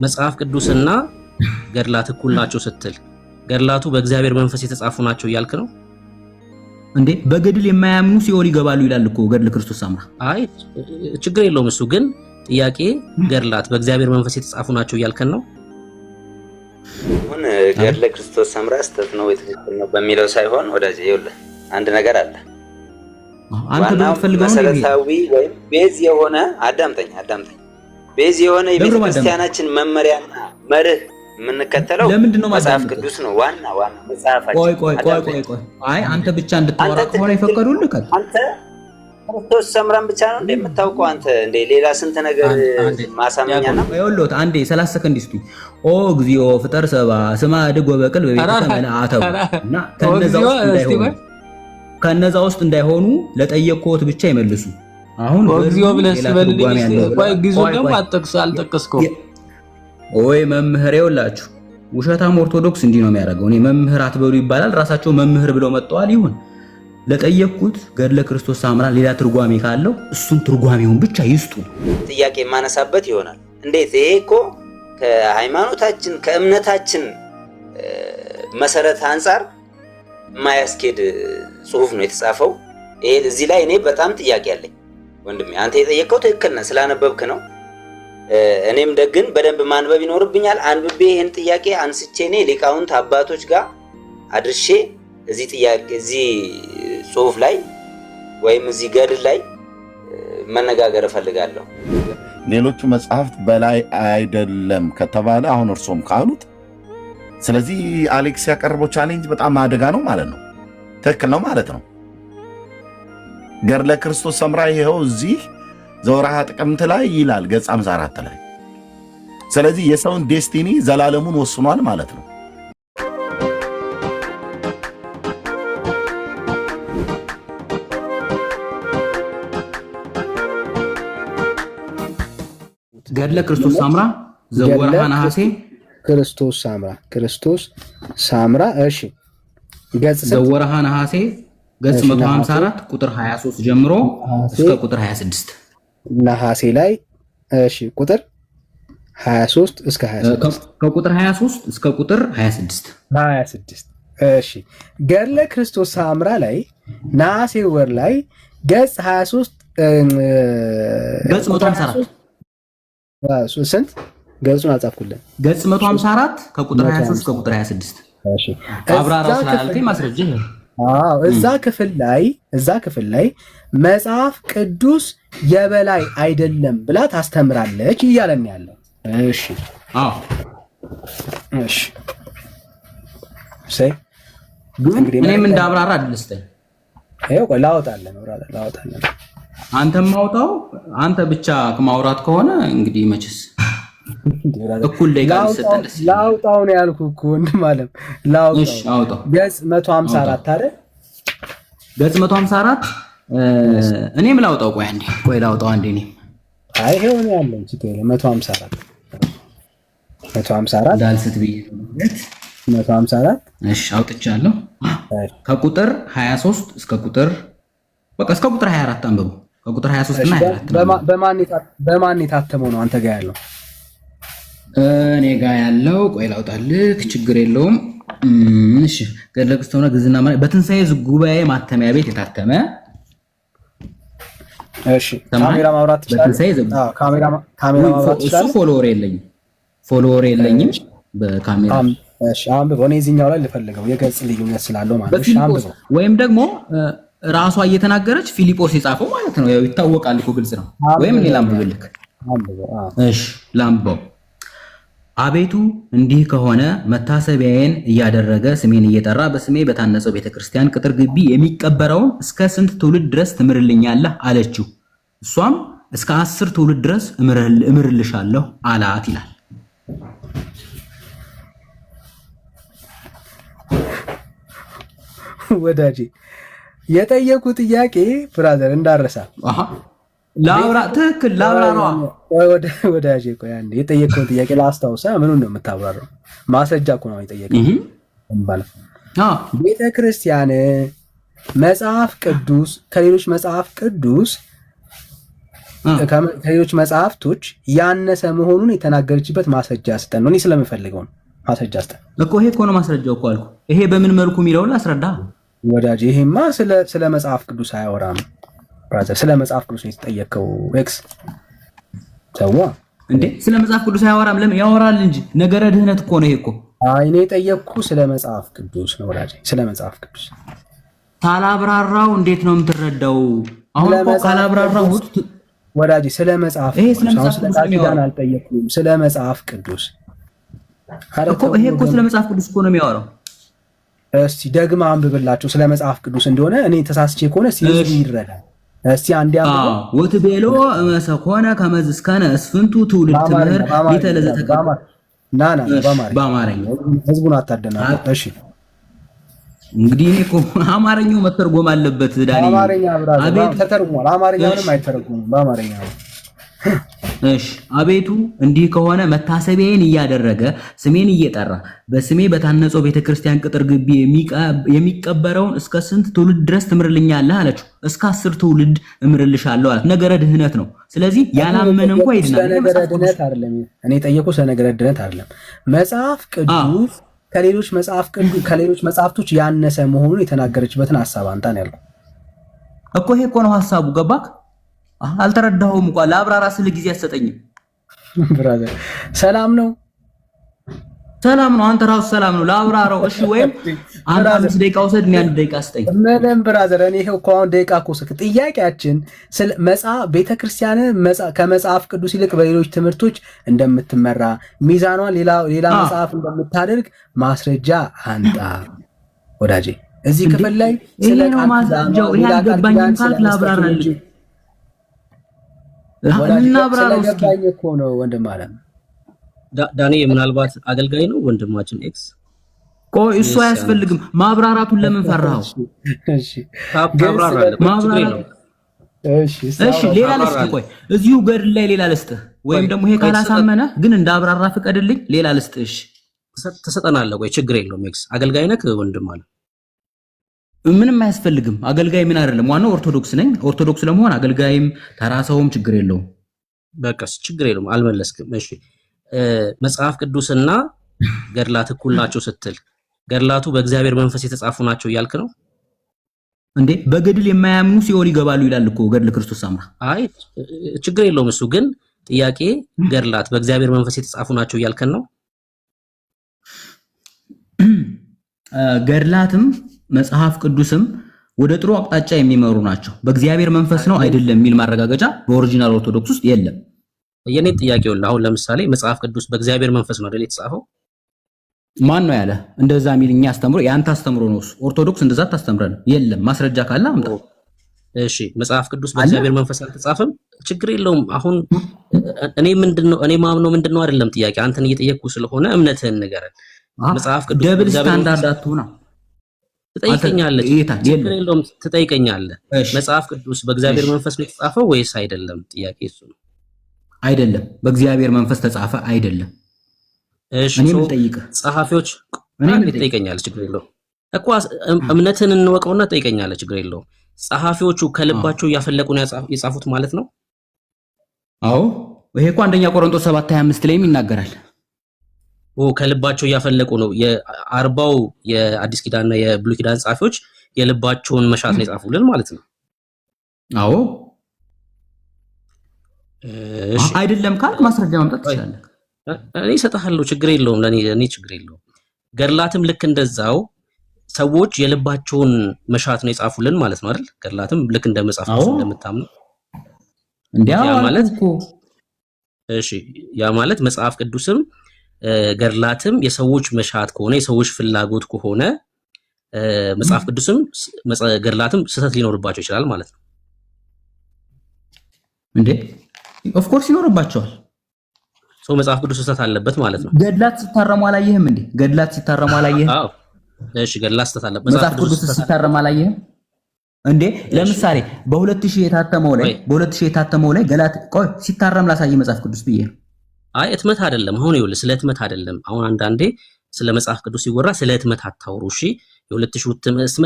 መጽሐፍ ቅዱስና ገድላት እኩል ናቸው ስትል ገድላቱ በእግዚአብሔር መንፈስ የተጻፉ ናቸው እያልክ ነው እንዴ? በገድል የማያምኑ ሲኦል ይገባሉ ይላል እኮ ገድለ ክርስቶስ ሰምራ። አይ ችግር የለውም እሱ ግን ጥያቄ ገድላት በእግዚአብሔር መንፈስ የተጻፉ ናቸው እያልከን ነው? አሁን ገድለ ክርስቶስ ሰምራ ስተት ነው ትክክል ነው በሚለው ሳይሆን ወዳጄ ይኸውልህ አንድ ነገር አለ። አንተ በምትፈልገው መሰረታዊ ወይም ቤዝ የሆነ አዳምጠኝ ቤዝ የሆነ የቤተክርስቲያናችን መመሪያና መርህ የምንከተለው መጽሐፍ ቅዱስ ነው። ዋና መጽሐፋችን። ቆይ አይ አንተ ብቻ እንድታወራ ከሆነ ይፈቀዱልህ። አንተ ክርስቶስ ሰምራን ብቻ ነው እንደምታውቀው አንተ እንደ ሌላ ስንት ነገር ማሳመኛ ነው። ይኸውልህ አንዴ 30 ሰከንድ ይስጡኝ። ኦ እግዚኦ ፍጠር ሰባ ስማ አድጎ በቅል በቤተ መላእክት እና ከነዛ ውስጥ እንዳይሆኑ ለጠየቅኩት ብቻ ይመልሱ። አሁን እግዚኦ ብለህ ስበልልኝ። ቆይ እግዚኦ ደግሞ አልጠቀስከው ወይ መምህር ይውላችሁ ውሸታም ኦርቶዶክስ እንዲህ ነው የሚያደርገው። እኔ መምህር አትበሉ ይባላል፣ ራሳቸው መምህር ብለው መጥተዋል። ይሁን ለጠየቅኩት ገድለ ክርስቶስ ሰምራ ሌላ ትርጓሜ ካለው እሱን ትርጓሜውን ብቻ ይስጡ። ጥያቄ ማነሳበት ይሆናል። እንዴት ይሄ እኮ ከሃይማኖታችን ከእምነታችን መሰረት አንፃር ማያስኬድ ጽሁፍ ነው የተጻፈው። ይሄ እዚህ ላይ እኔ በጣም ጥያቄ አለኝ ወንድሜ። አንተ የጠየቀው ትክክል ነው ስላነበብክ ነው። እኔም ደግን በደንብ ማንበብ ይኖርብኛል። አንብቤ ይሄን ጥያቄ አንስቼ እኔ ሊቃውንት አባቶች ጋር አድርሼ እዚህ ጥያቄ እዚህ ጽሁፍ ላይ ወይም እዚህ ገድል ላይ መነጋገር እፈልጋለሁ። ሌሎቹ መጽሐፍት በላይ አይደለም ከተባለ አሁን እርሶም ካሉት ስለዚህ አሌክስ ያቀረበው ቻሌንጅ በጣም አደጋ ነው ማለት ነው። ትክክል ነው ማለት ነው። ገድለ ክርስቶስ ሰምራ ይኸው እዚህ ዘወርሃ ጥቅምት ላይ ይላል ገጽ 54 ላይ። ስለዚህ የሰውን ዴስቲኒ ዘላለሙን ወስኗል ማለት ነው። ገድለ ክርስቶስ ሰምራ ዘወርሃ ነሐሴ ክርስቶስ ሰምራ እሺ ገጽ ዘወርሃ ነሐሴ ገጽ 154 ቁጥር 23 ጀምሮ እስከ ቁጥር 26 ነሐሴ ላይ እሺ ቁጥር 23 እስከ 26 ከቁጥር 23 እስከ ቁጥር 26 እሺ ገድለ ክርስቶስ ሰምራ ላይ ነሐሴ ወር ላይ ገጽ 23 ገጽ 154 ስንት ገጹን አጻፍኩልህ። ገጽ 154 ከቁጥር 23 ከቁጥር 26 እሺ አብራራው ስላልከኝ ማስረጃ ነው። እዛ ክፍል ላይ መጽሐፍ ቅዱስ የበላይ አይደለም ብላ ታስተምራለች እያለን ያለው። እሺ እኔም እንዳብራራ አድልስተኝ ላወጣለን። አንተም ማውጣው አንተ ብቻ ከማውራት ከሆነ እንግዲህ መችስ እኩል ደቂቃ ሊሰጠን ደስ ይላል። ላውጣው ነው ያልኩህ እኮ ወንድም አለም ላውጣው። ገጽ 154 አይደል? ገጽ 154 እኔም ላውጣው። ቆይ ላውጣው አንዴ እኔ አይ ይሄው ነው ያለው ሲቴ 154 ዳልስት ብዬ 154 እሺ አውጥቻለሁ። ከቁጥር 23 እስከ ቁጥር 24 አንብቡ። ከቁጥር 23 እና 24 በማን የታተመው ነው አንተ ጋር ያለው? እኔ ጋር ያለው ቆይ ላውጣልህ፣ ችግር የለውም። እሺ ገድለ ክርስቶስ ሰምራ ግዕዝና በትንሣኤ ጉባኤ ማተሚያ ቤት የታተመ። እሺ ካሜራ ማብራት ትችላለህ? ካሜራ ማብራት ትችላለህ? እሱ ፎሎወር የለኝም በካሜራ። እሺ አንብበው። እኔ እዚህኛው ላይ ልፈልገው የገጽ ልዩነት ስላለው ማለት ነው። እሺ አንብበው። ወይም ደግሞ ራሷ እየተናገረች ፊልጶስ የጻፈው ማለት ነው። ያው ይታወቃል እኮ ግልጽ ነው። ወይም እኔ ላንብብልህ። እሺ ላንብበው። አቤቱ እንዲህ ከሆነ መታሰቢያዬን እያደረገ ስሜን እየጠራ በስሜ በታነጸው ቤተክርስቲያን ቅጥር ግቢ የሚቀበረውን እስከ ስንት ትውልድ ድረስ ትምርልኛለህ አለችው። እሷም እስከ 10 ትውልድ ድረስ እምርልሻለሁ አላት ይላል። ወዳጄ የጠየቁ ጥያቄ ብራዘር እንዳረሳ ላውራ ትክክል ላውራ ነው። ወዳጄ ቆይ አንዴ የጠየቀውን ጥያቄ ላስታውሳ። ምኑን ነው የምታብራራው? ማስረጃ እኮ ነው የጠየቀው እንባል። ቤተክርስቲያን መጽሐፍ ቅዱስ ከሌሎች መጽሐፍ ቅዱስ ከሌሎች መጽሐፍቶች ያነሰ መሆኑን የተናገረችበት ማስረጃ ስጠን ነው። እኔ ስለምፈልገው ነው ማስረጃ ስጠን እኮ። ይሄ እኮ ነው ማስረጃው እኮ አልኩ። ይሄ በምን መልኩ የሚለውን ላስረዳ ወዳጅ። ይሄማ ስለ መጽሐፍ ቅዱስ አያወራም ብራዘር። ስለ መጽሐፍ ቅዱስ ነው የተጠየቀው። ኤክስ ተዋ እንዴ! ስለ መጽሐፍ ቅዱስ አያወራም? ለምን ያወራል እንጂ ነገረ ድህነት እኮ ነው ይሄ እኮ። አይ እኔ የጠየቅኩ ስለ መጽሐፍ ቅዱስ ነው ወዳጅ፣ ስለ መጽሐፍ ቅዱስ። ታላብራራው እንዴት ነው የምትረዳው? አሁን እኮ ካላብራራው ወዳጅ ስለ መጽሐፍ ቅዱስ ስለ ኪዳን አልጠየቅኩም፣ ስለ መጽሐፍ ቅዱስ እኮ። ይሄ እኮ ስለ መጽሐፍ ቅዱስ እኮ ነው የሚያወራው። እስቲ ደግማ አንብብላቸው ስለ መጽሐፍ ቅዱስ እንደሆነ። እኔ ተሳስቼ ከሆነ ሲዝም ይረዳል። እስቲ አንዴ አንብበው። ወትቤሎ መሰኮነ ከመዝስከነ እስፍንቱ ትውልድ ትምህር ሊተለዘ ተቀባ ና በአማርኛ ህዝቡን አታደናል። እሺ እንግዲህ እኔ እኮ አማርኛው መተርጎም አለበት ዳኒ። አማርኛ ብራዘር ተተርጉሟል። አማርኛ ምንም አይተረጉምም በአማርኛ ነው። እሺ አቤቱ እንዲህ ከሆነ መታሰቢያዬን እያደረገ ስሜን እየጠራ በስሜ በታነጸው ቤተክርስቲያን ቅጥር ግቢ የሚቀበረውን እስከ ስንት ትውልድ ድረስ ትምርልኛለህ አለችው። እስከ 10 ትውልድ እምርልሻለሁ አላት። ነገረ ድህነት ነው። ስለዚህ ያላመነ እንኳን ይድናል። ነገረ ድህነት አይደለም። እኔ ጠየቁ ስለ ነገረ ድህነት አይደለም። መጽሐፍ ቅዱስ ከሌሎች መጽሐፍቶች ያነሰ መሆኑን የተናገረችበትን ሐሳብ አንተ ነው ያልኩት እኮ። ይሄ እኮ ነው ሐሳቡ። ገባክ? አልተረዳኸውም እንኳን ለአብራራ ስለ ጊዜ አትሰጠኝም ብራዘር። ሰላም ነው አንተ ራሱ ሰላም ነው ለአብራራው። እሺ ወይም አንተ 5 ደቂቃ ውሰድ፣ እኔ 1 ደቂቃ ስጠኝ። ምንም ብራዘር፣ እኔ ይሄው እኮ አሁን ደቂቃ እኮ ስክ ጥያቄያችን ስለ መጽሐፍ ቤተክርስቲያን ከመጽሐፍ ቅዱስ ይልቅ በሌሎች ትምህርቶች እንደምትመራ ሚዛኗን ሌላ መጽሐፍ እንደምታደርግ ማስረጃ አንጣ ወዳጄ። እዚህ ክፍል ላይ ስለ ማስረጃው ይሄ አልገባኝም ካልክ ለአብራራልኝ እና አብራራው ስለገባኝ እኮ ነው ወንድም አለም ዳኒ። ምናልባት አገልጋይ ነው ወንድማችን ኤክስ። ቆይ እሱ አያስፈልግም። ማብራራቱን ለምን ፈራው? እሺ እሺ ሌላ ልስጥህ። ቆይ እዚሁ ገድል ላይ ሌላ ልስጥህ፣ ወይም ደግሞ ይሄ ካላሳመነ ግን እንዳብራራ ፍቀድልኝ። ሌላ ልስጥህ። እሺ ትሰጠናለህ? ቆይ ችግር የለውም ኤክስ። አገልጋይ ነህ ወንድም አለ። ምንም አያስፈልግም። አገልጋይ ምን አይደለም፣ ዋናው ኦርቶዶክስ ነኝ። ኦርቶዶክስ ለመሆን አገልጋይም ተራሰውም ችግር የለውም። በቃስ ችግር የለውም። አልመለስክም። እሺ መጽሐፍ ቅዱስና ገድላት እኩል ናቸው ስትል ገድላቱ በእግዚአብሔር መንፈስ የተጻፉ ናቸው እያልክ ነው እንዴ? በገድል የማያምኑ ሲኦል ይገባሉ ይላል እኮ ገድለ ክርስቶስ ሰምራ። አይ ችግር የለውም እሱ። ግን ጥያቄ ገድላት በእግዚአብሔር መንፈስ የተጻፉ ናቸው እያልከን ነው? ገድላትም መጽሐፍ ቅዱስም ወደ ጥሩ አቅጣጫ የሚመሩ ናቸው። በእግዚአብሔር መንፈስ ነው አይደለም የሚል ማረጋገጫ በኦሪጂናል ኦርቶዶክስ ውስጥ የለም። የኔ ጥያቄው አሁን ለምሳሌ መጽሐፍ ቅዱስ በእግዚአብሔር መንፈስ ነው አይደል የተጻፈው? ማን ነው ያለ እንደዛ የሚል? እኛ አስተምሮ ያንተ አስተምሮ ነው። ኦርቶዶክስ እንደዛ ታስተምረን የለም። ማስረጃ ካለ አምጣ። እሺ መጽሐፍ ቅዱስ በእግዚአብሔር መንፈስ አልተጻፈም? ችግር የለውም። አሁን እኔ ማምነው ምንድነው አይደለም ጥያቄ። አንተን እየጠየቅኩ ስለሆነ እምነትህን ንገረን። መጽሐፍ ቅዱስ ደብል ስታንዳርድ አትሁና። ትጠይቀኛለህ። ችግር የለውም ትጠይቀኛለህ። መጽሐፍ ቅዱስ በእግዚአብሔር መንፈስ ነው የተጻፈው ወይስ አይደለም? ጥያቄ እሱ ነው። አይደለም፣ በእግዚአብሔር መንፈስ ተጻፈ አይደለም። እሺ እኔ ልጠይቅህ። ጸሐፊዎች ትጠይቀኛለህ። ችግር የለውም እኮ እምነትን እንወቀውና ትጠይቀኛለህ። ችግር የለውም። ጸሐፊዎቹ ከልባቸው እያፈለቁ ነው የጻፉት ማለት ነው? አዎ፣ ይሄ እኮ አንደኛ ቆሮንቶስ 7:25 ላይም ይናገራል። ከልባቸው እያፈለቁ ነው። የአርባው የአዲስ ኪዳንና የብሉይ ኪዳን ጸሐፊዎች የልባቸውን መሻት ነው የጻፉልን ማለት ነው? አዎ። አይደለም ካልክ ማስረጃ ማምጣት ትችላለህ። እኔ እሰጥሃለሁ። ችግር የለውም። ለኔ ችግር የለውም። ገድላትም ልክ እንደዛው ሰዎች የልባቸውን መሻት ነው የጻፉልን ማለት ነው አይደል? ገድላትም ልክ እንደ መጽሐፍ ቅዱስ እንደምታምነው ያ ማለት እኮ እሺ፣ ያ ማለት መጽሐፍ ቅዱስም ገድላትም የሰዎች መሻት ከሆነ የሰዎች ፍላጎት ከሆነ መጽሐፍ ቅዱስም ገድላትም ስህተት ሊኖርባቸው ይችላል ማለት ነው እንዴ? ኦፍ ኮርስ ይኖርባቸዋል። ሰው መጽሐፍ ቅዱስ ስህተት አለበት ማለት ነው። ገድላት ሲታረሙ አላየህም እንዴ? ገድላት ሲታረሙ አላየህም? አዎ እሺ፣ ገድላት ስህተት አለበት። መጽሐፍ ቅዱስ ሲታረሙ አላየህም እንዴ? ለምሳሌ በ2000 የታተመው ላይ ገላት ቆይ ሲታረም ላሳይ መጽሐፍ ቅዱስ ብዬ ነው። አይ እትመት አይደለም። አሁን ይኸውልህ ስለ እትመት አይደለም። አሁን አንዳንዴ ስለ መጽሐፍ ቅዱስ ሲወራ ስለ እትመት አታውሩ እሺ። የ2000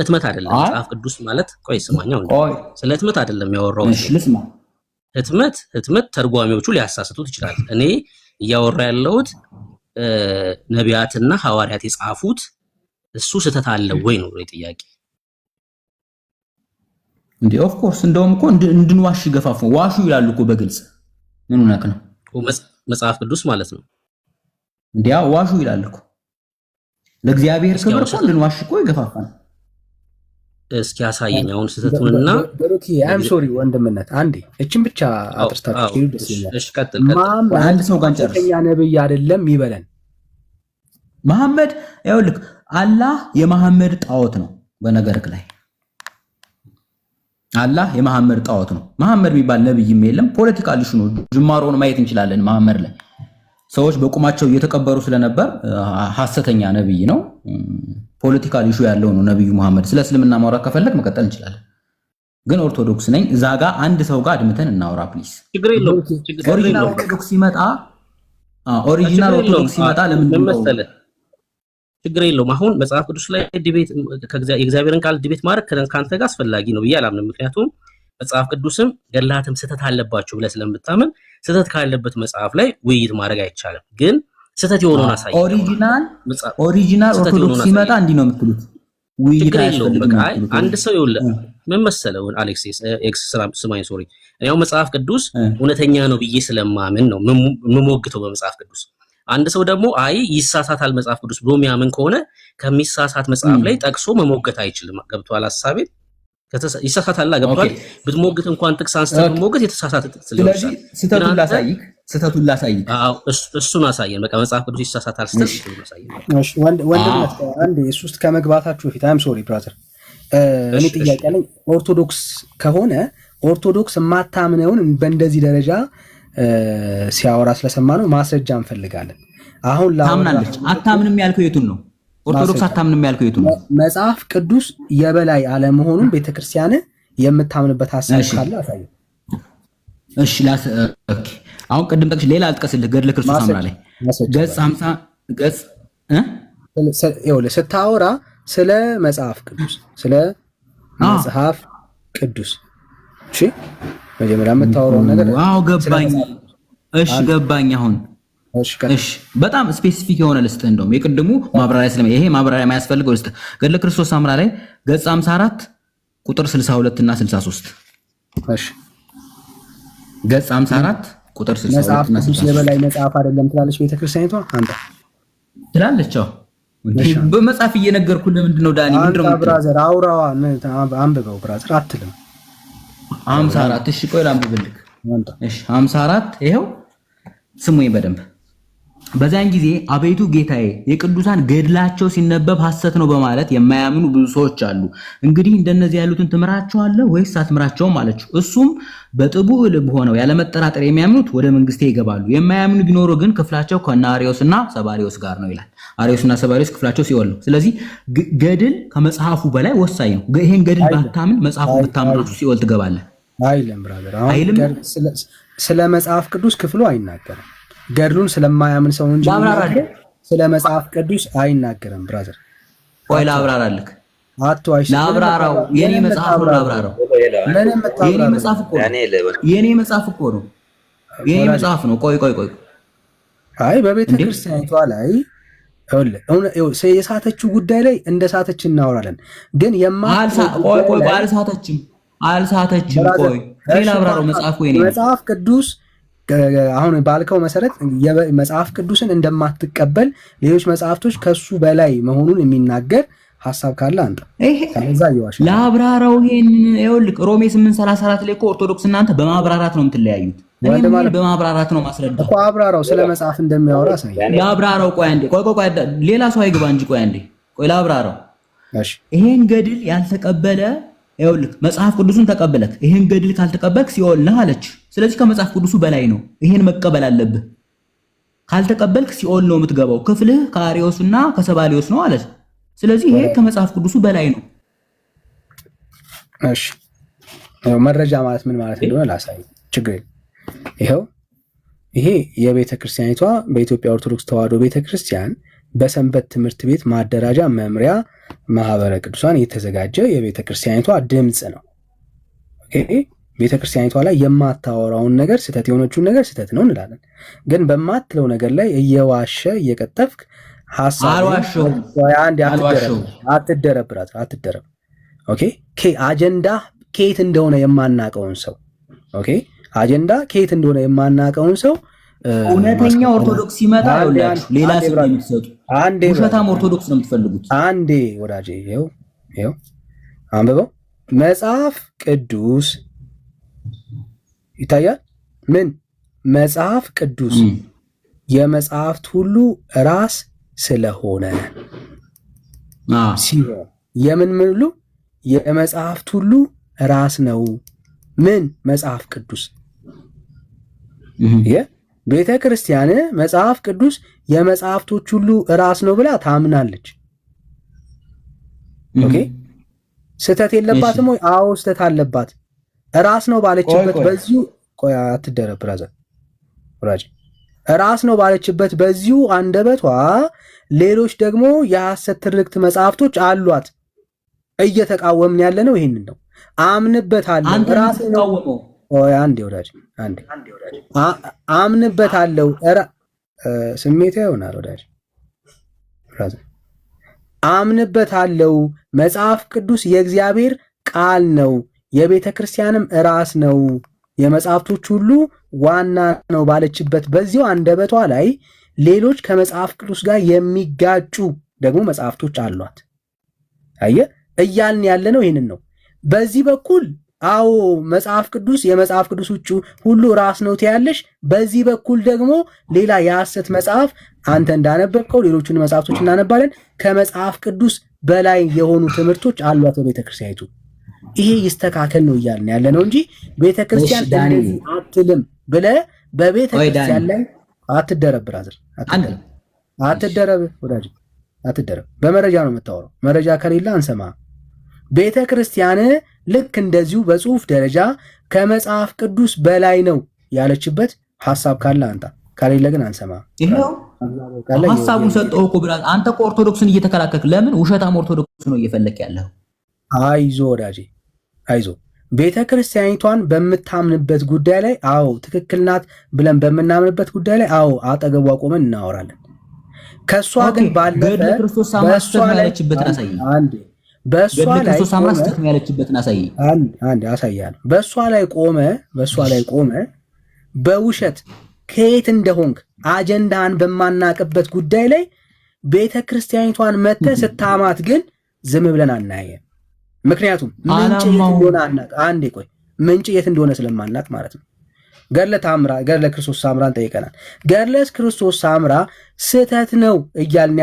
እትመት አይደለም መጽሐፍ ቅዱስ ማለት። ቆይ ስማኛው እንዴ፣ ስለ እትመት አይደለም ያወራው። እሺ ልስማ። ህትመት ተርጓሚዎቹ ሊያሳስቱት ይችላል። እኔ እያወራ ያለሁት ነቢያትና ሐዋርያት የጻፉት እሱ ስህተት አለ ወይ ነው ጥያቄ። እንዴ ኦፍ ኮርስ እንደውም እኮ እንድንዋሽ ይገፋፉ ዋሹ ይላሉ እኮ በግልጽ ምን ሆነክ ነው? መጽሐፍ ቅዱስ ማለት ነው። እንዲያ ዋሹ ይላል እኮ ለእግዚአብሔር ክብር እኮ እንድንዋሽ እኮ ይገፋፋል። እስኪ ያሳየኝ አሁን ስህተቱንና ብሩክ አም ሶሪ ወንድምነት አንዴ እቺን ብቻ አጥርታችሁ ደስ ይላል። እሺ ቀጥል። አንድ ሰው ጋር ጨርስ። ያ ነብይ አይደለም ይበለን። መሐመድ ይኸውልህ አላህ የመሐመድ ጣዖት ነው። በነገርክ ላይ አላህ የመሐመድ ጣዖት ነው። መሐመድ የሚባል ነብይም የለም። ፖለቲካል ኢሹ ነው። ጅማሮውን ማየት እንችላለን። መሐመድ ላይ ሰዎች በቁማቸው እየተቀበሩ ስለነበር ሐሰተኛ ነብይ ነው። ፖለቲካል ኢሹ ያለው ነው ነብዩ መሐመድ። ስለ እስልምና ማውራት ከፈለክ መቀጠል እንችላለን። ግን ኦርቶዶክስ ነኝ። እዛ ጋር አንድ ሰው ጋር አድምተን እናውራ ፕሊዝ። ችግር የለውም። ኦሪጂናል ኦርቶዶክስ ሲመጣ ለምንድን ነው ችግር የለውም። አሁን መጽሐፍ ቅዱስ ላይ ዲቤት የእግዚአብሔርን ቃል ዲቤት ማድረግ ካንተ ጋር አስፈላጊ ነው ብዬ አላምንም። ምክንያቱም መጽሐፍ ቅዱስም ገድላትም ስህተት አለባቸው ብለህ ስለምታምን ስህተት ካለበት መጽሐፍ ላይ ውይይት ማድረግ አይቻልም። ግን ስህተት የሆነውን አሳይ። ኦሪጂናል ኦርቶዶክስ ሲመጣ እንዲህ ነው የምትሉት። ውይይት አይደለም። በቃ አንድ ሰው ይኸውልህ ምን መሰለው አሌክስ ስማኝ ሶሪ ያው መጽሐፍ ቅዱስ እውነተኛ ነው ብዬ ስለማምን ነው የምሞግተው በመጽሐፍ ቅዱስ። አንድ ሰው ደግሞ አይ ይሳሳታል መጽሐፍ ቅዱስ ብሎ የሚያምን ከሆነ ከሚሳሳት መጽሐፍ ላይ ጠቅሶ መሞገት አይችልም። ገብቷል ሐሳቤ? ይሳሳታል ገብቷል። ብትሞግት እንኳን ጥቅስ አንስተህ ብትሞግት የተሳሳተ ስለዚህ ስህተቱን ላሳይክ። አዎ እሱን አሳየን። በቃ መጽሐፍ ቅዱስ ይሳሳታል ስትል አሳየን። እሺ ወንድምነት አንዴ እሱ ውስጥ ከመግባታችሁ በፊት አም ሶሪ ብራዘር እኔ ጥያቄ አለኝ። ኦርቶዶክስ ከሆነ ኦርቶዶክስ የማታምነውን በእንደዚህ ደረጃ ሲያወራ ስለሰማ ነው ማስረጃ እንፈልጋለን። አሁን ታምናለች አታምንም ያልከው የቱን ነው? ኦርቶዶክስ አታምንም ያልከው የቱን ነው? መጽሐፍ ቅዱስ የበላይ አለመሆኑን ቤተክርስቲያን የምታምንበት ሐሳብ ካለ አሳየው። እሺ ኦኬ አሁን ቅድም ጠቅሽ ሌላ አልጥቀስልህ። ገድለ ክርስቶስ አምራ ላይ ገጽ 50 ገጽ ስታወራ ስለ መጽሐፍ ቅዱስ እሺ መጀመሪያ የምታወራው ነገር ገባኝ። እሺ ገባኝ። አሁን እሺ በጣም ስፔሲፊክ የሆነ ልስጥህ። እንደውም የቅድሙ ማብራሪያ ይሄ ማብራሪያ የማያስፈልገው ልስጥህ። ገድለ ክርስቶስ አምራ ላይ ገጽ 54 ቁጥር 62 እና 63። እሺ ገጽ 54 ቁጥር 62 እና 63 የበላይ መጽሐፍ አይደለም ትላለች ቤተክርስቲያኒቷ። አንተ ትላለች። በመጽሐፍ እየነገርኩህ ለምንድን ነው ዳኒ? ምንድነው ብራዘር አውራዋ አንብበው ብራዘር አትልም። 54 እሺ ቆይ ላንብብልህ። እሺ 54 ይሄው ስሙኝ በደንብ። በዛን ጊዜ አቤቱ ጌታዬ የቅዱሳን ገድላቸው ሲነበብ ሐሰት ነው በማለት የማያምኑ ብዙ ሰዎች አሉ። እንግዲህ እንደነዚህ ያሉትን ትምራቸዋለህ ወይስ አትምራቸውም አለችው። እሱም በጥቡዕ ልብ ሆነው ያለመጠራጠር የሚያምኑት ወደ መንግስቴ ይገባሉ፣ የማያምኑ ቢኖሩ ግን ክፍላቸው ከአርዮስና ሰባሪዮስ ጋር ነው ይላል። አርዮስና ሰባሪዮስ ክፍላቸው ሲኦል ነው። ስለዚህ ገድል ከመጽሐፉ በላይ ወሳኝ ነው። ይሄን ገድል ባታምን መጽሐፉ ብታምን ራሱ ሲኦል ትገባለህ አይልም ብራዘር። ስለ መጽሐፍ ቅዱስ ክፍሉ አይናገርም። ገድሉን ስለማያምን ሰው እንጂ ስለ መጽሐፍ ቅዱስ አይናገርም ብራዘር። ቆይ ላብራራልህ። አትዋሽ። ላብራራው የኔ መጽሐፍ ነው። ላብራራው የኔ መጽሐፍ እኮ ነው። የኔ መጽሐፍ ነው። ቆይ አይ በቤተ ክርስቲያኒቷ ላይ የሳተችው ጉዳይ ላይ እንደ ሳተች እናወራለን። ግን አልሳተችም። ቆይ ላብራራው መጽሐፍ ወይ መጽሐፍ ቅዱስ አሁን ባልከው መሰረት መጽሐፍ ቅዱስን እንደማትቀበል ሌሎች መጽሐፍቶች ከሱ በላይ መሆኑን የሚናገር ሐሳብ ካለ አንተ ለአብራራው። ይኸውልህ ሮሜ 8:34 ላይ እኮ ኦርቶዶክስ እናንተ በማብራራት ነው የምትለያዩት። በማብራራት ነው ማስረዳት እኮ። አብራራው ስለ መጽሐፍ እንደሚያወራ ሳይ ለአብራራው። ቆይ አንዴ ቆይ ሌላ ሰው አይግባ እንጂ ቆይ አንዴ ለአብራራው። እሺ ይሄን ገድል ያልተቀበለ ይኸውልህ መጽሐፍ ቅዱስን ተቀበለክ ይሄን ገድል ካልተቀበልክ ሲኦል ነህ አለች። ስለዚህ ከመጽሐፍ ቅዱሱ በላይ ነው። ይሄን መቀበል አለብህ። ካልተቀበልክ ሲኦል ነው የምትገባው። ክፍልህ ከአርዮስና ከሰባሊዮስ ነው አለች። ስለዚህ ይሄ ከመጽሐፍ ቅዱሱ በላይ ነው። እሺ መረጃ ማለት ምን ማለት እንደሆነ ላሳይ። ችግር ይሄ የቤተ ክርስቲያኒቷ በኢትዮጵያ ኦርቶዶክስ ተዋሕዶ ቤተክርስቲያን በሰንበት ትምህርት ቤት ማደራጃ መምሪያ ማህበረ ቅዱሳን የተዘጋጀ የቤተ ክርስቲያኒቷ ድምጽ ነው። ኦኬ ቤተክርስቲያኒቷ ላይ የማታወራውን ነገር ስህተት የሆነችውን ነገር ስህተት ነው እንላለን። ግን በማትለው ነገር ላይ እየዋሸ እየቀጠፍክ ሐሳብ አትደረብ። ኦኬ አጀንዳ ከየት እንደሆነ የማናቀውን ሰው ኦኬ አጀንዳ ከየት እንደሆነ የማናቀውን ሰው እውነተኛ ኦርቶዶክስ ሲመጣ ያውላችሁ ሌላ ስም የምትሰጡ ውሸታም ኦርቶዶክስ ነው የምትፈልጉት። አንዴ ወዳጄ ይኸው አንብበው መጽሐፍ ቅዱስ ይታያል። ምን መጽሐፍ ቅዱስ የመጽሐፍት ሁሉ ራስ ስለሆነ ሲሆን የምን ምሉ የመጽሐፍት ሁሉ ራስ ነው። ምን መጽሐፍ ቅዱስ ቤተ ክርስቲያን መጽሐፍ ቅዱስ የመጽሐፍቶች ሁሉ ራስ ነው ብላ ታምናለች። ኦኬ ስተት የለባትም ወይ? አዎ ስተት አለባት። ራስ ነው ባለችበት በዚሁ ቆይ አትደረብ ብራዘር ራስ ነው ባለችበት በዚሁ አንደበቷ ሌሎች ደግሞ የሐሰት ትርክት መጽሐፍቶች አሏት። እየተቃወምን ያለ ነው ይሄንን ነው። አምንበታለሁ ራስ ነው አንዴ ወዳጅ አምንበታለሁ ስሜት ይሆናል ወዳጅ አምንበታለሁ መጽሐፍ ቅዱስ የእግዚአብሔር ቃል ነው፣ የቤተ ክርስቲያንም ራስ ነው፣ የመጽሐፍቶች ሁሉ ዋና ነው ባለችበት በዚሁ አንደበቷ ላይ ሌሎች ከመጽሐፍ ቅዱስ ጋር የሚጋጩ ደግሞ መጽሐፍቶች አሏት። አየህ እያልን ያለ ነው ይሄንን ነው። በዚህ በኩል አዎ መጽሐፍ ቅዱስ የመጽሐፍ ቅዱስ ውጭ ሁሉ ራስ ነው ትያለሽ። በዚህ በኩል ደግሞ ሌላ የሐሰት መጽሐፍ አንተ እንዳነበብከው ሌሎችን መጽሐፍቶች እናነባለን። ከመጽሐፍ ቅዱስ በላይ የሆኑ ትምህርቶች አሏት በቤተክርስቲያኒቱ። ይሄ ይስተካከል ነው እያልን ያለ ነው እንጂ ቤተክርስቲያን እንደዚህ አትልም ብለህ በቤተክርስቲያን ላይ አትደረብ ብራዘር፣ አትደረብ ወዳጅ፣ አትደረብ። በመረጃ ነው የምታወራው። መረጃ ከሌለ አንሰማ። ቤተክርስቲያን ልክ እንደዚሁ በጽሁፍ ደረጃ ከመጽሐፍ ቅዱስ በላይ ነው ያለችበት ሐሳብ ካለ አንተ፣ ከሌለ ግን አንሰማ። ይሄው ሐሳቡን ሰጠው እኮ ብራዘር። አንተ እኮ ኦርቶዶክስን እየተከላከልክ ለምን ውሸታም ኦርቶዶክስ ነው እየፈለክ ያለው? አይዞ ወዳጄ አይዞ። ቤተክርስቲያኒቷን በምታምንበት ጉዳይ ላይ አዎ ትክክል ናት ብለን በምናምንበት ጉዳይ ላይ አዎ አጠገቧ ቆመን እናወራለን። ከሷ ግን ባለፈ ክርስቶስ ሳምራስ ያለችበትን አሳይ። በሷ ላይ ክርስቶስ ሳምራስ ያለችበትን አሳይ። አንዴ አሳያለሁ። በሷ ላይ ቆመ በውሸት ከየት እንደሆንክ አጀንዳን በማናቅበት ጉዳይ ላይ ቤተክርስቲያኒቷን መተህ ስታማት ግን ዝም ብለን አናየም። ምክንያቱም ምንጭ የት እንደሆነ አናቅ። አንዴ ቆይ ምንጭ የት እንደሆነ ስለማናቅ ማለት ነው። ገድለ ክርስቶስ ሳምራን ጠይቀናል። ገድለ ክርስቶስ ሳምራ ስህተት ነው እያልን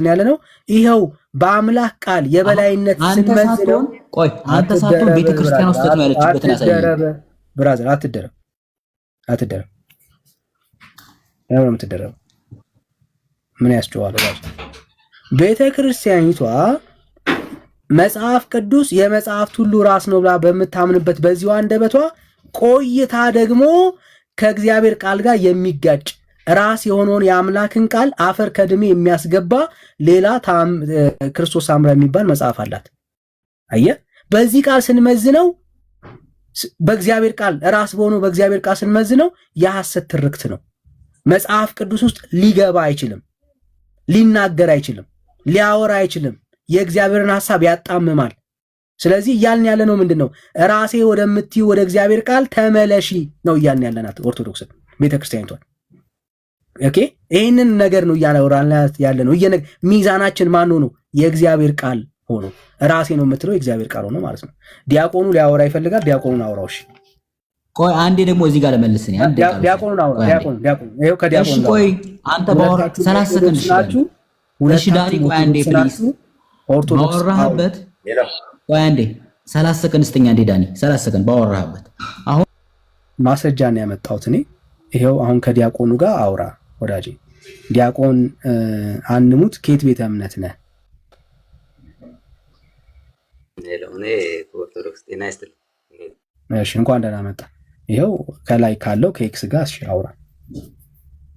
ያለ ነው። ይኸው በአምላክ ቃል የበላይነት ስንመዝነው ቆይ አንተ ሳትሆን ቤተክርስቲያን ውስጥ ነው ያለችበትን ያሳየኝ ብራዘር። አትደረብ ለምን ትደረብ? ምን ያስጨዋል? ቤተክርስቲያኒቷ መጽሐፍ ቅዱስ የመጽሐፍት ሁሉ ራስ ነው ብላ በምታምንበት በዚሁ አንደበቷ ቆይታ ደግሞ ከእግዚአብሔር ቃል ጋር የሚጋጭ ራስ የሆነውን የአምላክን ቃል አፈር ከድሜ የሚያስገባ ሌላ ክርስቶስ ሳምራ የሚባል መጽሐፍ አላት። አየህ፣ በዚህ ቃል ስንመዝነው በእግዚአብሔር ቃል ራስ በሆነው በእግዚአብሔር ቃል ስንመዝነው የሐሰት ትርክት ነው። መጽሐፍ ቅዱስ ውስጥ ሊገባ አይችልም፣ ሊናገር አይችልም፣ ሊያወራ አይችልም። የእግዚአብሔርን ሐሳብ ያጣምማል። ስለዚህ እያልን ያለ ነው ምንድነው? ራሴ ወደምትዩ ወደ እግዚአብሔር ቃል ተመለሺ ነው እያልን ያለናት ኦርቶዶክስ ቤተክርስቲያኒቷን። ኦኬ ይሄንን ነገር ነው እያወራን ያለ ነው። ሚዛናችን ማን ሆኖ? የእግዚአብሔር ቃል ሆኖ ራሴ ነው የምትለው የእግዚአብሔር ቃል ሆኖ ማለት ነው። ዲያቆኑ ሊያወራ ይፈልጋል። ዲያቆኑን አውራው። እሺ ቆይ አንዴ ደግሞ እዚህ ጋር ለመልስኝ። አንዴ ዲያቆኑን አውራ። ዲያቆኑ ይሄው ከዲያቆኑ እሺ ቆይ አንተ ባወራ 30 ሰከንድ ይችላል። እሺ ዳኒ ቆይ አንዴ ፕሊዝ ኦርቶዶክስ ባወራህበት ቆይ አንዴ 30 ሰከንድ ስተኛ። አንዴ ዳኒ 30 ሰከንድ ባወራህበት። አሁን ማስረጃ ነው ያመጣሁት እኔ። ይሄው አሁን ከዲያቆኑ ጋር አውራ ወዳጄ። ዲያቆን አንሙት ከየት ቤተ እምነት ነህ? እኔ ኦርቶዶክስ ጤና ይስጥልኝ። እሺ እንኳን ደህና መጣ። ይሄው ከላይ ካለው ከኤክስ ጋር እሺ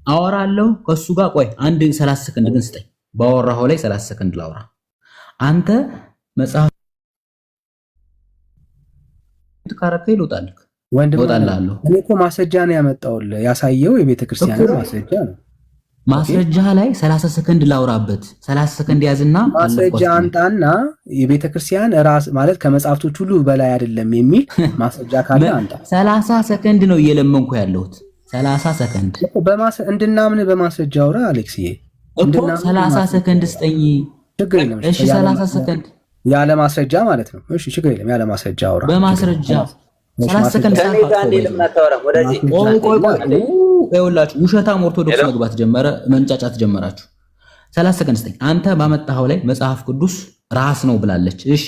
አወራለሁ ከሱ ጋር። ቆይ አንድ 30 ሰከንድ ግን ስጠኝ። ባወራኸው ላይ 30 ሰከንድ ላውራ። አንተ መጽሐፍ ካረከኝ ልውጣልክ ወንድም እወጣልሃለሁ። እኔ እኮ ማስረጃ ነው ያመጣሁልህ። ያሳየው የቤተክርስቲያን ማስረጃ ነው። ማስረጃ ላይ 30 ሰከንድ ላውራበት። 30 ሰከንድ ያዝና ማስረጃ አንጣና የቤተክርስቲያን ራስ ማለት ከመጽሐፍቶች ሁሉ በላይ አይደለም የሚል ማስረጃ ካለ አንጣ። 30 ሰከንድ ነው እየለመንኩ ያለሁት። 30 ሰከንድ እንድናምን በማስረጃ አውራ አሌክስዬ። እኮ 30 ሰከንድ ስጠኝ። ችግር የለም። እሺ 30 ሰከንድ ያለ ማስረጃ ማለት ነው። እሺ ችግር የለም። ያለ ማስረጃ አውራ። በማስረጃ 30 ሰከንድ ይኸውላችሁ ውሸታም ኦርቶዶክስ መግባት ጀመረ፣ መንጫጫት ጀመራችሁ። 30 ሰከንድ ስጠኝ። አንተ ባመጣኸው ላይ መጽሐፍ ቅዱስ ራስ ነው ብላለች። እሺ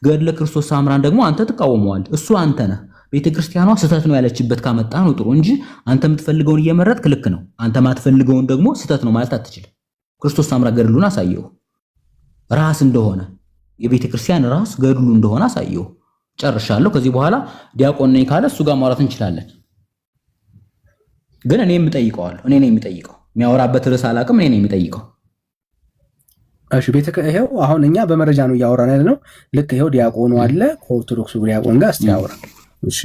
ገድለ ክርስቶስ ሳምራን ደግሞ አንተ ትቃወመዋል። እሱ አንተ ነህ። ቤተክርስቲያኗ ስህተት ነው ያለችበት ካመጣ ነው ጥሩ እንጂ አንተ የምትፈልገውን እየመረጥክ ልክ ነው፣ አንተ ማትፈልገውን ደግሞ ስህተት ነው ማለት አትችልም። ክርስቶስ ሳምራ ገድሉን አሳየው፣ ራስ እንደሆነ የቤተክርስቲያን ራስ ገድሉ እንደሆነ አሳየው። ጨርሻለሁ። ከዚህ በኋላ ዲያቆን ነኝ ካለ እሱ ጋር ማውራት እንችላለን። ግን እኔ የምጠይቀዋለሁ። እኔ ነኝ የሚጠይቀው። የሚያወራበት ርዕስ አላውቅም። እኔ ነኝ የሚጠይቀው። እሺ ይሄው አሁን እኛ በመረጃ ነው እያወራን ያለ ነው። ልክ ይሄው ዲያቆኑ አለ ከኦርቶዶክሱ ዲያቆን ጋር እስቲ ያወራ። እሺ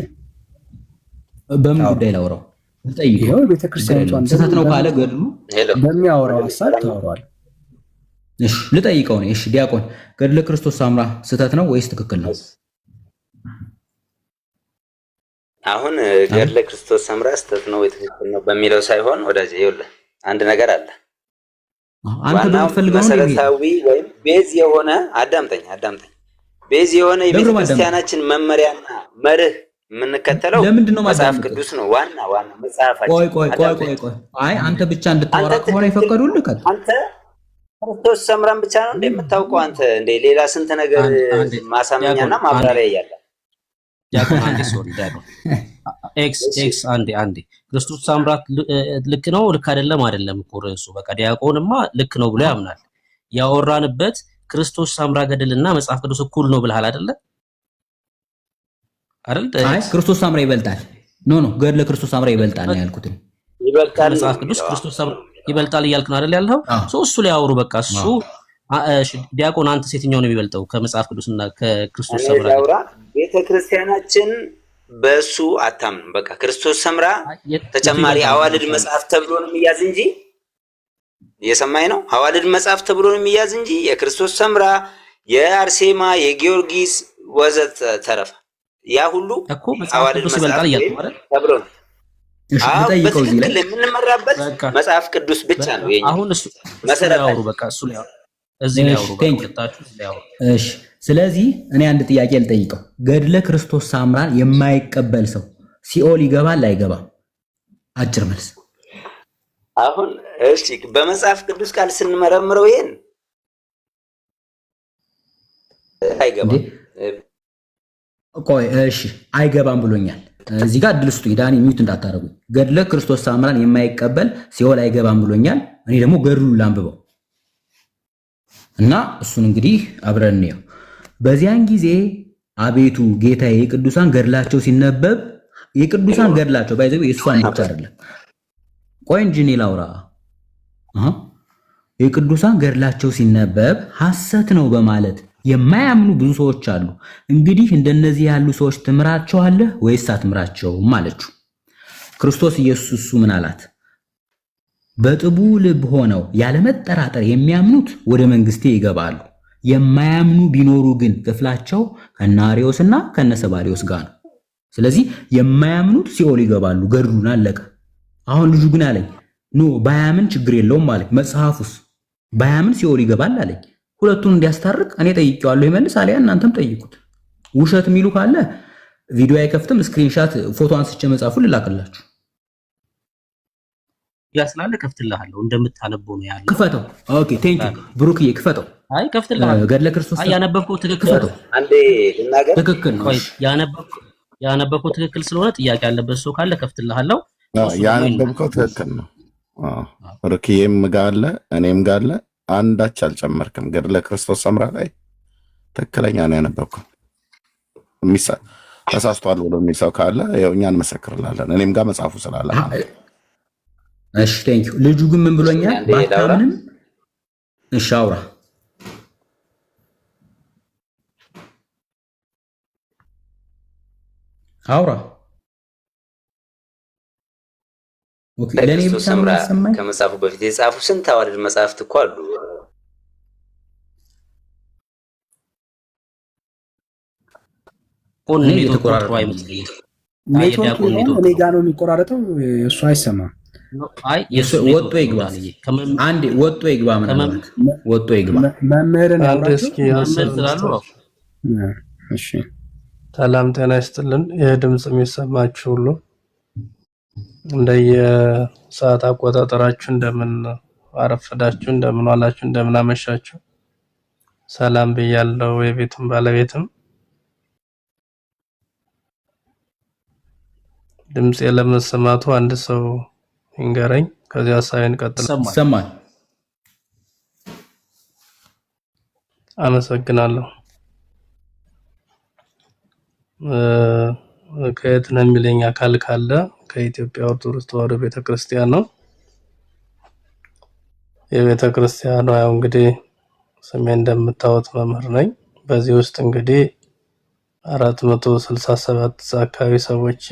በምን ጉዳይ ላውራው? ልጠይቀው። ይሄው ቤተክርስቲያኗን ስህተት ነው ካለ ገድሉ በሚያወራው ሐሳብ ታወራዋል። እሺ ልጠይቀው ነው። እሺ ዲያቆን ገድለ ክርስቶስ ሳምራ ስህተት ነው ወይስ ትክክል ነው? አሁን ገድለ ክርስቶስ ሳምራ ስህተት ነው ወይ ትክክል ነው በሚለው ሳይሆን ወዳጅ ይኸውልህ አንድ ነገር አለ። አንተ በምትፈልገው መሰረታዊ ወይም ቤዝ የሆነ አዳምጠኝ ቤዝ የሆነ የቤተክርስቲያናችን መመሪያና መርህ የምንከተለው መጽሐፍ ቅዱስ ነው። ዋና መጽሐፋችን። ቆይ አይ አንተ ብቻ እንድታወራ ከሆነ ይፈቀዱልህ። አንተ ክርስቶስ ሳምራን ብቻ ነው እንደምታውቀው አንተ እንደ ሌላ ስንት ነገር ማሳመኛና ማብራሪያ እያለ ዲያቆን አንዴ ሶሪ ዲያቆን ኤክስ አንዴ ክርስቶስ ሳምራት ልክ ነው ልክ አይደለም እኮ ርዕሱ። በቃ ዲያቆንማ ልክ ነው ብሎ ያምናል። ያወራንበት ክርስቶስ ሳምራ ገድልና መጽሐፍ ቅዱስ እኩል ነው ብለሃል አይደለ? አይ ክርስቶስ ሳምራ ይበልጣል። ኖ ገድለ ክርስቶስ ሳምራ ይበልጣል ነው ያልኩት። ይበልጣል መጽሐፍ ቅዱስ ክርስቶስ ሳምራ ይበልጣል እያልክ ነው አይደል ያልኸው? እሱ ላይ ያወሩ በቃ እሱ ዲያቆን አንተ የትኛው ነው የሚበልጠው ከመጽሐፍ ቅዱስና ከክርስቶስ ሳምራ? ቤተክርስቲያናችን በሱ አታምንም። በቃ ክርስቶስ ሳምራ ተጨማሪ አዋልድ መጽሐፍ ተብሎ ነው የሚያዝ እንጂ የሰማይ ነው። አዋልድ መጽሐፍ ተብሎ ነው የሚያዝ እንጂ የክርስቶስ ሳምራ፣ የአርሴማ፣ የጊዮርጊስ ወዘተ ተረፈ ያ ሁሉ አዋልድ መጽሐፍ ተብሎ ነው። በትክክል የምንመራበት መጽሐፍ ቅዱስ ብቻ ነው የኛ አሁን እሱ መሰረታው። በቃ እሱ ላይ እዚህ ላይ አውሩ በቃታችሁ ላይ አውሩ። እሺ ስለዚህ እኔ አንድ ጥያቄ ልጠይቀው። ገድለ ክርስቶስ ሳምራን የማይቀበል ሰው ሲኦል ይገባል አይገባም? አጭር መልስ። አሁን እሺ በመጽሐፍ ቅዱስ ቃል ስንመረምረው ይሄን አይገባም። ቆይ እሺ አይገባም ብሎኛል። እዚህ ጋር እድል ስጡኝ። ዳኒ ሚዩት እንዳታረጉ። ገድለ ክርስቶስ ሳምራን የማይቀበል ሲኦል አይገባም ብሎኛል። እኔ ደግሞ ገድሉን ላንብበው እና እሱን እንግዲህ አብረን እንየው። በዚያን ጊዜ አቤቱ ጌታዬ የቅዱሳን ገድላቸው ሲነበብ የቅዱሳን ገድላቸው ባይዘው የእሷን ብቻ አይደለም። ቆይ እንጂ እኔ ላውራ። የቅዱሳን ገድላቸው ሲነበብ ሐሰት ነው በማለት የማያምኑ ብዙ ሰዎች አሉ። እንግዲህ እንደነዚህ ያሉ ሰዎች ትምራቸዋለህ ወይስ አትምራቸውም አለችው። ክርስቶስ ኢየሱስ ምን አላት? በጥቡ ልብ ሆነው ያለመጠራጠር የሚያምኑት ወደ መንግስቴ ይገባሉ። የማያምኑ ቢኖሩ ግን ክፍላቸው ከነ አርዮስና ከነ ሰባሪዮስ ጋር ነው። ስለዚህ የማያምኑት ሲኦል ይገባሉ። ገድሉን አለቀ። አሁን ልጁ ግን አለኝ ኖ ባያምን ችግር የለውም አለኝ። መጽሐፉስ ባያምን ሲኦል ይገባል አለኝ። ሁለቱን እንዲያስታርቅ እኔ ጠይቄዋለሁ። ይመልስ አለያ እናንተም ጠይቁት። ውሸት የሚሉ ካለ ቪዲዮ አይከፍትም። ስክሪንሻት ፎቶ አንስቼ መጽሐፉን ልላክላችሁ። ያስላለ ከፍትልሃለሁ እንደምታነበው ነው ያለው። ክፈተው። ኦኬ ቴንክ ዩ ብሩክዬ ክፈተው። አይ ከፍትልሃለሁ። ገድለ ክርስቶስ ያነበብከው ትክክል ነው። አንዴ ልናገር። ትክክል ነው። ያነበብከው ትክክል ስለሆነ ጥያቄ ያለበት ሰው ካለ ከፍትልሃለሁ። ያነበብከው ትክክል ነው። ብሩክዬም ጋር አለ እኔም ጋር አለ። አንዳች አልጨመርክም። ገድለ ክርስቶስ ሳምራ ላይ ትክክለኛ ነው ያነበብከው። ተሳስቷል ብሎ የሚል ሰው ካለ ያው እኛ እንመሰክርላለን። እኔም ጋር መጽሐፉ ስላለ እሺ ቴንክ ዩ። ልጁ ግን ምን ብሎኛል? ባታምንም እሺ አውራ። አውራ ኦኬ ለኔ ብቻ ሰማኝ ከመጽሐፉ በፊት የጻፉ ስንት አዋልድ መጽሐፍት እኮ አሉ። ኔትወርክ እኔ ጋር ነው የሚቆራረጠው። እሱ አይሰማም። አይ ወጥቶ ይግባ። አንዴ ወጥቶ ይግባ። ወጥቶ ይግባ። መምህርን እሺ፣ ሰላም ጤና ይስጥልን። የድምጽ የሚሰማችሁ ሁሉ እንደየ ሰዓት አቆጣጠራችሁ እንደምን አረፈዳችሁ፣ እንደምን ዋላችሁ፣ እንደምን አመሻችሁ ሰላም ብያለሁ። የቤቱን ባለቤትም ድምጽ ለመሰማቱ አንድ ሰው ይንገረኝ፣ ከዚያ ሀሳቤን ቀጥል። ሰማኝ። አመሰግናለሁ። ከየት ነው የሚለኝ አካል ካለ ከኢትዮጵያ ኦርቶዶክስ ተዋሕዶ ቤተክርስቲያን ነው። የቤተክርስቲያኗ ያው እንግዲህ ስሜ እንደምታዩት መምህር ነኝ። በዚህ ውስጥ እንግዲህ 467 አካባቢ ሰዎች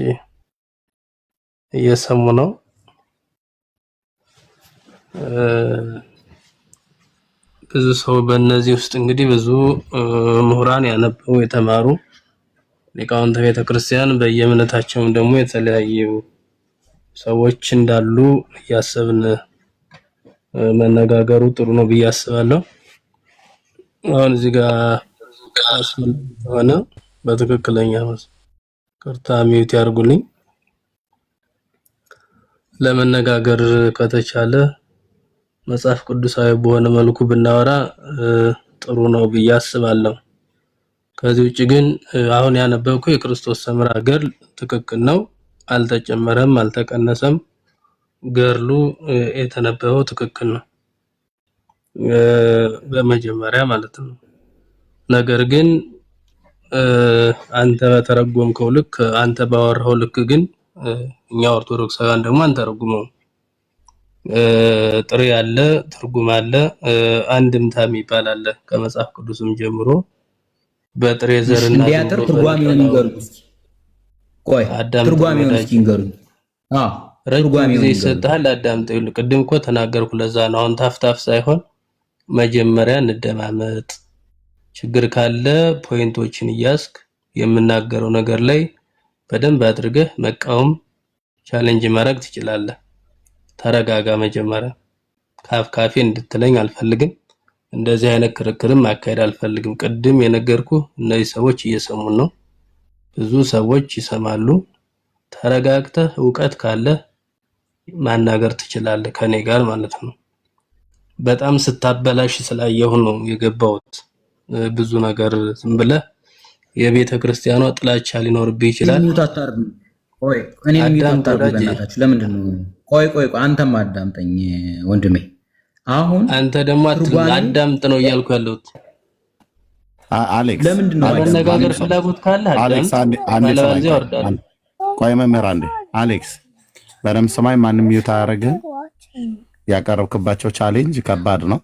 እየሰሙ ነው። ብዙ ሰው በእነዚህ ውስጥ እንግዲህ ብዙ ምሁራን ያነበቡ የተማሩ ሊቃውንተ ቤተክርስቲያን በየእምነታቸውም ደግሞ የተለያዩ ሰዎች እንዳሉ እያሰብን መነጋገሩ ጥሩ ነው ብዬ አስባለሁ። አሁን እዚህ ጋር ሆነ በትክክለኛ ቅርታ ሚዩት ያርጉልኝ። ለመነጋገር ከተቻለ መጽሐፍ ቅዱሳዊ በሆነ መልኩ ብናወራ ጥሩ ነው ብዬ አስባለሁ። ከዚህ ውጪ ግን አሁን ያነበብኩ የክርስቶስ ሰምራ ገድል ትክክል ነው፣ አልተጨመረም፣ አልተቀነሰም። ገድሉ የተነበበው ትክክል ነው በመጀመሪያ ማለት ነው። ነገር ግን አንተ በተረጎምከው ልክ አንተ ባወራው ልክ ግን እኛ ኦርቶዶክሳውያን ደግሞ አንተረጉመው። ጥሬ ያለ ትርጉም አለ፣ አንድምታ የሚባል አለ። ከመጽሐፍ ቅዱስም ጀምሮ በጥሬ ዘርና እንዲያጥር ትርጓሜውን ይንገሩኝ። ቆይ ትርጓሜውን እስኪ ይንገሩኝ። ረጅም ጊዜ ይሰጣል። አዳምጠው። ቅድም እኮ ተናገርኩ። ለዛ ነው አሁን ታፍታፍ ሳይሆን መጀመሪያ እንደማመጥ፣ ችግር ካለ ፖይንቶችን እያስክ የምናገረው ነገር ላይ በደንብ አድርገህ መቃወም ቻሌንጅ ማድረግ ትችላለህ። ተረጋጋ። መጀመሪያ ካፌ እንድትለኝ አልፈልግም። እንደዚህ አይነት ክርክርም ማካሄድ አልፈልግም። ቅድም የነገርኩ እነዚህ ሰዎች እየሰሙን ነው። ብዙ ሰዎች ይሰማሉ። ተረጋግተህ ዕውቀት ካለ ማናገር ትችላለህ ከኔ ጋር ማለት ነው። በጣም ስታበላሽ ስላየሁ ነው የገባሁት። ብዙ ነገር ዝም ብለህ የቤተ ክርስቲያኗ ጥላቻ ሊኖርብህ ይችላል። ቆይ እኔ በእናታችሁ ለምንድን ነው? ቆይ አንተም አዳምጠኝ ወንድሜ። አሁን አንተ ደግሞ አዳምጥ ነው እያልኩ ያለሁት። አሌክስ ለምንድን ነው መነጋገር ፍላጎት ካለ አሌክስ ቆይ መምህር አንዴ አሌክስ በደምብ ስማኝ። ማንም ሚውት አያደርግህም። ያቀረብክባቸው ቻሌንጅ ከባድ ነው።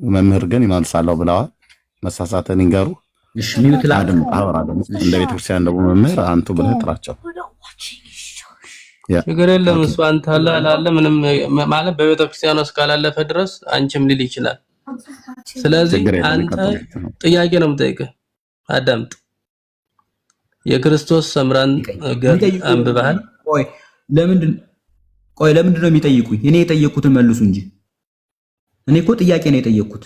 መምህር ግን ይመልሳለሁ ብለዋል። መሳሳትን ይንገሩ። እሺ ሚውት ላድም አወራለሁ። እንደ ቤተክርስቲያን ደግሞ መምህር አንቱ ብለህ ጥራቸው። ችግር የለም። እሱ አንተ አላለ ምንም ማለት በቤተክርስቲያኗ እስካላለፈ ድረስ አንቺም ሊል ይችላል። ስለዚህ አንተ ጥያቄ ነው የምጠይቅህ። አዳምጥ። የክርስቶስ ሰምራን ገድል አንብበሃል? ለምንድን ነው የሚጠይቁኝ? እኔ የጠየቁትን መልሱ እንጂ። እኔ እኮ ጥያቄ ነው የጠየቁት።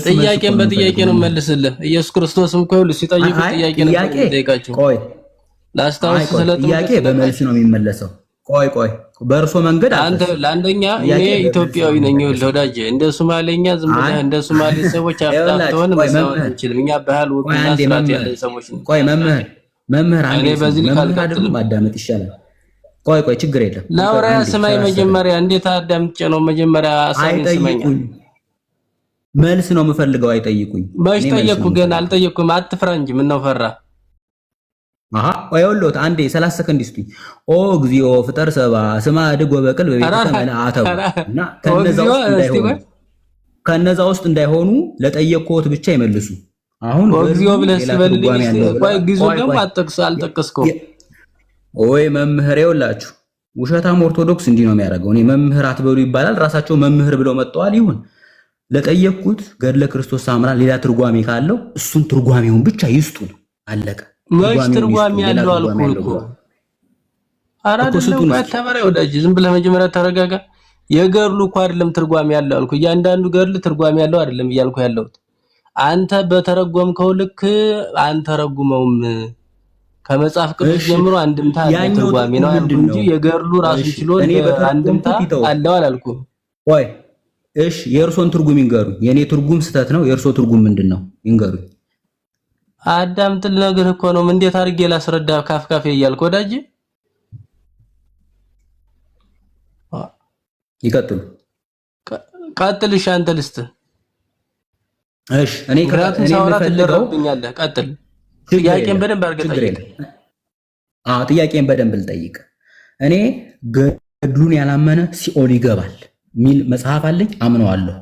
ጥያቄን በጥያቄ ነው መልስልህ። ኢየሱስ ክርስቶስም እኮ ሁሉ ሲጠይቁ ጥያቄ ነው የሚጠይቃቸው። ላስታውስ ጥያቄ በመልስ ነው የሚመለሰው። ቆይ በእርሶ መንገድ አንተ ለአንደኛ እኔ ኢትዮጵያዊ ነኝ ወዳጄ። እንደ ሶማሌኛ ዝም ብለህ እንደ ሶማሌ ሰዎች አፍታፍተውን መስማት አንችልም። እኛ ባህል ወግና ስርዓት ያለን ሰዎች ነን። ቆይ መምህር አንዴ በዚህ ካልቀጥል ማዳመጥ ይሻላል። ቆይ ችግር የለም። ላውራ ስማይ መጀመሪያ እንዴት አዳምጬ ነው መጀመሪያ አሳይን ስማኝ። መልስ ነው የምፈልገው። አይጠይቁኝ። ባሽ ጠየቅኩ ግን አልጠየቅኩም። አትፍራ እንጂ ምን ነው ፈራ? ወይወሎት አንዴ 30 ሰከንድ ይስጡኝ። ኦ እግዚኦ ፍጠር ሰባ ስማ አድጎ በቅል በቤተክርስቲያን አተው እና ከነዛ ውስጥ እንዳይሆኑ ለጠየቅኩት ብቻ ይመልሱ። አሁን እግዚኦ ብለህ ስበልልኝ። ቆይ እግዚኦ ደግሞ አልጠቀስከው። ወይ መምህር ይውላችሁ ውሸታም ኦርቶዶክስ እንዲህ ነው የሚያደርገው። እኔ መምህር አትበሉ ይባላል፣ ራሳቸው መምህር ብለው መጥተዋል። ይሁን ለጠየቅኩት ገድለ ክርስቶስ ሳምራ ሌላ ትርጓሜ ካለው እሱን ትርጓሜውን ብቻ ይስጡን። አለቀ። መች ትርጓሜ ያለው አልኩህ እኮ። ኧረ አይደለም አታበራይ ወዳጅ፣ ዝም ብለህ መጀመሪያ ተረጋጋ። የገድሉ እኮ አይደለም ትርጓሜ ያለው አልኩህ። እያንዳንዱ ገድል ትርጓሜ ያለው አይደለም እያልኩ ያለሁት አንተ በተረጎምከው ልክ አንተረጉመውም። ከመጽሐፍ ቅዱስ ጀምሮ አንድምታ አለ ትርጓሜ ነው እንጂ የገድሉ ራሱ ችሎ አንድምታ አለው አላልኩም። ወይ እሺ የእርሶን ትርጉም ይንገሩኝ። የኔ ትርጉም ስተት ነው፣ የእርሶ ትርጉም ምንድነው? ይንገሩኝ። አዳምጥ ልነግርህ እኮ ነው። እንዴት አድርጌ ላስረዳ? ካፍካፌ እያልኩ ወዳጅ ይቀጥሉ። ቀጥል። እሺ አንተ ልስት። እሺ እኔ ትለረብኛለህ። ቀጥል። ጥያቄን በደንብ አድርገህ ጠይቅ። ጥያቄን በደንብ ልጠይቅ። እኔ ገድሉን ያላመነ ሲኦል ይገባል ሚል መጽሐፍ አለኝ፣ አምነዋለሁ።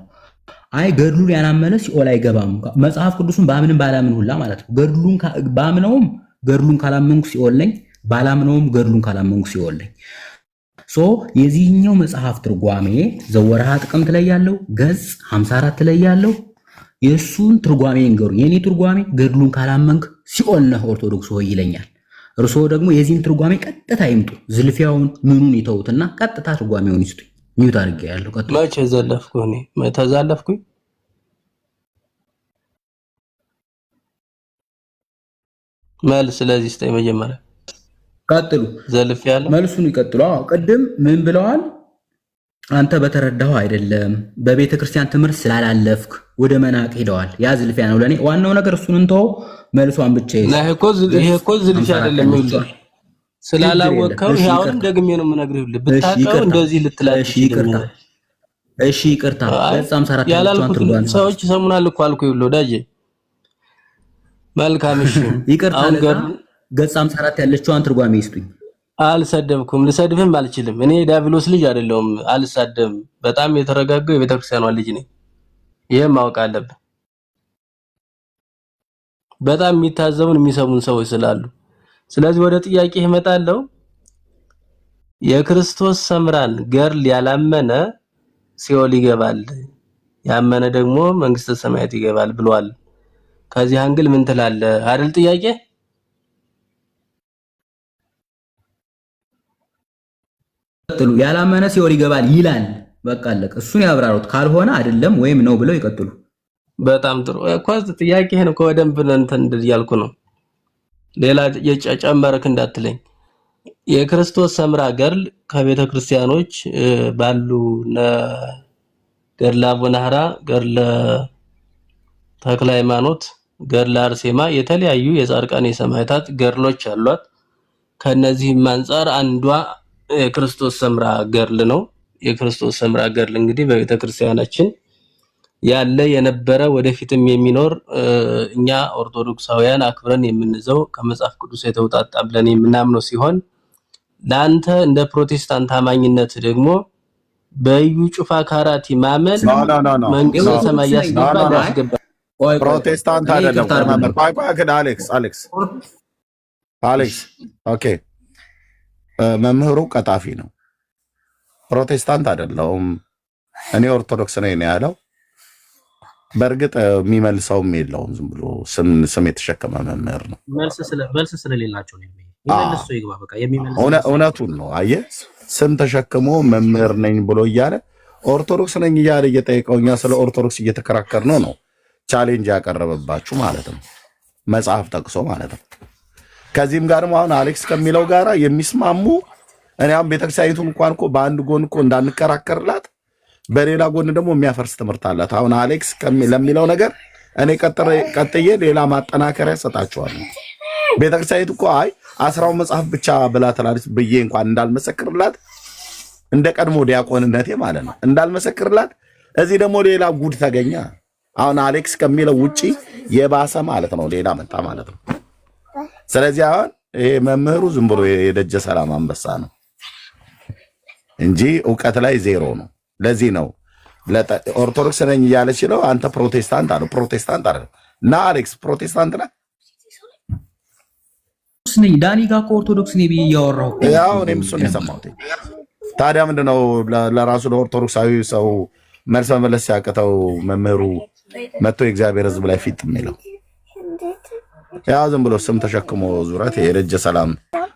አይ ገድሉን ያላመነ ሲኦል አይገባም። መጽሐፍ ቅዱስን ባምንም ባላምን ሁላ ማለት ነው። ገድሉን ባምነውም ገድሉን ካላመንኩ ሲኦል ነኝ፣ ባላምነውም ገድሉን ካላመንኩ ሲኦል ነኝ። ሶ የዚህኛው መጽሐፍ ትርጓሜ ዘወርሃ ጥቅምት ላይ ያለው ገጽ 54 ላይ ያለው የሱን ትርጓሜ ይንገሩ። የኔ ትርጓሜ ገድሉን ካላመንክ ሲኦል ነህ ኦርቶዶክስ ሆይ ይለኛል። እርስዎ ደግሞ የዚህን ትርጓሜ ቀጥታ ይምጡ። ዝልፊያውን ምኑን ይተውትና ቀጥታ ትርጓሜውን ይስጡ። ሚውት አድርጌ ያለው ቀጥታ መቼ ዘለፍኩ? እኔ ተዛለፍኩኝ? መልስ ስለዚህ ስጠኝ መጀመሪያ። ቀጥሉ። ዘልፍ ያለው መልሱን ይቀጥሉ። ቅድም ምን ብለዋል? አንተ በተረዳው አይደለም በቤተ ክርስቲያን ትምህርት ስላላለፍክ ወደ መናቅ ሄደዋል። ያ ዝልፊያ ነው። ለኔ ዋናው ነገር እሱን እንተው፣ መልሷን ብቻ ይሄ እኮ ዝልፊያ አይደለም። ይኸውልህ ስላላወቀው ያውም ደግሜ ነው የምነግርህ። ብታውቀው እንደዚህ ልትላሽ ይቅርታ። እሺ ይቅርታ። ገጽ 54 ያላልኩት ሰዎች ይሰሙናል እኮ አልኩ። ይኸውልህ ወዳጄ መልካም። እሺ ይቅርታ። ገጽ 54 ያለችውን ትርጓሜ ይስጡኝ። አልሰደብኩም፣ ልሰድብህም አልችልም። እኔ ዳቪሎስ ልጅ አይደለሁም፣ አልሳደብም። በጣም የተረጋጋው የቤተክርስቲያኗ ልጅ ነኝ። ይሄን ማወቅ አለብህ። በጣም የሚታዘቡን የሚሰሙን ሰዎች ስላሉ። ስለዚህ ወደ ጥያቄ እመጣለሁ። የክርስቶስ ሰምራን ገድል ያላመነ ሲኦል ይገባል፣ ያመነ ደግሞ መንግስተ ሰማያት ይገባል ብሏል። ከዚህ አንግል ምን ትላለህ? አይደል ጥያቄ? ያላመነ ሲኦል ይገባል ይላል። በቃ አለቀ። እሱን ያብራሩት። ካልሆነ አይደለም ወይም ነው ብለው ይቀጥሉ። በጣም ጥሩ እኮ ጥያቄህን እኮ በደንብ እንትን እያልኩ ነው። ሌላ የጨመረክ እንዳትለኝ። የክርስቶስ ሰምራ ገድል ከቤተ ክርስቲያኖች ባሉ ገድለ አቡነ ሐራ፣ ገድለ ተክለ ሃይማኖት፣ ገድለ አርሴማ የተለያዩ የጻድቃን የሰማዕታት ገድሎች አሏት። ከነዚህም አንፃር አንዷ የክርስቶስ ሰምራ ገድል ነው። የክርስቶስ ሰምራ ገድል እንግዲህ በቤተ ክርስቲያናችን ያለ የነበረ ወደፊትም የሚኖር እኛ ኦርቶዶክሳውያን አክብረን የምንዘው ከመጽሐፍ ቅዱስ የተውጣጣ ብለን የምናምነው ሲሆን ለአንተ እንደ ፕሮቴስታንት አማኝነት ደግሞ በዩ ጩፋ ካራቲ ማመን መንግስተ ሰማይ ያስገባል ያስገባል። ፕሮቴስታንት አይደለም። አሌክስ ኦኬ፣ መምህሩ ቀጣፊ ነው። ፕሮቴስታንት አይደለሁም እኔ ኦርቶዶክስ ነኝ ነው ያለው። በእርግጥ የሚመልሰውም የለውም፣ ዝም ብሎ ስም የተሸከመ መምህር ነው። መልስ ስለሌላቸው ነው የሚመልስ ሰው ይግባ። በቃ የሚመልስ እውነቱን ነው። አየህ፣ ስም ተሸክሞ መምህር ነኝ ብሎ እያለ ኦርቶዶክስ ነኝ እያለ እየጠየቀው እኛ ስለ ኦርቶዶክስ እየተከራከር ነው ቻሌንጅ ያቀረበባችሁ ማለት ነው፣ መጽሐፍ ጠቅሶ ማለት ነው። ከዚህም ጋር አሁን አሌክስ ከሚለው ጋራ የሚስማሙ እኔ አሁን ቤተክርስቲያኒቱን እንኳን እኮ በአንድ ጎን እኮ እንዳንከራከርላት በሌላ ጎን ደግሞ የሚያፈርስ ትምህርት አላት። አሁን አሌክስ ለሚለው ነገር እኔ ቀጥዬ ሌላ ማጠናከሪያ ሰጣችኋለሁ። ቤተክርስቲያኒቱ እኮ አይ 10 መጽሐፍ ብቻ ብላ ትላለች ብዬ እንኳን እንዳልመሰክርላት እንደ ቀድሞ ዲያቆንነቴ ማለት ነው እንዳልመሰክርላት፣ እዚህ ደግሞ ሌላ ጉድ ተገኘ። አሁን አሌክስ ከሚለው ውጪ የባሰ ማለት ነው ሌላ መጣ ማለት ነው። ስለዚህ አሁን ይሄ መምህሩ ዝም ብሎ የደጀ ሰላም አንበሳ ነው እንጂ እውቀት ላይ ዜሮ ነው። ለዚህ ነው ኦርቶዶክስ ነኝ እያለ ሲለው አንተ ፕሮቴስታንት አለ። ፕሮቴስታንት አይደለም እና አሌክስ ፕሮቴስታንት ነህ ነኝ ዳኒ ጋር ከኦርቶዶክስ ነኝ ብዬ እያወራሁ ያው እኔም እሱን የሰማሁት። ታዲያ ምንድነው ለራሱ ለኦርቶዶክሳዊ ሰው መልስ መመለስ ሲያቅተው መምህሩ መጥቶ የእግዚአብሔር ሕዝብ ላይ ፊት የሚለው? ያው ዝም ብሎ ስም ተሸክሞ ዙረት የደጀ ሰላም።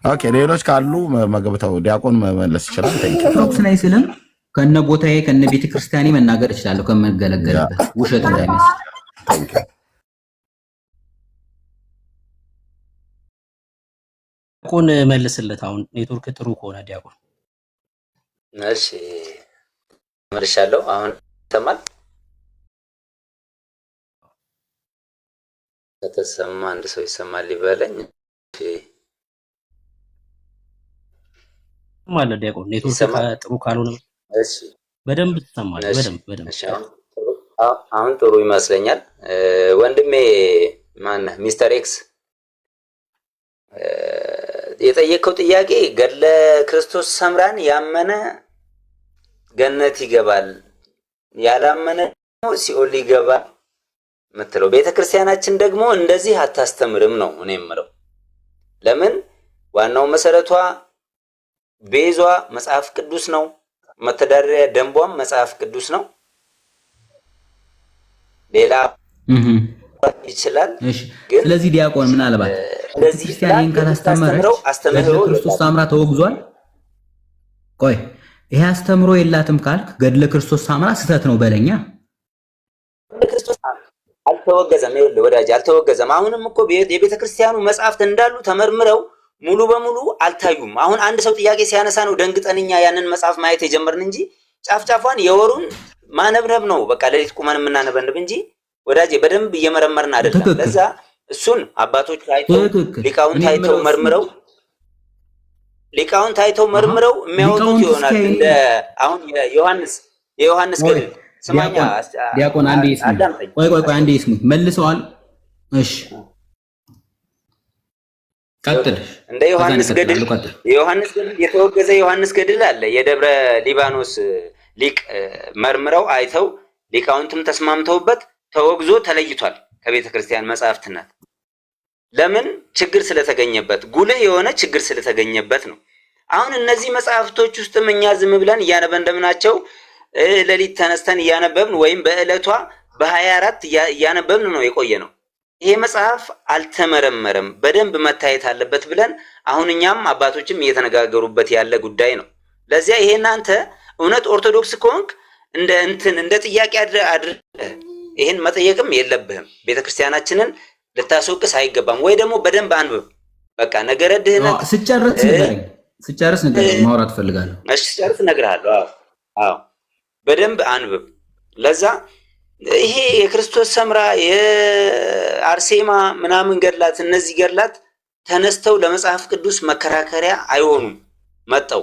ኦኬ ሌሎች ካሉ መገብተው ዲያቆን መመለስ ይችላል። ኦርቶዶክስ ነኝ ስልም ከነ ቦታዬ ከነ ቤተ ክርስቲያኔ መናገር እችላለሁ ከመገለገልበት ውሸት እንዳይመስል። ዲያቆን መልስለት። አሁን ኔትወርክ ጥሩ ከሆነ ዲያቆን። እሺ መልሻለሁ። አሁን ይሰማል? ከተሰማ አንድ ሰው ይሰማል ይበለኝ። ማለት ዲያቆን ኔትወርክ ጥሩ ካልሆነ እሺ በደንብ ትሰማለህ። በደንብ እሺ አሁን ጥሩ ይመስለኛል። ወንድሜ ማነህ ሚስተር ኤክስ የጠየቀው ጥያቄ ገድለ ክርስቶስ ሰምራን ያመነ ገነት ይገባል፣ ያላመነ ሲኦል ይገባል ምትለው ቤተክርስቲያናችን ደግሞ እንደዚህ አታስተምርም ነው እኔ የምለው። ለምን? ዋናው መሰረቷ ቤዟ መጽሐፍ ቅዱስ ነው። መተዳደሪያ ደንቧም መጽሐፍ ቅዱስ ነው። ሌላ ይችላል። ስለዚህ ዲያቆን ምናልባት ክርስቲያንን ካላስተማረች ገድለ ክርስቶስ ሰምራ ተወግዟል። ቆይ ይሄ አስተምሮ የላትም ካልክ ገድለ ክርስቶስ ሰምራ ስህተት ነው በለኛ። ክርስቶስ አልተወገዘም። ይኸውልህ ወዳጅ አልተወገዘም። አሁንም እኮ የቤተ ክርስቲያኑ መጽሐፍት እንዳሉ ተመርምረው ሙሉ በሙሉ አልታዩም። አሁን አንድ ሰው ጥያቄ ሲያነሳ ነው ደንግጠንኛ ያንን መጽሐፍ ማየት የጀመርን እንጂ ጫፍጫፏን የወሩን ማነብነብ ነው። በቃ ሌሊት ቁመን የምናነበንብ እንጂ ወዳጄ በደንብ እየመረመርን አይደለም። ለዛ እሱን አባቶች አይተው ሊቃውንት አይተው መርምረው የሚያወጡት ይሆናል። እንደ አሁን የዮሐንስ ገድል ስማኛ ዲያቆን አንዴ ይስሙ። ቆይ አንዴ ይስሙ። መልሰዋል። እሺ ቀጥል። እንደ ዮሐንስ ገድል የተወገዘ ዮሐንስ ገድል አለ። የደብረ ሊባኖስ ሊቅ መርምረው አይተው ሊቃውንትም ተስማምተውበት ተወግዞ ተለይቷል ከቤተ ክርስቲያን መጽሐፍትነት። ለምን? ችግር ስለተገኘበት፣ ጉልህ የሆነ ችግር ስለተገኘበት ነው። አሁን እነዚህ መጽሐፍቶች ውስጥም እኛ ዝም ብለን እያነበብናቸው ሌሊት ተነስተን እያነበብን ወይም በዕለቷ በ24 እያነበብን ነው የቆየ ነው። ይሄ መጽሐፍ አልተመረመረም፣ በደንብ መታየት አለበት ብለን አሁን እኛም አባቶችም እየተነጋገሩበት ያለ ጉዳይ ነው። ለዚያ ይሄን አንተ እውነት ኦርቶዶክስ ከሆንክ እንደ ጥያቄ አድርገህ ይሄን መጠየቅም የለብህም። ቤተክርስቲያናችንን ልታስወቅስ አይገባም። ወይ ደግሞ በደንብ አንብብ። በቃ ነገረ ድህነት ስጨርስ ንገረኝ፣ ማውራት ፈልጋለሁ። እሺ ስጨርስ እነግርሃለሁ። አዎ በደንብ አንብብ። ለዛ ይሄ የክርስቶስ ሰምራ የአርሴማ ምናምን ገድላት፣ እነዚህ ገድላት ተነስተው ለመጽሐፍ ቅዱስ መከራከሪያ አይሆኑም። መጣው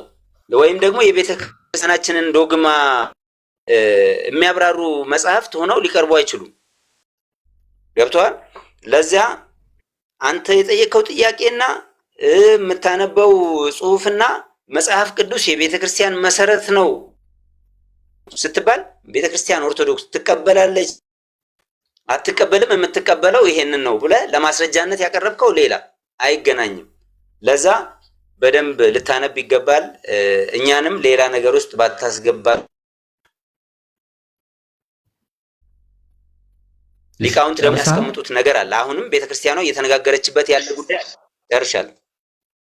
ወይም ደግሞ የቤተክርስቲያናችንን ዶግማ የሚያብራሩ መጽሐፍት ሆነው ሊቀርቡ አይችሉም። ገብቶሃል? ለዚያ አንተ የጠየቀው ጥያቄና የምታነበው ጽሑፍና መጽሐፍ ቅዱስ የቤተክርስቲያን መሰረት ነው ስትባል ቤተክርስቲያን ኦርቶዶክስ ትቀበላለች አትቀበልም? የምትቀበለው ይሄንን ነው ብለህ ለማስረጃነት ያቀረብከው ሌላ አይገናኝም። ለዛ በደንብ ልታነብ ይገባል። እኛንም ሌላ ነገር ውስጥ ባታስገባ። ሊቃውንት ደግሞ ያስቀምጡት ነገር አለ። አሁንም ቤተክርስቲያኗ እየተነጋገረችበት ያለ ጉዳይ አለ። ደርሻለሁ።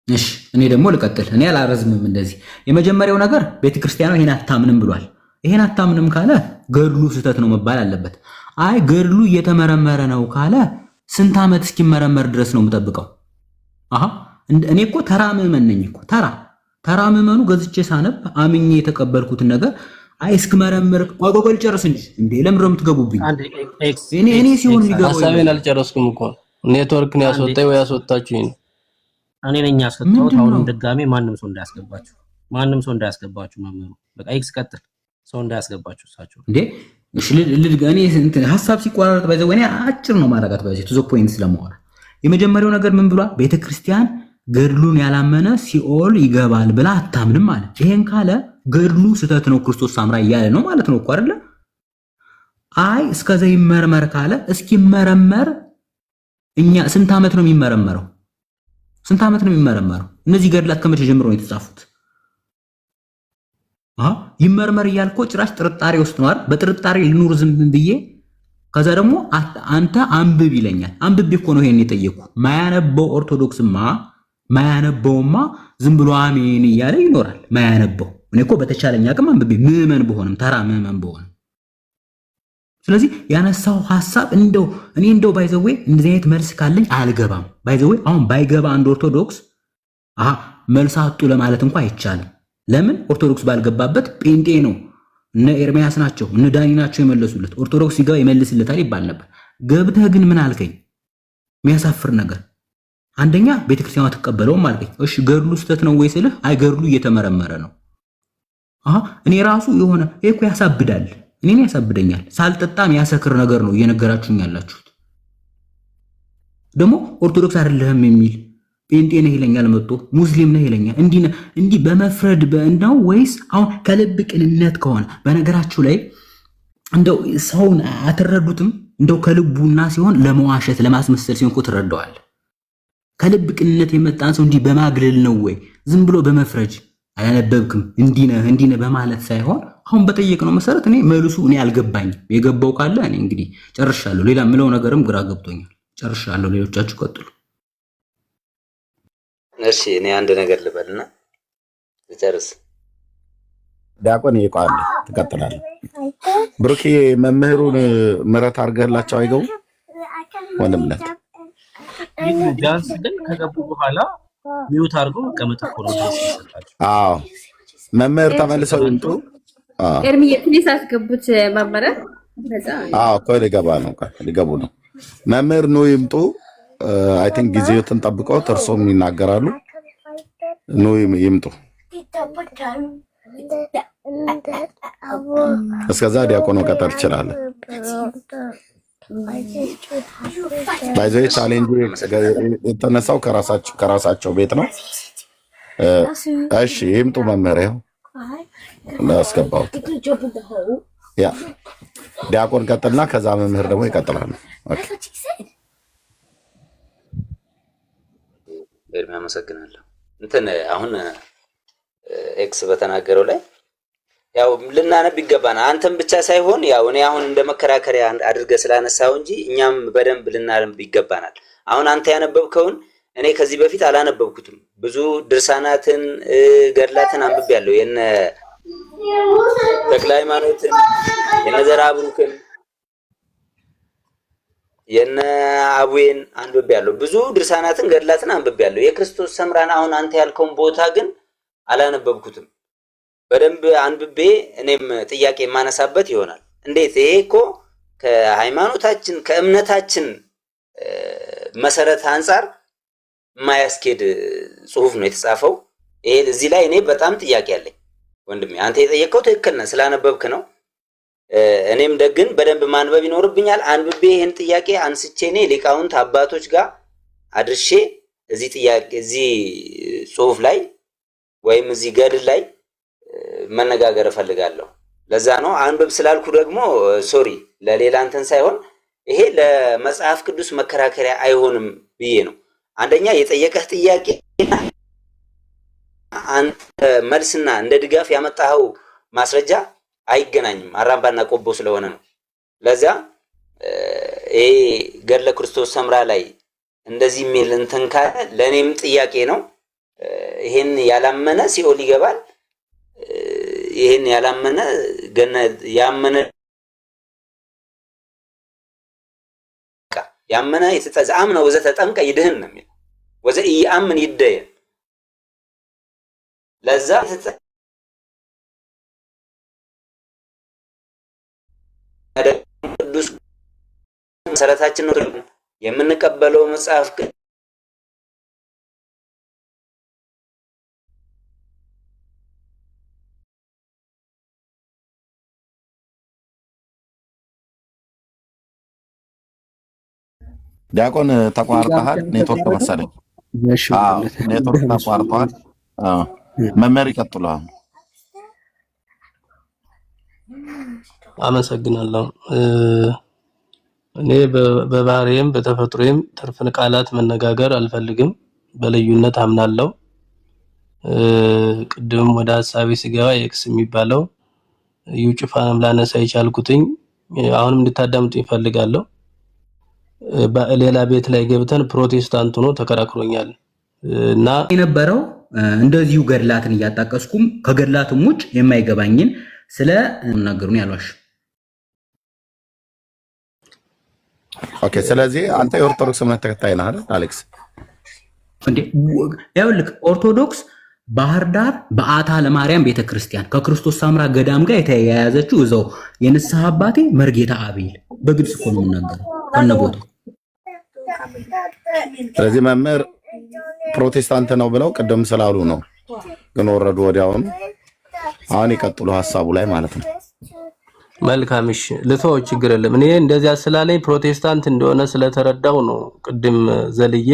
እሺ እኔ ደግሞ ልቀጥል። እኔ አላረዝምም። እንደዚህ የመጀመሪያው ነገር ቤተክርስቲያኗ ይሄን አታምንም ብሏል። ይሄን አታምንም ካለ ገድሉ ስህተት ነው መባል አለበት። አይ ገድሉ እየተመረመረ ነው ካለ ስንት ዓመት እስኪመረመር ድረስ ነው የምጠብቀው? እኔ እኮ ተራ ምዕመን ነኝ እኮ ተራ ምዕመኑ ገዝቼ ሳነብ አምኜ የተቀበልኩትን ነገር አይ እስክመረምር ቆቆቆል ጨርስ እንዴ ለምን የምትገቡብኝ? እኔ ሲሆን የሚገባው ሐሳቤን አልጨረስኩም እኮ ኔትወርክ ነው ያስወጣኝ ወይ ያስወጣችሁኝ? እኔ ነኝ ያስወጣሁት። አሁንም ድጋሜ ማንም ሰው እንዳያስገባችሁ መምህሩ በቃ ኤክስ ቀጥል። ሰው እንዳያስገባችሁ እሳቸው እንዴ። እሺ እኔ እንትን ሐሳብ ሲቋረጥ ባይዘው እኔ አጭር ነው ማረጋት ባይዘው ቱ ዘ ፖይንት ስለማወራ የመጀመሪያው ነገር ምን ብሏል? ቤተክርስቲያን ገድሉን ያላመነ ሲኦል ይገባል ብላ አታምንም ማለት። ይሄን ካለ ገድሉ ስህተት ነው ክርስቶስ ሰምራ እያለ ነው ማለት ነው እኮ አይደለ? አይ እስከዛ ይመርመር ካለ እስኪመረመር እኛ ስንት ዓመት ነው የሚመረመረው? ስንት ዓመት ነው የሚመረመረው? እነዚህ ገድላት ከመቼ ጀምሮ ነው የተጻፉት? ይመርመር እያልኮ ጭራሽ ጥርጣሬ ውስጥ ነው አይደል? በጥርጣሬ ልኑር ዝም ብዬ ከዛ ደግሞ አንተ አንብብ ይለኛል። አንብቤ እኮ ነው ይሄን የጠየቁ። ማያነበው ኦርቶዶክስማ ማያነበውማ ዝም ብሎ አሜን እያለ ይኖራል። ማያነበው እኔ እኮ በተቻለኝ አቅም አንብቤ ምዕመን በሆንም ተራ ምዕመን በሆንም ስለዚህ ያነሳው ሐሳብ እኔ ባይዘዌ እንደዚህ አይነት መልስ ካለኝ አልገባም። ባይዘዌ አሁን ባይገባ አንድ ኦርቶዶክስ መልስ አጡ ለማለት እንኳን አይቻልም። ለምን ኦርቶዶክስ ባልገባበት ጴንጤ ነው እነ ኤርሚያስ ናቸው እነ ዳኒ ናቸው የመለሱለት፣ ኦርቶዶክስ ሲገባ ይመልስለታል ይባል ነበር። ገብተህ ግን ምን አልከኝ? የሚያሳፍር ነገር። አንደኛ ቤተክርስቲያኗ ተቀበለውም አልከኝ። እሺ ገድሉ ስተት ነው ወይ ስልህ አይ ገድሉ እየተመረመረ ነው። እኔ ራሱ የሆነ እኮ ያሳብዳል፣ እኔን ያሳብደኛል። ሳልጠጣም ያሰክር ነገር ነው እየነገራችሁኝ ያላችሁት። ደግሞ ኦርቶዶክስ አይደለህም የሚል ጴንጤ ነህ ይለኛል፣ መጥቶ ሙስሊም ነህ ይለኛል። እንዲህ በመፍረድ ነው ወይስ አሁን ከልብ ቅንነት ከሆነ በነገራችሁ ላይ እንደው ሰውን አትረዱትም? እንደው ከልቡና ሲሆን ለመዋሸት ለማስመሰል ሲሆን እኮ ትረዳዋለህ። ከልብ ቅንነት የመጣን ሰው እንዲህ በማግለል ነው ወይ ዝም ብሎ በመፍረጅ አላነበብክም እንዲህ ነህ በማለት ሳይሆን አሁን በጠየቅነው መሰረት እኔ መልሱ እኔ አልገባኝም። የገባው ካለ እኔ እንግዲህ ጨርሻለሁ። ሌላ ምለው ነገርም ግራ ገብቶኛል። ጨርሻለሁ። ሌሎቻችሁ ቀጥሉ። እሺ እኔ አንድ ነገር ልበልና ልጨርስ። ዲያቆን ይቋል ትቀጥላለህ። ብሩኬ መምህሩን ምሕረት አድርገህላቸው አይገቡ ወንድምነት ቢያንስ ግን ከገቡ በኋላ ሚውት አድርጎ መቀመጥ እኮ ነው። አዎ መምህር ተመልሰው ይምጡ። ኤርሚ የትንሽ አስገቡት መምህር። እኮ ሊገቡ ነው። መምህር ነው ይምጡ። አይ ቲንክ ጊዜዎትን ጠብቀው እርሶም ይናገራሉ። ኑ ይምጡ። እስከዛ ዲያቆን መቀጠል ትችላለህ። ባይዘይ ቻሌንጅ የተነሳው ከራሳቸው ቤት ነው። እሺ ይምጡ መምህር። ይኸው አስገባሁት። ያ ዲያቆን ቀጥልና ከዛ መምህር ደግሞ ይቀጥላሉ። ኤርሚ አመሰግናለሁ። አሁን ኤክስ በተናገረው ላይ ያው ልናነብ ይገባናል። አንተም ብቻ ሳይሆን ያው እኔ አሁን እንደ መከራከሪያ አድርገህ ስላነሳው እንጂ እኛም በደንብ ልናነብ ይገባናል። አሁን አንተ ያነበብከውን እኔ ከዚህ በፊት አላነበብኩትም። ብዙ ድርሳናትን ገድላትን አንብቤያለሁ። የነ ተክለ ሃይማኖትን፣ የነ ዘርዓ ብሩክን፣ የነ አቡዬን አንብቤያለሁ። ብዙ ድርሳናትን ገድላትን አንብቤያለሁ። የክርስቶስ ሰምራን አሁን አንተ ያልከውን ቦታ ግን አላነበብኩትም። በደንብ አንብቤ እኔም ጥያቄ የማነሳበት ይሆናል። እንዴት ይሄ እኮ ከሃይማኖታችን ከእምነታችን መሰረት አንጻር የማያስኬድ ጽሁፍ ነው የተጻፈው። ይሄ እዚህ ላይ እኔ በጣም ጥያቄ አለኝ። ወንድሜ አንተ የጠየቀው ትክክል ነው፣ ስላነበብክ ነው። እኔም ደግን በደንብ ማንበብ ይኖርብኛል። አንብቤ ይሄን ጥያቄ አንስቼ እኔ ሊቃውንት አባቶች ጋር አድርሼ እዚህ ጽሁፍ ላይ ወይም እዚህ ገድል ላይ መነጋገር እፈልጋለሁ። ለዛ ነው አንብብ ስላልኩ ደግሞ ሶሪ ለሌላ እንትን ሳይሆን ይሄ ለመጽሐፍ ቅዱስ መከራከሪያ አይሆንም ብዬ ነው። አንደኛ የጠየቀህ ጥያቄ አንተ መልስና እንደ ድጋፍ ያመጣኸው ማስረጃ አይገናኝም። አራምባና ቆቦ ስለሆነ ነው። ለዛ ይሄ ገድለ ክርስቶስ ሰምራ ላይ እንደዚህ የሚል እንትን ካለ ለእኔም ጥያቄ ነው። ይሄን ያላመነ ሲኦል ይገባል። ይሄን ያላመነ ገነት ያመነ የተጠዛም ነው ወዘተ ተጠምቀ ይድህን ነው የሚለው ወዘ ይአምን ይደየን። ለዛ ቅዱስ መሰረታችን ነው የምንቀበለው መጽሐፍ ዲያቆን ተቋርጠሃል። ኔትወርክ መሰለኝ። ኔትወርክ ተቋርጠዋል። መምህር ይቀጥላል። አመሰግናለሁ። እኔ በባህሪዬም በተፈጥሮዬም ትርፍን ቃላት መነጋገር አልፈልግም። በልዩነት አምናለሁ። ቅድም ወደ ሐሳቤ ሲገባ ኤክስ የሚባለው እዩ ጩፋንም ላነሳ የቻልኩትኝ አሁንም እንድታዳምጡ ይፈልጋለሁ። በሌላ ቤት ላይ ገብተን ፕሮቴስታንት ሆኖ ተከራክሮኛል እና የነበረው እንደዚሁ ገድላትን እያጣቀስኩም ከገድላትም ውጭ የማይገባኝን ስለ ነገሩን ያሏሽ። ኦኬ። ስለዚህ አንተ የኦርቶዶክስ እምነት ተከታይ ነህ አይደል አሌክስ? እንዴ ያውልክ ኦርቶዶክስ ባህር ዳር በአታ ለማርያም ቤተክርስቲያን ከክርስቶስ ሳምራ ገዳም ጋር የተያያዘችው እዛው የንስሐ አባቴ መርጌታ አቤል በግልጽ እኮ ነው የምናገረው ከነቦታው። ስለዚህ መምህር ፕሮቴስታንት ነው ብለው ቅድም ስላሉ ነው ግን ወረዱ ወዲያውኑ። አሁን ይቀጥሉ ሐሳቡ ላይ ማለት ነው። መልካም እሺ፣ ልተው ችግር የለም። እኔ እንደዚያ ስላለኝ ፕሮቴስታንት እንደሆነ ስለተረዳው ነው ቅድም ዘልዬ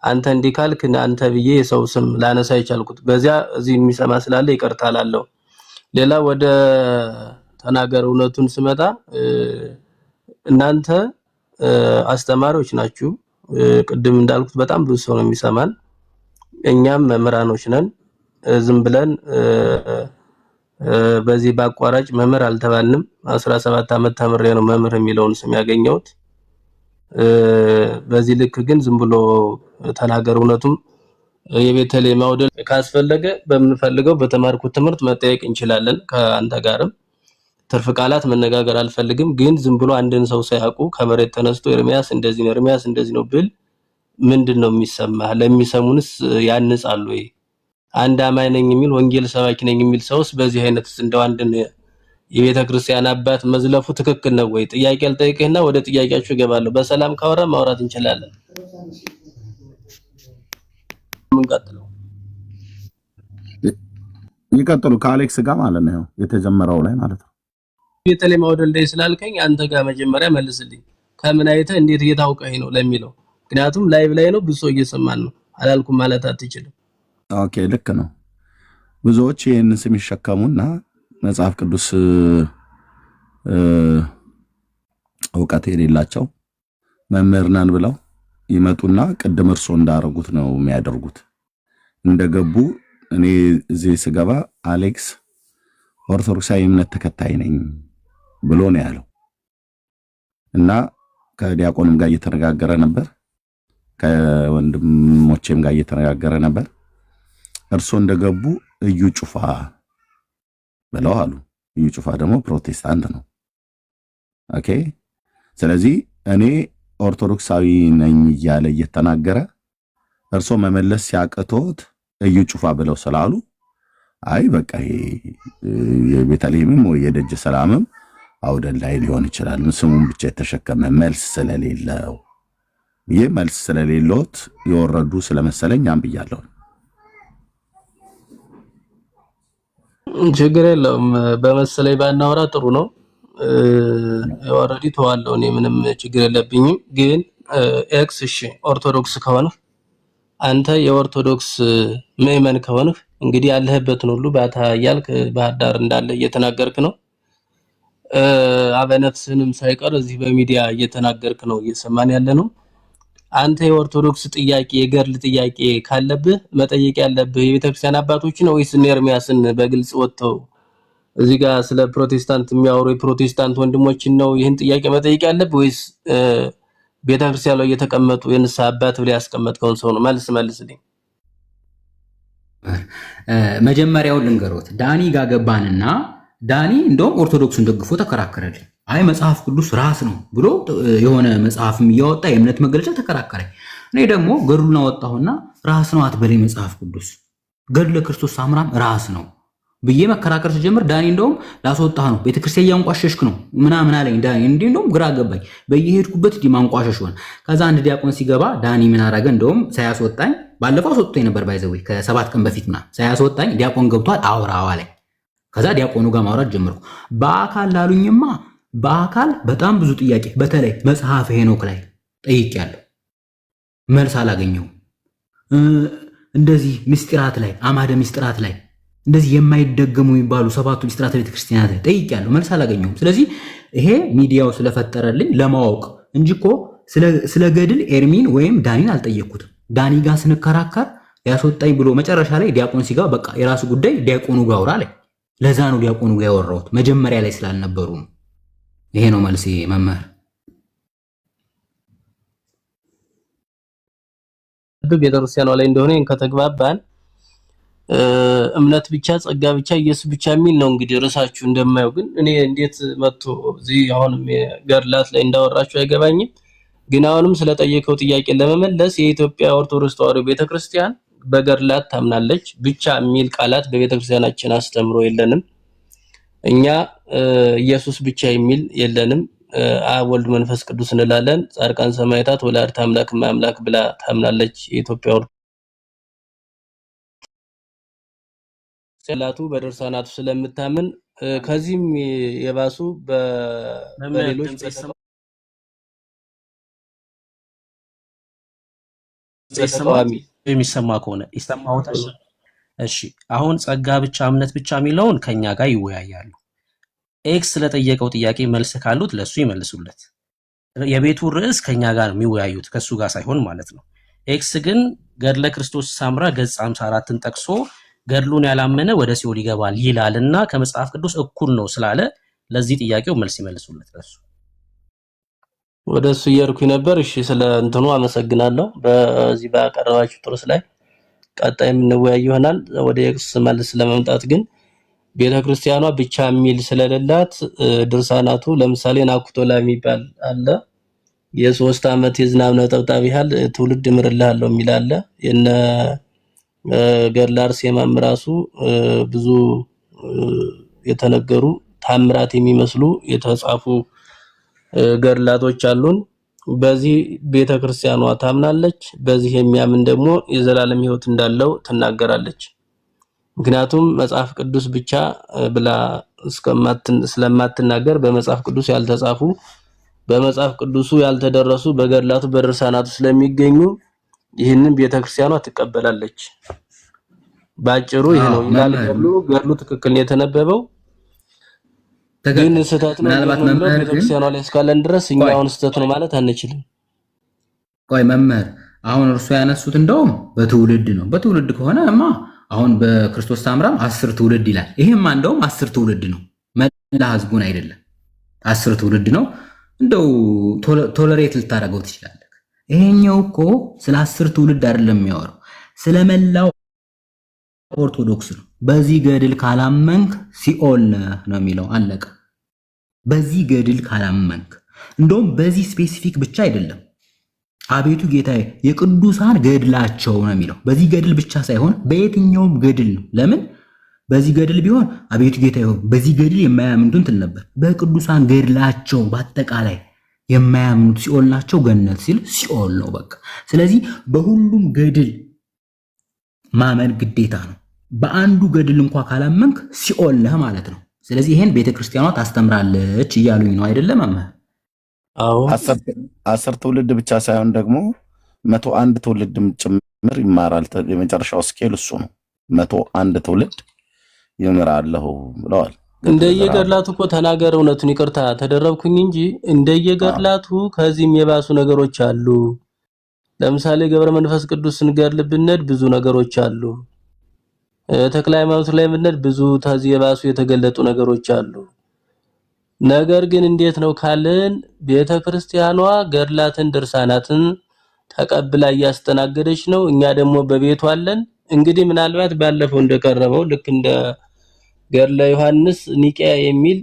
አንተ እንዲካልክ አንተ ብዬ የሰው ስም ላነሳ ይቻልኩት። በዚያ እዚህ የሚሰማ ስላለ ይቅርታ አላለሁ። ሌላ ወደ ተናገር እውነቱን ስመጣ እናንተ አስተማሪዎች ናችሁ። ቅድም እንዳልኩት በጣም ብዙ ሰው ነው የሚሰማን። እኛም መምህራኖች ነን። ዝም ብለን በዚህ ባቋራጭ መምህር አልተባልንም። 17 ዓመት ተምሬ ነው መምህር የሚለውን ስም ያገኘሁት። በዚህ ልክ ግን ዝም ብሎ ተናገር እውነቱም የቤተልሔም ማውደል ካስፈለገ በምንፈልገው በተማርኩት ትምህርት መጠየቅ እንችላለን። ከአንተ ጋርም ትርፍ ቃላት መነጋገር አልፈልግም። ግን ዝም ብሎ አንድን ሰው ሳያውቁ ከመሬት ተነስቶ ኤርሚያስ እንደዚህ ነው ኤርሚያስ እንደዚህ ነው ብል ምንድነው የሚሰማህ? ለሚሰሙንስ ያንጻሉ ወይ? አንድ አማኝ ነኝ የሚል ወንጌል ሰባኪ ነኝ የሚል ሰውስ በዚህ አይነት እንደው አንድን የቤተ ክርስቲያን አባት መዝለፉ ትክክል ነው ወይ? ጥያቄ አልጠይቅህና ወደ ጥያቄያችሁ እገባለሁ። በሰላም ካወራ ማውራት እንችላለን። ምን ቀጥለው ይቀጥሉ ከአሌክስ ጋር ማለት ነው የተጀመረው ላይ ማለት ነው። ቤተልሔም ማውደል ላይ ስላልከኝ አንተ ጋር መጀመሪያ መልስልኝ። ከምን አይተህ እንዴት እየታውቀኝ ነው ለሚለው፣ ምክንያቱም ላይቭ ላይ ነው ብዙ ሰው እየሰማን ነው። አላልኩም ማለት አትችልም። ኦኬ ልክ ነው። ብዙዎች ይህንን ስም ይሸከሙና መጽሐፍ ቅዱስ እውቀት የሌላቸው መምህር ነን ብለው ይመጡና ቅድም እርሶ እንዳረጉት ነው የሚያደርጉት። እንደገቡ እኔ እዚህ ስገባ አሌክስ ኦርቶዶክሳዊ እምነት ተከታይ ነኝ ብሎ ነው ያለው እና ከዲያቆንም ጋር እየተነጋገረ ነበር፣ ከወንድሞቼም ጋር እየተነጋገረ ነበር። እርሶ እንደገቡ እዩ ጩፋ ብለው አሉ። እዩ ጩፋ ደግሞ ፕሮቴስታንት ነው። ኦኬ። ስለዚህ እኔ ኦርቶዶክሳዊ ነኝ እያለ እየተናገረ እርሶ መመለስ ሲያቅቶት እዩ ጩፋ ብለው ስላሉ አይ በቃ የቤተልሔምም ወይ የደጀ ሰላምም አውደል ላይ ሊሆን ይችላል ስሙን ብቻ የተሸከመ መልስ ስለሌለው ይሄ መልስ ስለሌሎት የወረዱ ስለመሰለኝ አንብያለሁ። ችግር የለውም። በመሰለኝ ባናወራ ጥሩ ነው። ኦሬዲ ተዋለው እኔ ምንም ችግር የለብኝም። ግን ኤክስ እሺ ኦርቶዶክስ ከሆነ አንተ የኦርቶዶክስ ምዕመን ከሆነ እንግዲህ ያለህበትን ሁሉ ባታ ያልክ ባህር ዳር እንዳለ እየተናገርክ ነው። አበነፍስንም ሳይቀር እዚህ በሚዲያ እየተናገርክ ነው፣ እየሰማን ያለ ነው። አንተ የኦርቶዶክስ ጥያቄ የገርል ጥያቄ ካለብህ መጠየቅ ያለብህ የቤተክርስቲያን አባቶችን ወይስ ኤርሚያስን በግልጽ ወጥተው እዚህ ጋር ስለ ፕሮቴስታንት የሚያወሩ የፕሮቴስታንት ወንድሞችን ነው ይህን ጥያቄ መጠየቅ ያለብህ ወይስ ቤተክርስቲያን ላይ የተቀመጡ የንስሐ አባት ብለህ ያስቀመጥከውን ሰው ነው? መልስልኝ። መጀመሪያውን ልንገሮት። ዳኒ ጋር ገባንና ዳኒ እንደውም ኦርቶዶክስን ደግፎ ተከራከረልኝ። አይ መጽሐፍ ቅዱስ ራስ ነው ብሎ የሆነ መጽሐፍም እያወጣ የእምነት መግለጫ ተከራከረኝ። እኔ ደግሞ ገድሉን አወጣሁና ራስ ነው አትበለኝ፣ መጽሐፍ ቅዱስ ገድለ ክርስቶስ ሳምራም ራስ ነው ብዬ መከራከር ሲጀምር ዳኒ እንደውም ላስወጣህ ነው ቤተክርስቲያን እያንቋሸሽክ ነው ምናምን አለኝ። ዳኒ እንዴ እንደውም ግራ ገባኝ። በየሄድኩበት ዲ ማንቋሸሽ ሆነ። ከዛ አንድ ዲያቆን ሲገባ ዳኒ ምን አረገ? እንደውም ሳያስወጣኝ ባለፈው አስወጥቶኝ ነበር ባይዘው ከ7 ቀን በፊት ምናምን ሳያስወጣኝ ዲያቆን ገብቷል አውራው አለኝ። ከዛ ዲያቆኑ ጋር ማውራት ጀመርኩ። በአካል ላሉኝማ በአካል በጣም ብዙ ጥያቄ በተለይ መጽሐፈ ሄኖክ ላይ ጠይቄያለሁ፣ መልስ አላገኘሁም። እንደዚህ ምስጢራት ላይ አማደ ምስጢራት ላይ እንደዚህ የማይደገሙ የሚባሉ 7ቱ ምስጢራት ቤተክርስቲያናት ላይ ጠይቄያለሁ፣ መልስ አላገኘሁም። ስለዚህ ይሄ ሚዲያው ስለፈጠረልኝ ለማወቅ እንጂ እኮ ስለ ገድል ኤርሚን ወይም ዳኒን አልጠየቅኩትም። ዳኒ ጋር ስንከራከር ያስወጣኝ ብሎ መጨረሻ ላይ ዲያቆን ሲገባ በቃ የራሱ ጉዳይ ዲያቆኑ ጋር አውራ አለ። ለዛ ነው ዲያቆኑ ጋር ያወራሁት መጀመሪያ ላይ ስላልነበሩ ነው። ይሄ ነው መልሴ መምህር። ቤተክርስቲያኗ ላይ እንደሆነ ከተግባባን እምነት ብቻ ጸጋ ብቻ ኢየሱስ ብቻ የሚል ነው እንግዲህ ርዕሳችሁ እንደማየው። ግን እኔ እንዴት መጥቶ እዚህ አሁንም ገድላት ላይ እንዳወራችሁ አይገባኝም። ግን አሁንም ስለጠየቀው ጥያቄ ለመመለስ የኢትዮጵያ ኦርቶዶክስ ተዋሕዶ ቤተክርስቲያን በገድላት ታምናለች ብቻ የሚል ቃላት በቤተክርስቲያናችን አስተምሮ የለንም። እኛ ኢየሱስ ብቻ የሚል የለንም። አብ ወልድ መንፈስ ቅዱስ እንላለን። ጻድቃን ሰማዕታት ወላዲተ አምላክ ማምላክ ብላ ታምናለች የኢትዮጵያ ጸላቱ በድርሳናቱ ስለምታምን ከዚህም የባሱ በሌሎች የሚሰማ ከሆነ ይሰማውታል። እሺ አሁን ጸጋ ብቻ እምነት ብቻ የሚለውን ከኛ ጋር ይወያያሉ። ኤክስ ስለጠየቀው ጥያቄ መልስ ካሉት ለሱ ይመልሱለት። የቤቱ ርዕስ ከኛ ጋር የሚወያዩት ከሱ ጋር ሳይሆን ማለት ነው። ኤክስ ግን ገድለ ክርስቶስ ሳምራ ገጽ 54ን ጠቅሶ ገድሉን ያላመነ ወደ ሲኦል ይገባል ይላልና ከመጽሐፍ ቅዱስ እኩል ነው ስላለ ለዚህ ጥያቄው መልስ ይመልሱለት ለሱ። ወደሱ እየርኩኝ ነበር። እሺ ስለ እንትኑ አመሰግናለሁ። በዚህ ባቀረባችሁ ጥርስ ላይ ቀጣይ የምንወያይ ይሆናል። ወደ ኤክስ መልስ ለመምጣት ግን ቤተክርስቲያኗ ብቻ የሚል ስለሌላት ድርሳናቱ ለምሳሌ ናኩቶላ የሚባል አለ። የ3 ዓመት የዝናብ ነጠብጣብ ያህል ትውልድ እምርልሃለሁ የሚል አለ። የነ ገድለ አርሴማም ራሱ ብዙ የተነገሩ ታምራት የሚመስሉ የተጻፉ ገድላቶች አሉን። በዚህ ቤተክርስቲያኗ ታምናለች። በዚህ የሚያምን ደግሞ የዘላለም ሕይወት እንዳለው ትናገራለች። ምክንያቱም መጽሐፍ ቅዱስ ብቻ ብላ ስለማትናገር በመጽሐፍ ቅዱስ ያልተጻፉ በመጽሐፍ ቅዱሱ ያልተደረሱ በገድላቱ በድርሳናቱ ስለሚገኙ ይህንን ቤተክርስቲያኗ ትቀበላለች። ባጭሩ ይሄ ነው ይላል። ገድሉ ትክክል ነው የተነበበው፣ ግን ስህተት ነው ቤተክርስቲያኗ ላይ እስካለን ድረስ እኛ አሁን ስህተት ነው ማለት አንችልም። ቆይ መምህር፣ አሁን እርሱ ያነሱት እንደውም በትውልድ ነው። በትውልድ ከሆነማ አሁን በክርስቶስ ሳምራም 10 ትውልድ ይላል። ይሄማ እንደውም 10 ትውልድ ነው፣ መላ ህዝቡን አይደለም። 10 ትውልድ ነው። እንደው ቶለሬት ልታደርገው ትችላለህ። ይሄኛው እኮ ስለ 10 ትውልድ አይደለም የሚያወራው፣ ስለ መላው ኦርቶዶክስ ነው። በዚህ ገድል ካላመንክ ሲኦል ነው የሚለው፣ አለቀ። በዚህ ገድል ካላመንክ እንደውም በዚህ ስፔሲፊክ ብቻ አይደለም። አቤቱ ጌታዬ የቅዱሳን ገድላቸው ነው የሚለው። በዚህ ገድል ብቻ ሳይሆን በየትኛውም ገድል ነው። ለምን በዚህ ገድል ቢሆን አቤቱ ጌታዬ በዚህ ገድል የማያምኑትን ትል ነበር። በቅዱሳን ገድላቸው በአጠቃላይ የማያምኑት ሲኦል ናቸው፣ ገነት ሲል ሲኦል ነው በቃ። ስለዚህ በሁሉም ገድል ማመን ግዴታ ነው። በአንዱ ገድል እንኳን ካላመንክ ሲኦል ነህ ማለት ነው። ስለዚህ ይሄን ቤተክርስቲያኗ ታስተምራለች እያሉኝ ነው አይደለም መምህር? አዎ 10 ትውልድ ብቻ ሳይሆን ደግሞ 101 ትውልድም ጭምር ይማራል። የመጨረሻው ስኬል እሱ ነው። 101 ትውልድ ይምራለሁ ብለዋል። እንደየገድላቱ እኮ ተናገር፣ እውነቱን ይቅርታ ተደረብኩኝ እንጂ እንደየገድላቱ ከዚህም የባሱ ነገሮች አሉ። ለምሳሌ ገብረ መንፈስ ቅዱስን ገድል ብንሄድ ብዙ ነገሮች አሉ። ተክለ ሃይማኖት ላይ ብንሄድ ብዙ ከዚህ የባሱ የተገለጡ ነገሮች አሉ። ነገር ግን እንዴት ነው ካልን ቤተክርስቲያኗ ገድላትን ድርሳናትን ተቀብላ እያስተናገደች ነው። እኛ ደግሞ በቤቱ አለን። እንግዲህ ምናልባት ባለፈው እንደቀረበው ልክ እንደ ገድለ ዮሐንስ ኒቂያ የሚል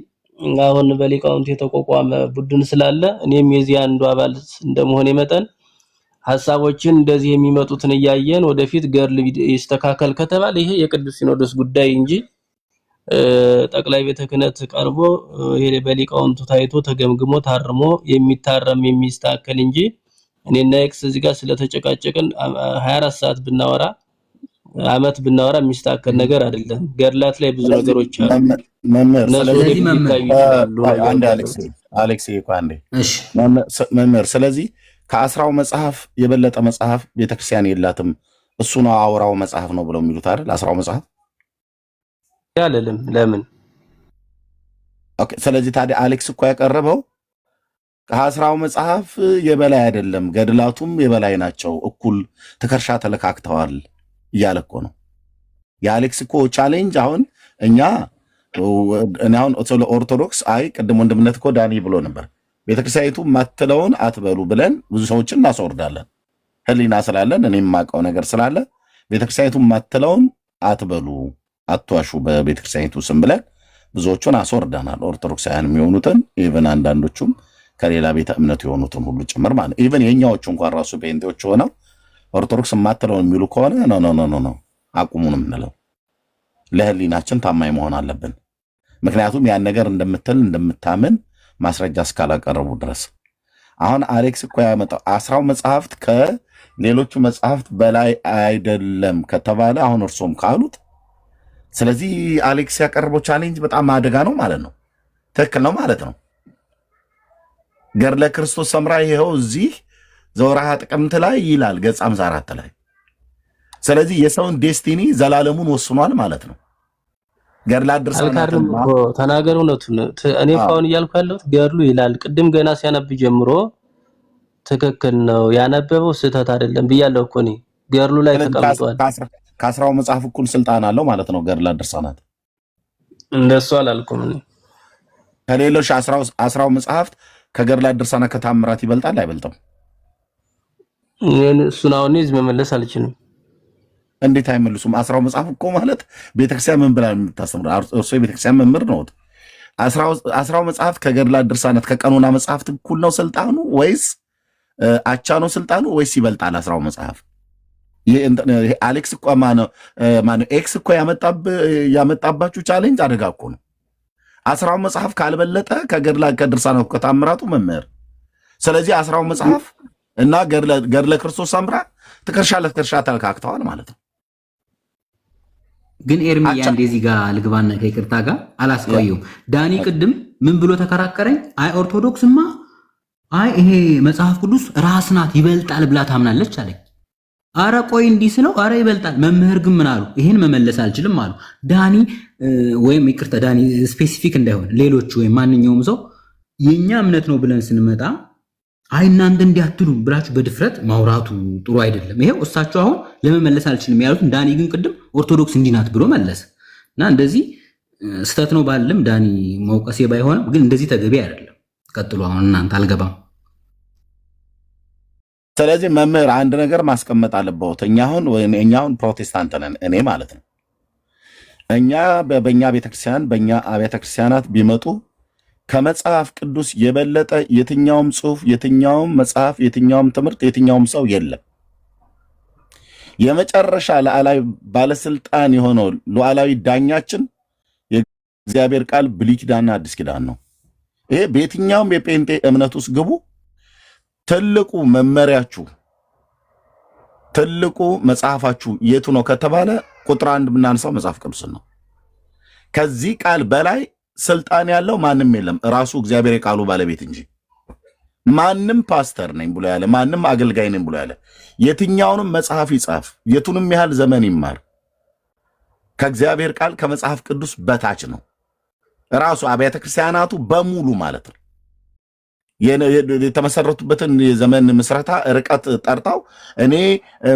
አሁን በሊቃውንት የተቋቋመ ቡድን ስላለ እኔም የዚህ አንዱ አባል እንደመሆነ መጠን ሐሳቦችን እንደዚህ የሚመጡትን እያየን ወደፊት ገድል ይስተካከል ከተባለ ይሄ የቅዱስ ሲኖዶስ ጉዳይ እንጂ ጠቅላይ ቤተ ክህነት ቀርቦ ይሄ በሊቃውንቱ ታይቶ ተገምግሞ ታርሞ የሚታረም የሚስተካከል እንጂ እኔና ኤክስ እዚህ ጋር ስለተጨቃጨቅን 24 ሰዓት ብናወራ አመት ብናወራ የሚስተካከል ነገር አይደለም። ገድላት ላይ ብዙ ነገሮች አሉ። መምህር ስለዚህ ከ10ው መጽሐፍ የበለጠ መጽሐፍ ቤተክርስቲያን የላትም፣ እሱ ነው አውራው መጽሐፍ ነው ብለው የሚሉት አይደል? 10ው መጽሐፍ ያለለም ለምን? ኦኬ። ስለዚህ ታዲያ አሌክስ እኮ ያቀረበው ከአስራው መጽሐፍ የበላይ አይደለም፣ ገድላቱም የበላይ ናቸው፣ እኩል ትከሻ ተለካክተዋል እያለ እኮ ነው። የአሌክስ እኮ ቻሌንጅ አሁን እኛ አሁን ስለ ኦርቶዶክስ አይ ቅድም ወንድምነት እኮ ዳኒ ብሎ ነበር፣ ቤተክርስቲያኒቱ ማትለውን አትበሉ ብለን ብዙ ሰዎችን እናስወርዳለን። ህሊና ስላለን እኔ የማውቀው ነገር ስላለ ቤተክርስቲያኒቱ ማትለውን አትበሉ፣ አትዋሹ በቤተክርስቲያኒቱ ስም ብለን ብዙዎቹን አስወርደናል። ኦርቶዶክሳውያን የሚሆኑትን ኢቨን አንዳንዶቹም ከሌላ ቤተ እምነት የሆኑትን ሁሉ ጭምር ማለት ኢቨን የኛዎቹ እንኳን ራሱ ጴንጤዎች ሆነው ኦርቶዶክስ ማትለውን የሚሉ ከሆነ ኖ አቁሙን የምንለው ለህሊናችን ታማኝ መሆን አለብን። ምክንያቱም ያን ነገር እንደምታምን ማስረጃ እስካላቀረቡ ድረስ። አሁን አሌክስ እኮ ያመጣው 10 መጽሐፍት ከሌሎቹ መጽሐፍት በላይ አይደለም ከተባለ አሁን እርሶም ካሉት፣ ስለዚህ አሌክስ ያቀረበው ቻሌንጅ በጣም አደጋ ነው ማለት ነው። ትክክል ነው ማለት ነው። ገድለ ክርስቶስ ሰምራ ይኸው እዚህ ዘወርሃ ጥቅምት ላይ ይላል ገጽ 54 ላይ። ስለዚህ የሰውን ዴስቲኒ ዘላለሙን ወስኗል ማለት ነው። ገድላት ድርሳናት ተናገር እውነቱን። እኔ አሁን እያልኩ ያለሁት ገድሉ ይላል። ቅድም ገና ሲያነብ ጀምሮ ትክክል ነው ያነበበው ስህተት አይደለም ብያለሁ እኮ እኔ። ገድሉ ላይ ተቀምጧል። ከአስራው መጽሐፍ እኩል ስልጣን አለው ማለት ነው ገድላት ድርሳናት። እንደሱ አላልኩም እኔ። ከሌሎች 10 መጽሐፍት ከገድላት ድርሳናት ከታምራት ይበልጣል አይበልጥም? እሱን አሁን እዚህ መመለስ አልችልም። እንዴት አይመልሱም? 10 መጽሐፍ እኮ ማለት ቤተክርስቲያን ምን ብላ የምታስተምረው? እርሶ የቤተክርስቲያን መምህር ነው። 10 መጽሐፍ ከገድላት ድርሳናት ከቀኖና መጽሐፍት እኩል ነው ስልጣኑ ወይስ አቻ ነው ስልጣኑ ወይስ ይበልጣል? 10 መጽሐፍ ይሄ አሌክስ እኮ ማነው ኤክስ እኮ ያመጣባችሁ ቻሌንጅ አደጋ እኮ ነው። 10 መጽሐፍ ካልበለጠ ከገድላት ከድርሳናት ከታምራቱ መምህር። ስለዚህ 10 መጽሐፍ እና ገድለ ክርስቶስ ሰምራ ትከሻ ለትከሻ ተለካክተዋል ማለት ነው። ግን ኤርሚያ እንደዚህ ጋር ልግባና ከይቅርታ ጋር አላስቆየውም። ዳኒ ቅድም ምን ብሎ ተከራከረኝ? አይ ኦርቶዶክስማ አይ ይሄ መጽሐፍ ቅዱስ ራስ ናት ይበልጣል ብላ ታምናለች አለኝ። አረ ቆይ እንዲህ ስለው አረ ይበልጣል። መምህር ግን ምን አሉ? ይሄን መመለስ አልችልም አሉ። ዳኒ ወይም ይቅርታ ዳኒ ስፔሲፊክ እንዳይሆን ሌሎች ወይም ማንኛውም ሰው የኛ እምነት ነው ብለን ስንመጣ አይ እናንተ እንዲያትሉ ብላችሁ በድፍረት ማውራቱ ጥሩ አይደለም። ይሄው እሳቸው አሁን ለመመለስ አልችልም ያሉት፣ ዳኒ ግን ቅድም ኦርቶዶክስ እንዲህ ናት ብሎ መለሰ እና እንደዚህ ስተት ነው ባልልም ዳኒ መውቀሴ ባይሆንም ግን እንደዚህ ተገቢ አይደለም። ቀጥሉ። አሁን እናንተ አልገባም። ስለዚህ መምህር አንድ ነገር ማስቀመጥ አለበት። እኛ አሁን ፕሮቴስታንት ነን፣ እኔ ማለት ነው። እኛ በእኛ ቤተክርስቲያን በእኛ አብያተ ክርስቲያናት ቢመጡ ከመጽሐፍ ቅዱስ የበለጠ የትኛውም ጽሑፍ፣ የትኛውም መጽሐፍ፣ የትኛውም ትምህርት፣ የትኛውም ሰው የለም። የመጨረሻ ሉዓላዊ ባለስልጣን የሆነው ሉዓላዊ ዳኛችን የእግዚአብሔር ቃል ብሉይ ኪዳንና አዲስ ኪዳን ነው። ይሄ በየትኛውም የጴንጤ እምነት ውስጥ ግቡ፣ ትልቁ መመሪያችሁ ትልቁ መጽሐፋችሁ የቱ ነው ከተባለ ቁጥር 1 ብናነሳው መጽሐፍ ቅዱስን ነው። ከዚህ ቃል በላይ ስልጣን ያለው ማንም የለም፣ ራሱ እግዚአብሔር የቃሉ ባለቤት እንጂ። ማንም ፓስተር ነኝ ብሎ ያለ፣ ማንም አገልጋይ ነኝ ብሎ ያለ የትኛውንም መጽሐፍ ይጻፍ፣ የቱንም ያህል ዘመን ይማር፣ ከእግዚአብሔር ቃል ከመጽሐፍ ቅዱስ በታች ነው። ራሱ አብያተ ክርስቲያናቱ በሙሉ ማለት ነው የተመሰረቱበትን የዘመን ምስረታ ርቀት ጠርታው እኔ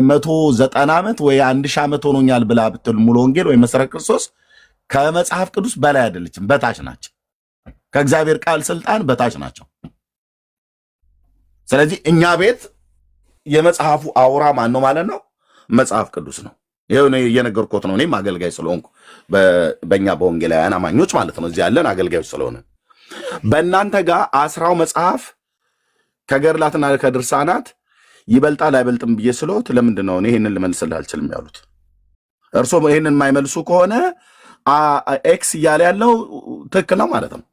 190 ዓመት ወይ 1000 ዓመት ሆኖኛል ብላ ብትል ሙሉ ወንጌል ወይ መሰረት ክርስቶስ ከመጽሐፍ ቅዱስ በላይ አይደለችም፣ በታች ናቸው። ከእግዚአብሔር ቃል ስልጣን በታች ናቸው። ስለዚህ እኛ ቤት የመጽሐፉ አውራ ማን ነው ማለት ነው? መጽሐፍ ቅዱስ ነው። ይሄው ነው እየነገርኩት ነው። እኔም አገልጋይ ስለሆንኩ በእኛ በወንጌላውያን አማኞች ማለት ነው እዚህ ያለን አገልጋዮች ስለሆነ በእናንተ ጋር 10 መጽሐፍ ከገድላትና ከድርሳናት ይበልጣል አይበልጥም ብዬ ስለውት ለምንድን ነው ይሄንን ልመልስልህ አልችልም ያሉት? እርሶ ይሄንን የማይመልሱ ከሆነ ኤክስ እያለ ያለው ትክክል ነው ማለት ነው።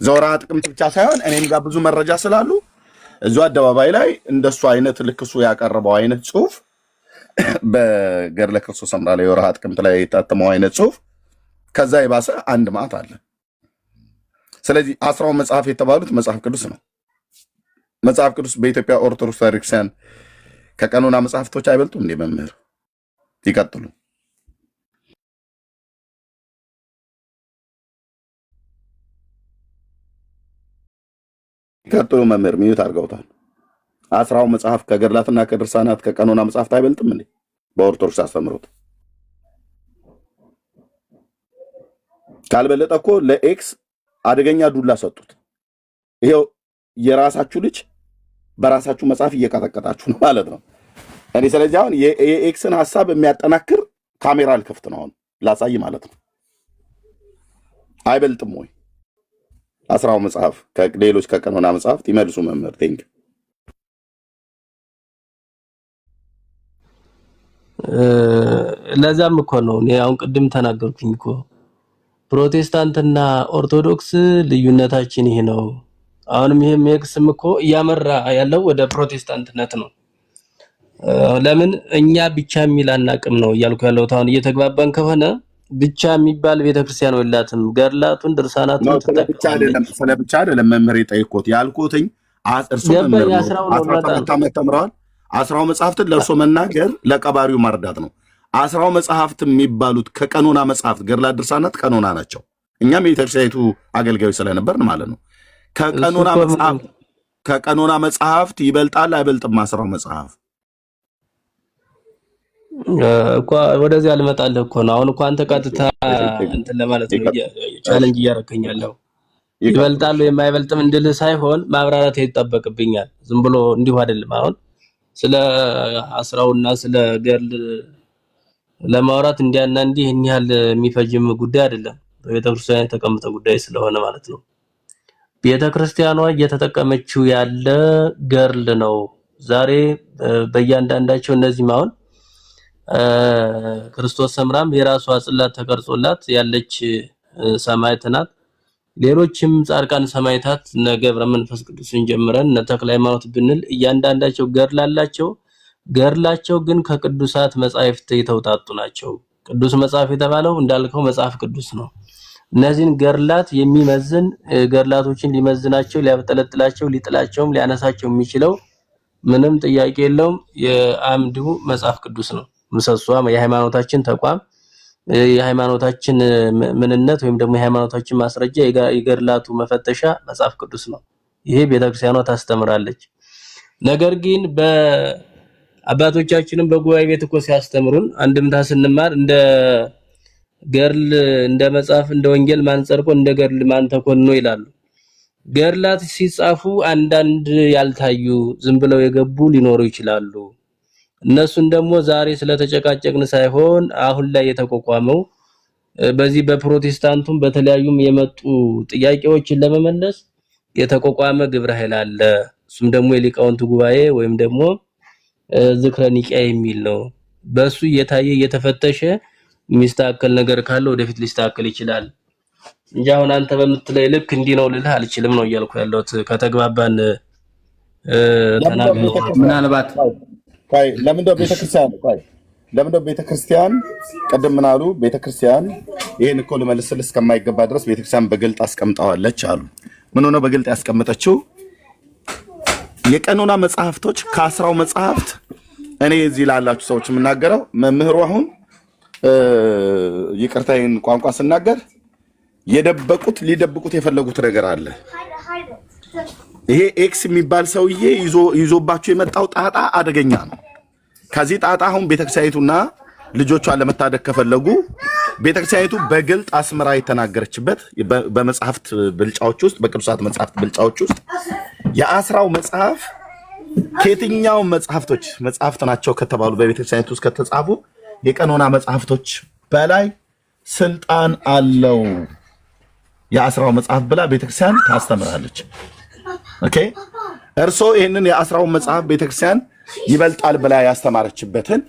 ዘወርሃ ጥቅምት ብቻ ሳይሆን እኔም ጋር ብዙ መረጃ ስላሉ እዚሁ አደባባይ ላይ እንደሱ አይነት ልክ እሱ ያቀረበው አይነት ጽሁፍ በገድለ ክርስቶስ ሰምራ ላይ ወርሃ ጥቅምት ላይ የታተመው አይነት ጽሁፍ ከዛ የባሰ አንድ ማት አለ። ስለዚህ 10 መጽሐፍ የተባሉት መጽሐፍ ቅዱስ ነው። መጽሐፍ ቅዱስ በኢትዮጵያ ኦርቶዶክስ ቤተክርስቲያን ከቀኖና መጽሐፍቶች አይበልጡም እንዴ? መምህር ይቀጥሉ። ቀጥሎ መምህር ሚዩት አድርገውታል። አስራው መጽሐፍ ከገድላትና ከድርሳናት ከቀኖና መጽሐፍት አይበልጥም እንዴ? በኦርቶዶክስ አስተምሮት ካልበለጠ እኮ ለኤክስ አደገኛ ዱላ ሰጡት። ይሄው የራሳችሁ ልጅ በራሳችሁ መጽሐፍ እየቀጠቀጣችሁ ነው ማለት ነው። እኔ ስለዚህ አሁን የኤክስን ሐሳብ የሚያጠናክር ካሜራ ልከፍት ነው አሁን ላሳይ ማለት ነው። አይበልጥም ወይ? አስራው መጽሐፍ ከሌሎች ከቀኖና መጽሐፍት ይመልሱ መምህር ቴንክ ለዛም እኮ ነው እኔ አሁን ቅድም ተናገርኩኝ እኮ ፕሮቴስታንትና ኦርቶዶክስ ልዩነታችን ይሄ ነው። አሁንም ይሄም ኤክስም እኮ እያመራ ያለው ወደ ፕሮቴስታንትነት ነው። ለምን እኛ ብቻ የሚል አናቅም ነው እያልኩ ያለው። አሁን እየተግባባን ከሆነ ብቻ የሚባል ቤተክርስቲያን ወላትም ገድላቱን ድርሳናቱን ስለብቻ አይደለም መምህር የጠይቆት ያልኩትኝ እርሱ መምህር ተምረዋል። አስራው መጽሐፍትን ለእርሶ መናገር ለቀባሪው ማርዳት ነው። አስራው መጽሐፍት የሚባሉት ከቀኖና መጽሐፍት ገድላት ድርሳናት ቀኖና ናቸው። እኛም የቤተክርስቲያኒቱ አገልጋዮች ስለነበርን ማለት ነው። ከቀኖና መጽሐፍት ይበልጣል አይበልጥም? አስራው መጽሐፍ እኮ ወደዚህ አልመጣልህ እኮ ነው። አሁን እኮ አንተ ቀጥታ እንትን ለማለት ነው ቻሌንጅ እያረከኛለሁ። ይበልጣል የማይበልጥም እንድልህ ሳይሆን ማብራራት ይጠበቅብኛል። ዝም ብሎ እንዲሁ አይደለም። አሁን ስለ አስራውና ስለ ገድል ለማውራት እንዲያና እንዲህ እኛ ያህል የሚፈጅም ጉዳይ አይደለም። በቤተክርስቲያን የተቀመጠ ጉዳይ ስለሆነ ማለት ነው። ቤተክርስቲያኗ እየተጠቀመችው ያለ ገድል ነው። ዛሬ በእያንዳንዳቸው እነዚህ አሁን ክርስቶስ ሰምራም የራሷ ጽላት ተቀርጾላት ያለች ሰማዕት ናት። ሌሎችም ጻድቃን ሰማዕታት እነ ገብረ መንፈስ ቅዱስን ጀምረን እነ ተክለ ሃይማኖት ብንል እያንዳንዳቸው ገድላቸው ግን ከቅዱሳት መጻሕፍት የተውጣጡ ናቸው። ቅዱስ መጽሐፍ የተባለው እንዳልከው መጽሐፍ ቅዱስ ነው። እነዚህን ገድላት የሚመዝን ገድላቶችን ሊመዝናቸው ሊያበጠለጥላቸው ሊጥላቸውም ሊያነሳቸው የሚችለው ምንም ጥያቄ የለውም የአምዱ መጽሐፍ ቅዱስ ነው። ምሰሷ የሃይማኖታችን ተቋም የሃይማኖታችን ምንነት ወይም ደግሞ የሃይማኖታችን ማስረጃ የገድላቱ መፈተሻ መጽሐፍ ቅዱስ ነው። ይሄ ቤተክርስቲያኗ ታስተምራለች። ነገር ግን በአባቶቻችንም በጉባኤ ቤት እኮ ሲያስተምሩን አንድምታ ስንማር እንደ ገድል እንደ መጽሐፍ እንደ ወንጌል ማን ጸድቆ እንደ ገድል ማን ተኮንኖ ይላሉ። ገድላት ሲጻፉ አንዳንድ ያልታዩ ዝም ብለው የገቡ ሊኖሩ ይችላሉ። እነሱን ደግሞ ዛሬ ስለተጨቃጨቅን ሳይሆን አሁን ላይ የተቋቋመው በዚህ በፕሮቴስታንቱም በተለያዩም የመጡ ጥያቄዎችን ለመመለስ የተቋቋመ ግብረ ኃይል አለ። እሱም ደግሞ የሊቃውንት ጉባኤ ወይም ደግሞ ዝክረ ኒቂያ የሚል ነው። በሱ እየታየ እየተፈተሸ የሚስተካከል ነገር ካለ ወደፊት ሊስተካከል ይችላል እንጂ አሁን አንተ በምትለይ ልክ እንዲህ ነው ልልህ አልችልም ነው እያልኩ ያለሁት። ከተግባባን ተናገሩ። ምናልባት ለምንድነው ቤተክርስቲያን ቀደም ምን አሉ? ቤተክርስቲያን ይሄን እኮ ልመልስልህ እስከማይገባ ድረስ ቤተክርስቲያን በግልጥ አስቀምጣዋለች አሉ። ምን ሆነ በግልጥ ያስቀመጠችው? የቀኖና መጽሐፍቶች ከአስራው መጽሐፍት እኔ እዚህ ላላችሁ ሰዎች የምናገረው መምህሩ አሁን ይቅርታዬን ቋንቋ ስናገር ሊደብቁት የፈለጉት ነገር አለ። ይሄ ኤክስ የሚባል ሰውዬ ይዞባቸው የመጣው ጣጣ አደገኛ ነው። ከዚህ ጣጣ አሁን ቤተክርስቲያኒቱና ልጆቿን ለመታደግ ከፈለጉ ቤተክርስቲያኒቱ በግልጥ አስመራ የተናገረችበት በመጽሐፍት ብልጫዎች ውስጥ በቅዱሳት መጽሐፍት ብልጫዎች ውስጥ የአስራው መጽሐፍ ከየትኛው መጽሐፍት ናቸው ከተባሉ በቤተክርስቲያኒቱ ውስጥ ከተጻፉ የቀኖና መጽሐፍቶች በላይ ስልጣን አለው የአስራው መጽሐፍ ብላ ቤተክርስቲያን ታስተምራለች። ኦኬ እርሶ ይሄንን የአስራው መጽሐፍ ቤተክርስቲያን ይበልጣል ብላ ያስተማረችበትን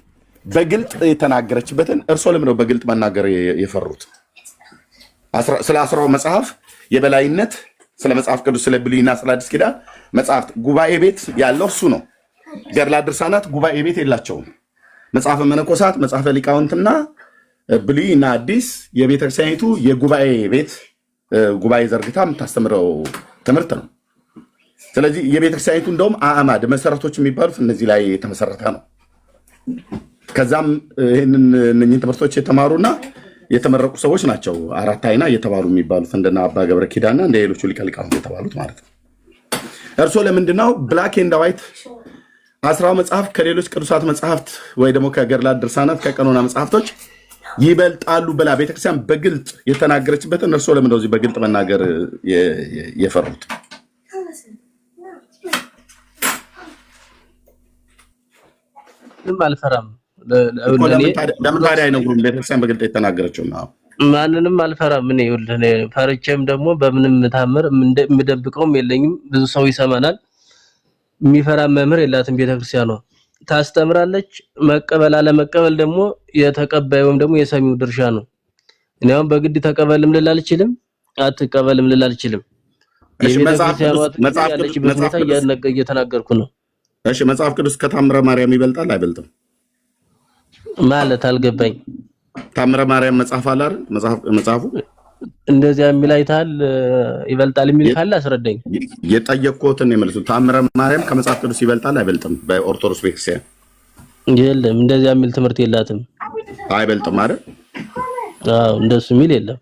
በግልጥ የተናገረችበትን እርሶ ለምን ነው በግልጥ መናገር የፈሩት? ስለ አስራው መጽሐፍ የበላይነት ስለ መጽሐፍ ቅዱስ ስለ ብሉይና ስለ አዲስ ኪዳን መጽሐፍት ጉባኤ ቤት ያለው እሱ ነው። ገድላት ድርሳናት ጉባኤ ቤት የላቸውም። መጽሐፈ መነኮሳት መጽሐፈ ሊቃውንትና ብሉይና አዲስ የቤተክርስቲያኒቱ የጉባኤ ቤት ጉባኤ ዘርግታ የምታስተምረው ትምህርት ነው። ስለዚህ የቤተክርስቲያኒቱ እንደውም አዕማድ መሰረቶች የሚባሉት እነዚህ ላይ የተመሰረተ ነው። ከዛም እነኚህን ትምህርቶች የተማሩና የተመረቁ ሰዎች ናቸው አራት አይና እየተባሉ የሚባሉት እንደና አባ ገብረ ኪዳንና እንደ ሌሎቹ ሊቀ ሊቃውንት የተባሉት ማለት ነው። እርሶ ለምንድነው ብላክ ኤንድ ዋይት 10 መጽሐፍ ከሌሎች ቅዱሳት መጽሐፍት ወይ ደግሞ ከገድላት ድርሳናት ከቀኖና መጽሐፍቶች ይበልጣሉ ብላ ቤተክርስቲያን በግልጥ የተናገረችበትን እርሶ ለምን ነው በግልጥ መናገር የፈሩት? አልፈራም። ለምን ታዲያ አይነግሩም? ቤተክርስቲያን በግልጥ የተናገረችው ነው። ማንንም አልፈራም። ምን ይኸውልህ ፈርቼም ደግሞ በምንም ታምር የምደብቀውም የለኝም። ብዙ ሰው ይሰማናል። የሚፈራ መምህር የላትም ቤተክርስቲያኗ። ታስተምራለች። መቀበል አለመቀበል ደግሞ የተቀባዩም ደግሞ የሰሚው ድርሻ ነው። እኔ አሁን በግድ ተቀበልም ልል አልችልም፣ አትቀበልም ልል አልችልም። የቤተክርስቲያኗ እየተናገርኩ ነው። እሺ መጽሐፍ ቅዱስ ከታምረ ማርያም ይበልጣል አይበልጥም? ማለት አልገባኝ። ታምረ ማርያም መጽሐፍ አለ አይደል? መጽሐፉ እንደዚያ የሚል አይታል ይበልጣል የሚል ካለ አስረዳኝ። የጠየቅኩትን የመልሱት ታምረ ማርያም ከመጽሐፍ ቅዱስ ይበልጣል አይበልጥም? በኦርቶዶክስ ቤተክርስቲያን የለም እንደዚያ የሚል ትምህርት የላትም። አይበልጥም አይደል? አዎ እንደሱ የሚል የለም።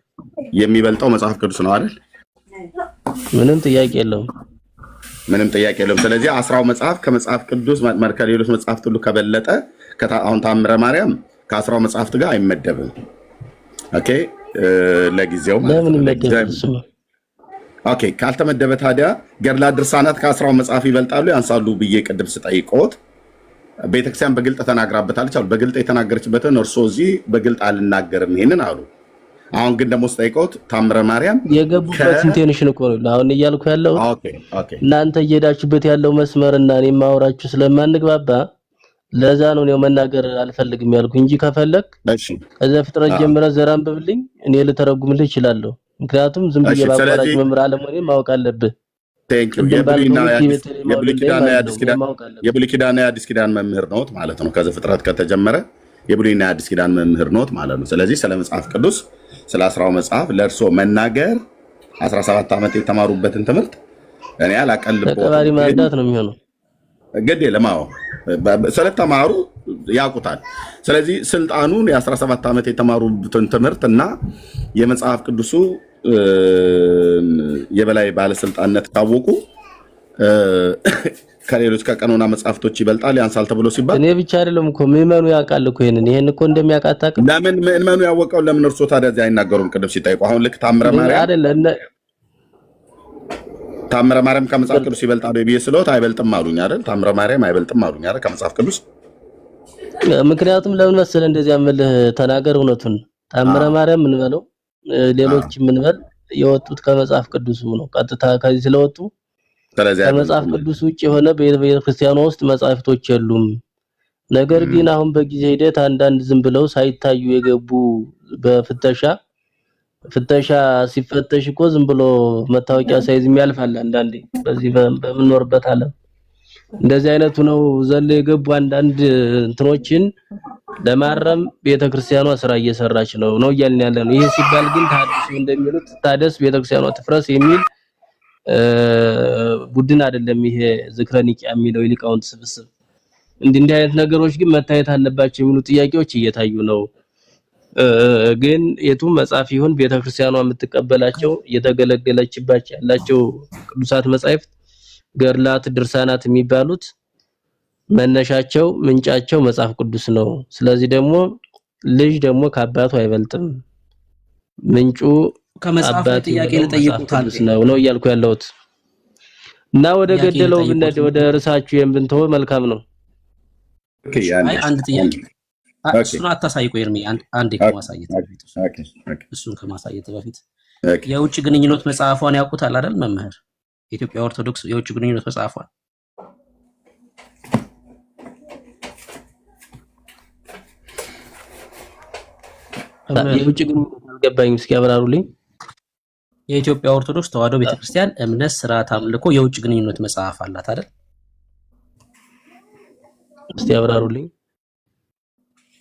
የሚበልጠው መጽሐፍ ቅዱስ ነው አይደል? ምንም ጥያቄ የለውም። ምንም ጥያቄ የለውም። ስለዚህ 10 መጽሐፍ ከመጽሐፍ ቅዱስ ከሌሎች መጽሐፍት ሁሉ ከበለጠ አሁን ታምረ ማርያም ከ10 መጽሐፍት ጋር አይመደብም። ኦኬ ለጊዜው ኦኬ ካልተመደበ ታዲያ ገድላት ድርሳናት ከ10 መጽሐፍ ይበልጣሉ ያንሳሉ ብዬ ቅድም ስጠይቆት ቤተክርስቲያን በግልጥ ተናግራበታለች አሉ። በግልጥ የተናገረችበትን እርሶ እዚህ በግልጥ አልናገርም ይሄንን አሉ። አሁን ግን ደግሞ ስጠይቆት ታምረ ማርያም የገቡበት ኢንቴንሽን እኮ ነው አሁን እያልኩ ያለው። እናንተ እየሄዳችሁበት ያለው መስመርና እኔ ማውራችሁ ስለማንግባባ ለዛ ነው ነው መናገር አልፈልግም ያልኩ እንጂ ከፈለክ ከዛ ፍጥረት ጀምረ ዘራን ብብልኝ እኔ ልተረጉምልህ እችላለሁ። ምክንያቱም ዝም ብዬ ባቋራጭ መምር አለሞኔ ማወቅ አለብህ። የብሉይ ኪዳንና የአዲስ ኪዳን መምህር ነዎት ማለት ነው። ከዛ ፍጥረት ከተጀመረ የብሉይና የአዲስ ኪዳን መምህር ነዎት ማለት ነው። ስለዚህ ስለ መጽሐፍ ቅዱስ ስለ 10 መጽሐፍ ለእርሶ መናገር 17 ዓመት የተማሩበትን ትምህርት እኔ አላቀልብም። ተቀባሪ ማዳት ነው የሚሆነው። ግድ የለማው ስለተማሩ ያውቁታል። ስለዚህ ስልጣኑን የ17 ዓመት የተማሩበትን ትምህርት እና የመጽሐፍ ቅዱሱ የበላይ ባለስልጣንነት ታወቁ ከሌሎች ከቀኖና መጽሐፍቶች ይበልጣል ያንሳል ተብሎ ሲባል እኔ ብቻ አይደለም እኮ ምዕመኑ ያውቃል እኮ ይሄን እኮ እንደሚያቃጣቅ ለምን ምዕመኑ ያወቀው ለምን እርሶ ታዲያ እዚህ አይናገሩም? ቅድም ሲጠይቁ አሁን ልክ ታምረ ማርያም ከመጽሐፍ ቅዱስ ይበልጣል ብዬ ስለውት አይበልጥም አሉኝ አይደል? ታምረ ማርያም አይበልጥም አሉኝ አይደል ከመጽሐፍ ቅዱስ? ምክንያቱም ለምን መሰለ እንደዚህ አመልህ ተናገር እውነቱን። ታምረ ማርያም ምን በለው ሌሎች ምን በል የወጡት ከመጽሐፍ ቅዱስ ነው። ቀጥታ ከዚህ ስለወጡ ከመጽሐፍ ቅዱስ ውጭ የሆነ በቤተክርስቲያኗ ውስጥ መጽሐፍቶች የሉም። ነገር ግን አሁን በጊዜ ሂደት አንዳንድ ዝም ብለው ሳይታዩ የገቡ ፍተሻ ሲፈተሽ እኮ ዝም ብሎ መታወቂያ ሳይዝ የሚያልፋል። አንዳንዴ በዚህ በምንኖርበት ዓለም እንደዚህ አይነቱ ነው ዘለ የገቡ አንዳንድ እንትኖችን ለማረም ቤተክርስቲያኗ ስራ እየሰራች ነው እያልን ያለ ነው። ይሄ ሲባል ግን ታድሱ እንደሚሉት ታደስ ቤተክርስቲያኗ ትፍረስ የሚል ቡድን አይደለም። ይሄ ዝክረ ኒቂያ የሚለው የሊቃውንት ስብስብ እንዲህ አይነት ነገሮች ግን መታየት አለባቸው የሚሉ ጥያቄዎች እየታዩ ነው። ግን የቱም መጽሐፍ ይሁን ቤተክርስቲያኗ የምትቀበላቸው እየተገለገለችባቸው ያላቸው ቅዱሳት መጻሕፍት ገድላት ድርሳናት የሚባሉት መነሻቸው ምንጫቸው መጽሐፍ ቅዱስ ነው። ስለዚህ ደግሞ ልጅ ደግሞ ከአባቱ አይበልጥም። ምንጩ ከመጽሐፍ ጥያቄ ልጠይቁታል ነው እያልኩ ያለሁት እና ወደ ገደለው ብንሄድ ወደ ርዕሳችሁ የምንተው መልካም ነው። አይ አንድ ጥያቄ እሱን አታሳይቆ ኤርሚ አንዴ ከማሳየት በፊት እሱን ከማሳየት በፊት የውጭ ግንኙነት መጽሐፏን ያውቁታል አይደል መምህር? የኢትዮጵያ ኦርቶዶክስ የውጭ ግንኙነት መጽሐፏን የውጭ ግንኙነት አልገባኝም፣ እስኪ ያብራሩልኝ። የኢትዮጵያ ኦርቶዶክስ ተዋሕዶ ቤተክርስቲያን እምነት፣ ስርዓት፣ አምልኮ የውጭ ግንኙነት መጽሐፍ አላት አይደል? እስቲ ያብራሩልኝ።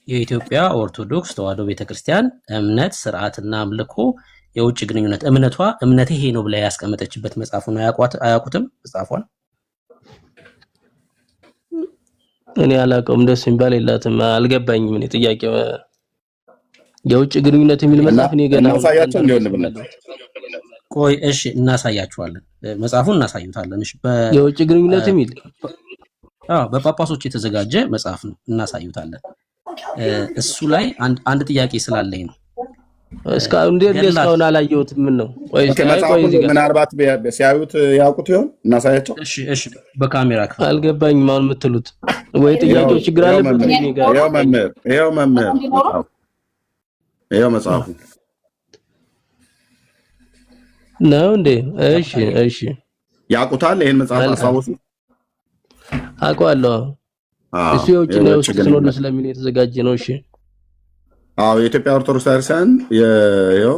የኢትዮጵያ ኦርቶዶክስ ተዋሕዶ ቤተክርስቲያን እምነት፣ ስርዓትና አምልኮ የውጭ ግንኙነት እምነቴ ይሄ ነው ብላ ያስቀመጠችበት መጽሐፉ ነው። አያውቁትም መጽሐፏን? እኔ አላውቀውም። ደስ የሚባል የላትም። አልገባኝም። እኔ ጥያቄው የውጭ ግንኙነት የሚል መጽሐፍ ነው ገና ቆይ እሺ እናሳያችኋለን፣ መጽሐፉን እናሳዩታለን። እሺ የውጭ ግንኙነት የሚል በጳጳሶች የተዘጋጀ መጽሐፍ ነው፣ እናሳዩታለን። እሱ ላይ አንድ ጥያቄ ስላለኝ ነው። እስካሁን አላየሁትም። ምን ነው ምናልባት ሲያዩት ያውቁት ይሆን? እናሳያቸው። እሺ በካሜራ አልገባኝም። አሁን የምትሉት ወይ ጥያቄው ችግር አለበት? ይኸው መምህር ይኸው መጽሐፉ ነው እንዴ? እሺ ያውቁታል። ይሄን መጽሐፍ አስታውሱ። አውቀዋለሁ። እሱ የውጭ ነው የውስጥ ሲኖዶስ ስለሚል የተዘጋጀ ነው። እሺ የኢትዮጵያ ኦርቶዶክስ ቤተክርስቲያን ይኸው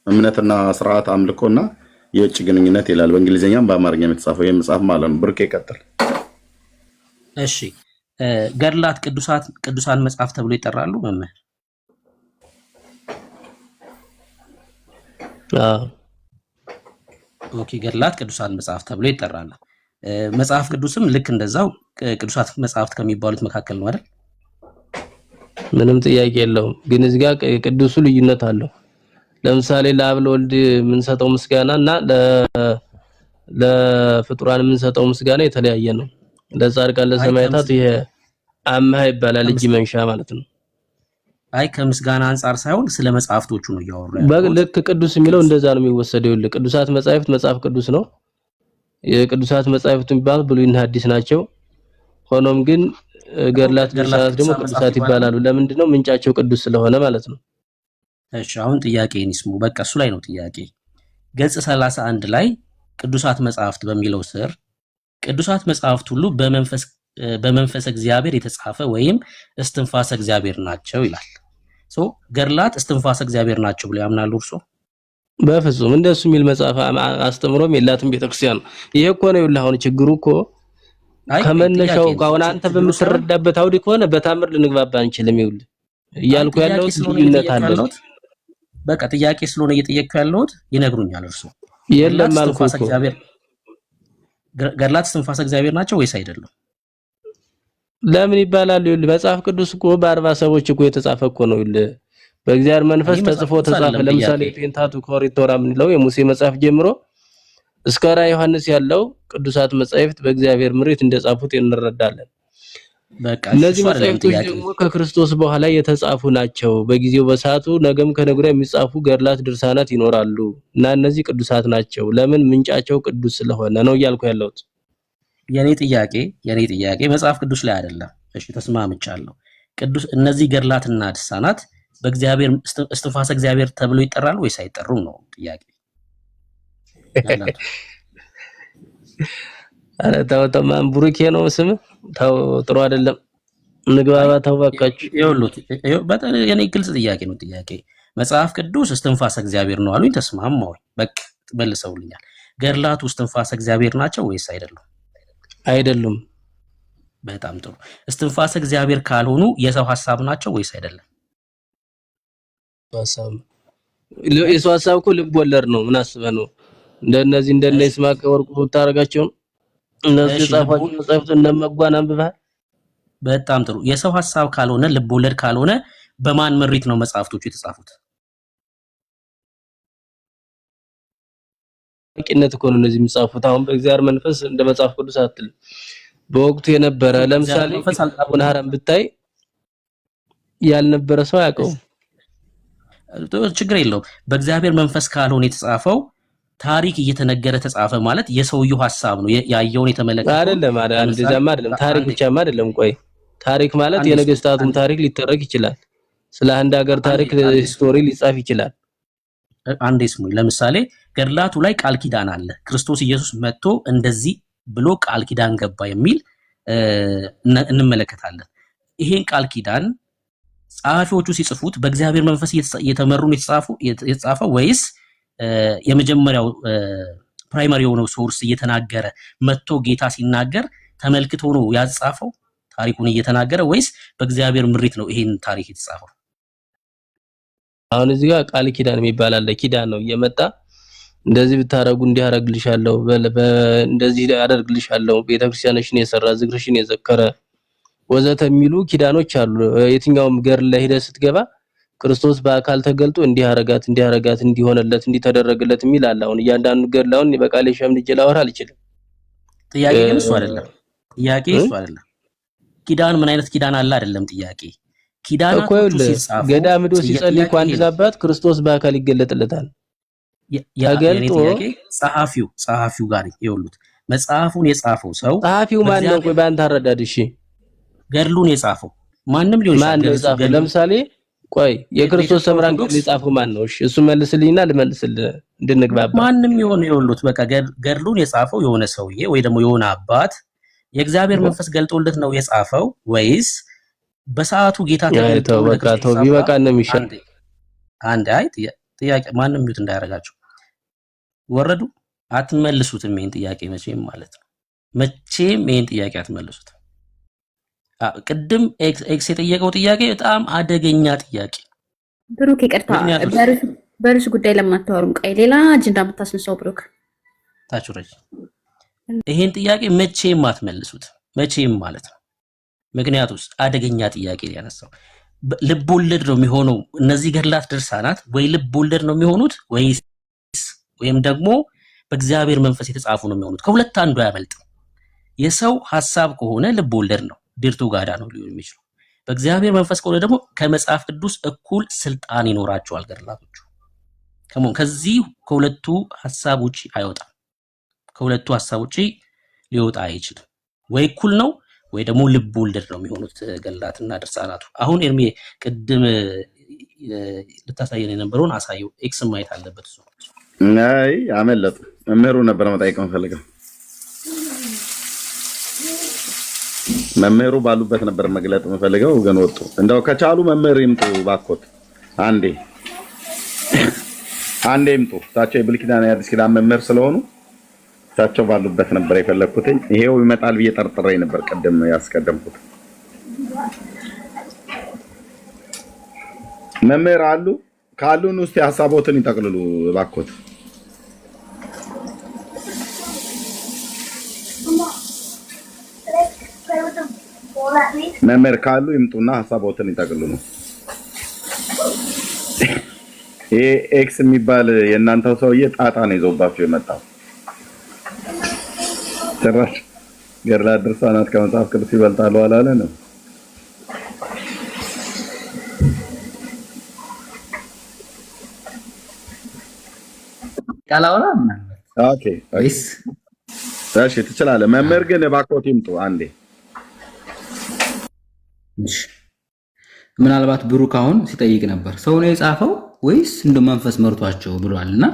እምነትና ስርዓት አምልኮና የውጭ ግንኙነት ይላል። በእንግሊዝኛም በአማርኛም የተጻፈው ይሄን መጽሐፍ ማለት ነው። ብርኬ ይቀጥል። እሺ ገድላት ቅዱሳን መጽሐፍ ተብሎ ይጠራሉ መምህር? ኦኬ ገድላት ቅዱሳን መጽሐፍ ተብሎ ይጠራሉ። መጽሐፍ ቅዱስም ልክ እንደዛው ቅዱሳት መጽሐፍት ከሚባሉት መካከል ነው አይደል? ምንም ጥያቄ የለውም። ግን እዚህ ጋር ቅዱሱ ልዩነት አለው። ለምሳሌ ለአብ ለወልድ የምንሰጠው ምስጋና እና ለፍጡራን የምንሰጠው ምስጋና የተለያየ ነው። ለጻድቃን ለሰማዕታት ይሄ አምሃ ይባላል፣ እጅ መንሻ ማለት ነው። አይ ከምስጋና አንፃር ሳይሆን ስለ መጽሐፍቶቹ ነው እያወራሁ። ልክ ቅዱስ የሚለው እንደዛ ነው የሚወሰደው። ይኸውልህ ቅዱሳት መጻሕፍት መጽሐፍ ቅዱስ ነው። የቅዱሳት መጻሕፍት የሚባሉት ብሉይና ሐዲስ ናቸው። ሆኖም ግን ገድላት ድርሳናት ደግሞ ቅዱሳት ይባላሉ። ለምንድን ነው? ምንጫቸው ቅዱስ ስለሆነ ማለት ነው። እሺ አሁን ጥያቄን ይስሙ። በቃ እሱ ላይ ነው ጥያቄ። ገጽ 31 ላይ ቅዱሳት መጽሐፍት በሚለው ስር ቅዱሳት መጽሐፍት ሁሉ በመንፈስ እግዚአብሔር የተጻፈ ወይም እስትንፋሰ እግዚአብሔር ናቸው ይላል። ገድላት እስትንፋሰ እግዚአብሔር ናቸው ብለው ያምናሉ እርሶ? በፍጹም እንደሱ የሚል መጽሐፍ አስተምሮም የላትም ቤተክርስቲያን። ይሄ እኮ ነው ይኸውልህ አሁን ችግሩ እኮ ከመነሻው አሁን አንተ በምትረዳበት አውዲ ከሆነ በታምር ልንግባባ አንችልም። ይኸውልህ እያልኩ ያለው ልዩነት አለ። በቃ ጥያቄ ስለሆነ እየጠየቅኩ ያለሁት ይነግሩኛል እርሶ። የለም አልኩ እኮ ገድላት እስትንፋሰ እግዚአብሔር ናቸው ወይስ አይደለም? ለምን ይባላል? ይኸውልህ መጽሐፍ ቅዱስ እኮ በ40 ሰዎች እኮ የተጻፈ እኮ ነው። ይኸውልህ በእግዚአብሔር መንፈስ ተጽፎ ተጻፈ። ለምሳሌ ፔንታቱክ ኦሪት የምንለው የሙሴ መጽሐፍ ጀምሮ እስከ ራዕየ ዮሐንስ ያለው ቅዱሳት መጻሕፍት በእግዚአብሔር ምሪት እንደጻፉት እንረዳለን። በቃ እነዚህ መጻሕፍቶች ደግሞ ከክርስቶስ በኋላ የተጻፉ ናቸው። በጊዜው በሰዓቱ ነገም ከነገ የሚጻፉ ገድላት ድርሳናት ይኖራሉ እና እነዚህ ቅዱሳት ናቸው። ለምን? ምንጫቸው ቅዱስ ስለሆነ ነው እያልኩ ያለሁት። የኔ ጥያቄ መጽሐፍ ቅዱስ ላይ አይደለም። እሺ ተስማምቻለሁ። እነዚህ ገድላትና ድርሳናት በእግዚአብሔር እስትንፋሰ እግዚአብሔር ተብሎ ይጠራሉ ወይስ አይጠሩም ነው ጥያቄ። አረ ተው ማን ቡሩኬ ነው ስም? ተው ጥሩ አይደለም። ንግባባ ተው በቃችሁ። በጣም የኔ ግልጽ ጥያቄ ነው። መጽሐፍ ቅዱስ እስትንፋሰ እግዚአብሔር ነው አሉኝ፣ ተስማማሁ። በቃ መልሰውልኛል። ገድላቱ እስትንፋሰ እግዚአብሔር ናቸው ወይስ አይደሉም? አይደሉም። በጣም ጥሩ። እስትንፋሰ እግዚአብሔር ካልሆኑ የሰው ሐሳብ ናቸው ወይስ አይደለም? የሰው ሐሳብ እኮ ልብ ወለድ ነው። ምን አስበህ ነው? እንደነ ይስማዕከ ወርቁ ታረጋቸው እነዚህ ጻፋቸው መጽሐፍት እንደመጓን አንብበሃል? በጣም ጥሩ። የሰው ሐሳብ ካልሆነ ልብ ወለድ ካልሆነ በማን ምሪት ነው መጽሐፍቶቹ የተጻፉት? ቂነት እኮ ነው እነዚህ የሚጻፉት። አሁን በእግዚአብሔር መንፈስ እንደ መጽሐፍ ቅዱስ አትል። በወቅቱ የነበረ ለምሳሌ አቡነ ሐራም ብታይ ያልነበረ ሰው ያውቀው። ችግር የለውም። በእግዚአብሔር መንፈስ ካልሆነ የተጻፈው ታሪክ እየተነገረ ተጻፈ ማለት የሰውየው ሐሳብ ነው። ያየውን የተመለከተው አይደለም። ታሪክ ብቻማ አይደለም። ቆይ ታሪክ ማለት የነገስታቱም ታሪክ ሊተረክ ይችላል። ስለ አንድ ሀገር ታሪክ ስቶሪ ሊጻፍ ይችላል። አንዴ ስሙኝ። ለምሳሌ ገድላቱ ላይ ቃል ኪዳን አለ። ክርስቶስ ኢየሱስ መጥቶ እንደዚህ ብሎ ቃል ኪዳን ገባ የሚል እንመለከታለን። ይሄን ቃል ኪዳን ጸሐፊዎቹ ሲጽፉት በእግዚአብሔር መንፈስ እየተመሩ ነው የተጻፈው ወይስ የመጀመሪያው ፕራይመሪ የሆነው ሶርስ እየተናገረ መጥቶ ጌታ ሲናገር ተመልክቶ ነው ያጻፈው ታሪኩን እየተናገረ ወይስ በእግዚአብሔር ምሪት ነው ይሄን ታሪክ የተጻፈው? አሁን እዚህ ጋር ቃል ኪዳን የሚባል አለ። ኪዳን ነው እየመጣ እንደዚህ ብታረጉ እንዲያረግልሻለሁ፣ እንደዚህ አደርግልሻለሁ፣ ቤተክርስቲያንሽን የሰራ ዝክርሽን የዘከረ ወዘተ የሚሉ ኪዳኖች አሉ። የትኛውም ገር ላይ ሄደህ ስትገባ ክርስቶስ በአካል ተገልጦ እንዲያረጋት እንዲሆነለት እንዲተደረገለት የሚል አለ። አሁን እያንዳንዱ ገድላውን በቃሌ ሸምድጄ ላወራ አልችልም። ጥያቄ ግን እሱ አይደለም። ኪዳን ምን አይነት ኪዳን አለ አይደለም ጥያቄ። ኪዳናቶቹ ሲጻፉ ገዳም ሄዶ ሲጸልይ እንኳን አንድ አባት ክርስቶስ በአካል ይገለጥለታል። ተገልጦ ጸሐፊው ጋር ይወሉት መጽሐፉን የጻፈው ሰው ጸሐፊው ማን ነው? ቆይ ባንተ አረዳድ እሺ፣ ገድሉን የጻፈው ማንም ሊሆን ይችላል። ለምሳሌ ቆይ የክርስቶስ ሰምራን ገድል የጻፈው ማን ነው? እሺ እሱ መልስልኝና ልመልስልህ እንድንግባባ። ማንም ይወሉት በቃ ገድሉን የጻፈው የሆነ ሰውዬ ወይ ደግሞ የሆነ አባት የእግዚአብሔር መንፈስ ገልጦለት ነው የጻፈው ወይስ በሰዓቱ ጌታ ተገልጦ በቃ ተው ቢበቃ ነው የሚሻል። አንድ ጥያቄ ማንም ይሁት እንዳያረጋችሁ ወረዱ አትመልሱትም። ይሄን ጥያቄ መቼም ማለት ነው መቼም ይሄን ጥያቄ አትመልሱትም። ቅድም ኤክስ የጠየቀው ጥያቄ በጣም አደገኛ ጥያቄ። ብሩክ ይቅርታ፣ በርሱ ጉዳይ ለማታወሩም ቀይ ሌላ አጀንዳ የምታስነሳው ብሩክ ታቹረጅ ይሄን ጥያቄ መቼም አትመልሱት መቼም ማለት ነው። ምክንያቱም አደገኛ ጥያቄ ያነሳው ልብ ወለድ ነው የሚሆነው። እነዚህ ገድላት ድርሳናት ወይ ልብ ወለድ ነው የሚሆኑት ወይም ደግሞ በእግዚአብሔር መንፈስ የተጻፉ ነው የሚሆኑት። ከሁለት አንዱ አያመልጥም። የሰው ሐሳብ ከሆነ ልብ ወለድ ነው፣ ዲርቱ ጋዳ ነው ሊሆን የሚችለው። በእግዚአብሔር መንፈስ ከሆነ ደግሞ ከመጽሐፍ ቅዱስ እኩል ስልጣን ይኖራቸዋል ገድላቶቹ። ከዚህ ከሁለቱ ሐሳብ ውጪ አይወጣም። ከሁለቱ ሐሳብ ውጪ ሊወጣ አይችልም። ወይ እኩል ነው ወይ ደግሞ ልብ ወለድ ነው የሚሆኑት ገድላትና ድርሳናቱ። አሁን ኤርሚ ቅድም ልታሳየን የነበረውን አሳየው። ኤክስ ማየት አለበት እሱ። አይ አመለጡ። መምህሩ ነበር መጠየቅ የምፈልገው። መምህሩ ባሉበት ነበር መግለጥ የምፈልገው ግን ወጡ። እንደው ከቻሉ መምህር ይምጡ ባኮት። አንዴ ይምጡ። ታቸው የብሉይ ኪዳን የአዲስ ኪዳን መምህር ስለሆኑ ታቸው ባሉበት ነበር የፈለኩት። ይሄው ይመጣል ብዬ ጠርጥሬ ነበር ቀደም ያስቀደምኩት። መምህር አሉ ካሉን ውስጥ ሐሳቦትን ይጠቅልሉ ባኮት። መምህር ካሉ ይምጡና ሐሳቦትን ይጠቅልሉ። ይሄ ኤክስ የሚባል የእናንተው ሰውዬ ጣጣ ነው ይዞባችሁ የመጣው። ጭራሽ ገድላት ድርሳናት ከመጽሐፍ ቅዱስ ይበልጣሉ አላለ ነው። ቃላውራ ኦኬ እሺ ትችላለህ። መምህር ግን ባኮት ይምጡ አንዴ። እሺ ምናልባት ብሩክ አሁን ሲጠይቅ ነበር ሰው ነው የጻፈው ወይስ እንደ መንፈስ መርቷቸው ብሏልና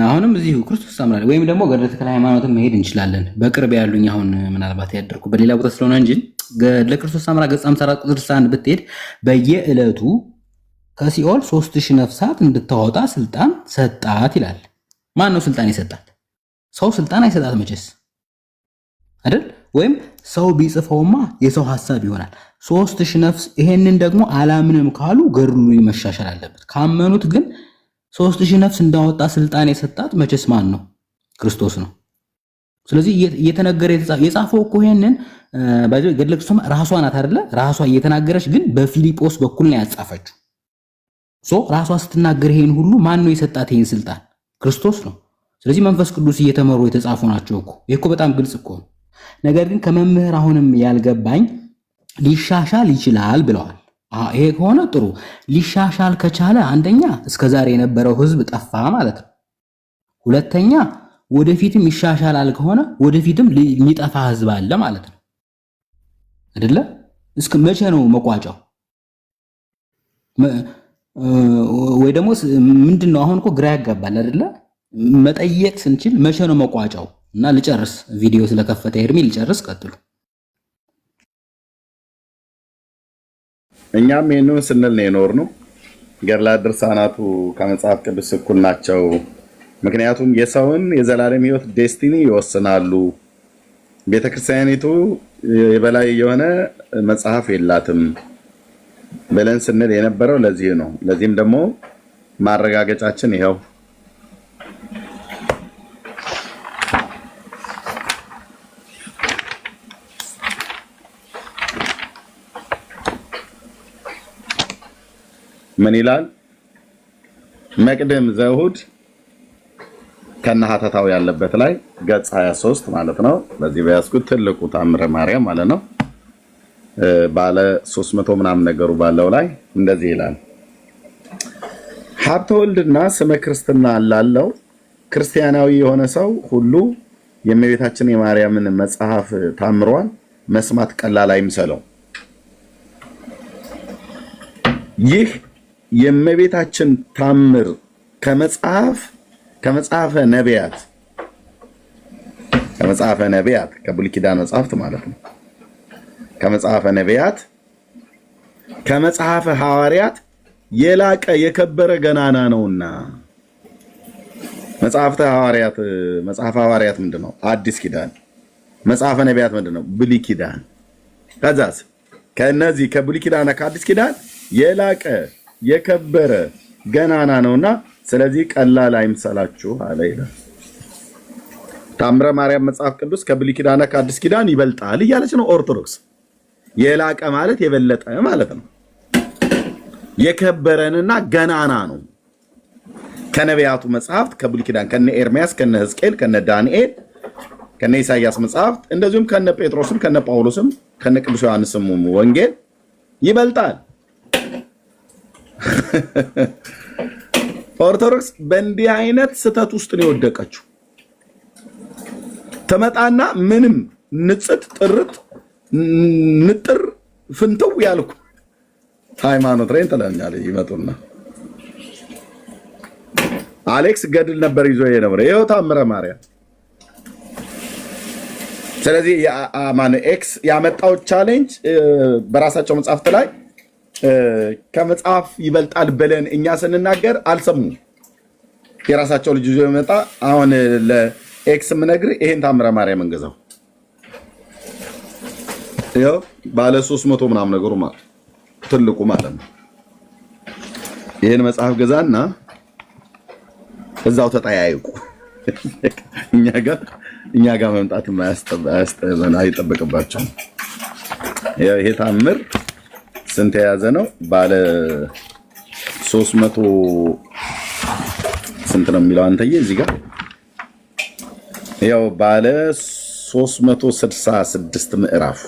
አሁንም እዚሁ ክርስቶስ ሰምራ ወይም ደግሞ ገድለ ተክለ ሃይማኖትን መሄድ እንችላለን። በቅርብ ያሉኝ አሁን ምናልባት ያደርኩ በሌላ ቦታ ስለሆነ እንጂ ገድለ ክርስቶስ ሰምራ ገጽ 54 ቁጥር 1 ብትሄድ በየዕለቱ ከሲኦል 3000 ነፍሳት እንድታወጣ ስልጣን ሰጣት ይላል። ማን ነው ስልጣን የሰጣት? ሰው ስልጣን አይሰጣት መቼስ አይደል? ወይም ሰው ቢጽፈውማ የሰው ሐሳብ ይሆናል። 3000 ነፍስ ይሄንን ደግሞ አላምንም ካሉ ገድሉ መሻሻል አለበት። ካመኑት ግን 3000 ነፍስ እንዳወጣ ስልጣን የሰጣት መቼስ ማን ነው? ክርስቶስ ነው። ስለዚህ እየተነገረ የጻፈው እኮ ይሄንን ገድለ ክርስቶስ ራሷ ናት አይደለ? ራሷ እየተናገረች ግን በፊልጶስ በኩል ነው ያጻፈችው። ራሷ ስትናገር ይሄን ሁሉ ማን ነው የሰጣት ይሄን ስልጣን? ክርስቶስ ነው። ስለዚህ መንፈስ ቅዱስ እየተመሩ የተጻፉ ናቸው እኮ። ይሄ እኮ በጣም ግልጽ እኮ ነው። ነገር ግን ከመምህር አሁንም ያልገባኝ ሊሻሻል ይችላል ብለዋል። ይሄ ከሆነ ጥሩ። ሊሻሻል ከቻለ አንደኛ እስከዛሬ የነበረው ህዝብ ጠፋ ማለት ነው። ሁለተኛ ወደፊትም ይሻሻላል ከሆነ ወደፊትም የሚጠፋ ህዝብ አለ ማለት ነው አይደለ? እስከ መቼ ነው መቋጫው? ወይ ደግሞ ምንድነው? አሁን እኮ ግራ ያጋባል አይደለ? መጠየቅ ስንችል መቼ ነው መቋጫው? እና ልጨርስ፣ ቪዲዮ ስለከፈተ ኤርሚ ልጨርስ፣ ቀጥሉ። እኛም ይሄንን ስንል ነው የኖርነው። ገድላት ድርሳናቱ ከመጽሐፍ ቅዱስ እኩል ናቸው፣ ምክንያቱም የሰውን የዘላለም ህይወት ዴስቲኒ ይወስናሉ። ቤተክርስቲያኒቱ የበላይ የሆነ መጽሐፍ የላትም ብለን ስንል የነበረው ለዚህ ነው። ለዚህም ደግሞ ማረጋገጫችን ይኸው። ምን ይላል? መቅድም ዘውድ ከነሐተታው ያለበት ላይ ገጽ 23 ማለት ነው። በዚህ በያዝኩት ትልቁ ተአምረ ማርያም ማለት ነው ባለ 300 ምናምን ነገሩ ባለው ላይ እንደዚህ ይላል። ሀብተ ወልድና ስመ ክርስትና ላለው ክርስቲያናዊ የሆነ ሰው ሁሉ የእመቤታችን የማርያምን መጽሐፍ ታምሯን መስማት ቀላል አይምሰለው። ይህ የእመቤታችን ታምር ከመጽሐፈ ነቢያት ከብሉይ ኪዳን መጽሐፍት ማለት ነው ከመጽሐፈ ነቢያት ከመጽሐፈ ሐዋርያት የላቀ የከበረ ገናና ነውና። መጽሐፈ ሐዋርያት ምንድነው? አዲስ ኪዳን። መጽሐፈ ነቢያት ምንድነው? ብሉይ ኪዳን። ከዛስ ከነዚህ ከብሉይ ኪዳንና ከአዲስ ኪዳን የላቀ የከበረ ገናና ነውና ስለዚህ ቀላል አይምሰላችሁ አለ ይላል። ታምረ ማርያም መጽሐፍ ቅዱስ ከብሉይ ኪዳንና ከአዲስ ኪዳን ይበልጣል እያለች ነው ኦርቶዶክስ። የላቀ ማለት የበለጠ ማለት ነው። የከበረንና ገናና ነው። ከነቢያቱ መጽሐፍት ከብሉይ ኪዳን ከነ ኤርሚያስ ከነ ሕዝቅኤል ከነ ዳንኤል ከነ ኢሳይያስ መጽሐፍት እንደዚሁም ከነ ጴጥሮስም ከነ ጳውሎስም ከነ ቅዱስ ዮሐንስም ወንጌል ይበልጣል። ኦርቶዶክስ በእንዲህ አይነት ስህተት ውስጥ ነው የወደቀችው። ተመጣና ምንም ንጽት ጥርት ንጥር ፍንተው ያልኩ ሃይማኖት ላይ ተላኛለ ይመጡና አሌክስ ገድል ነበር ይዞ የነበረ ይኸው ታምረ ማርያም። ስለዚህ የማን ኤክስ ያመጣው ቻሌንጅ በራሳቸው መጽሐፍት ላይ ከመጽሐፍ ይበልጣል ብለን እኛ ስንናገር አልሰሙም። የራሳቸው ልጅ ይዞ የመጣ አሁን ለኤክስ ምነግር ይሄን ታምረ ማርያም እንገዛው ይኸው ባለ 300 ምናምን ነገሩ ማለት ትልቁ ማለት ነው። ይሄን መጽሐፍ ገዛና እዛው ተጠያይቁ። እኛ ጋር መምጣት አይጠበቅባቸውም። ይሄ ታምር ስንት የያዘ ነው? ባለ 300 ስንት ነው የሚለው አንተዬ እዚህ ጋር ያው ባለ 366 ምዕራፍ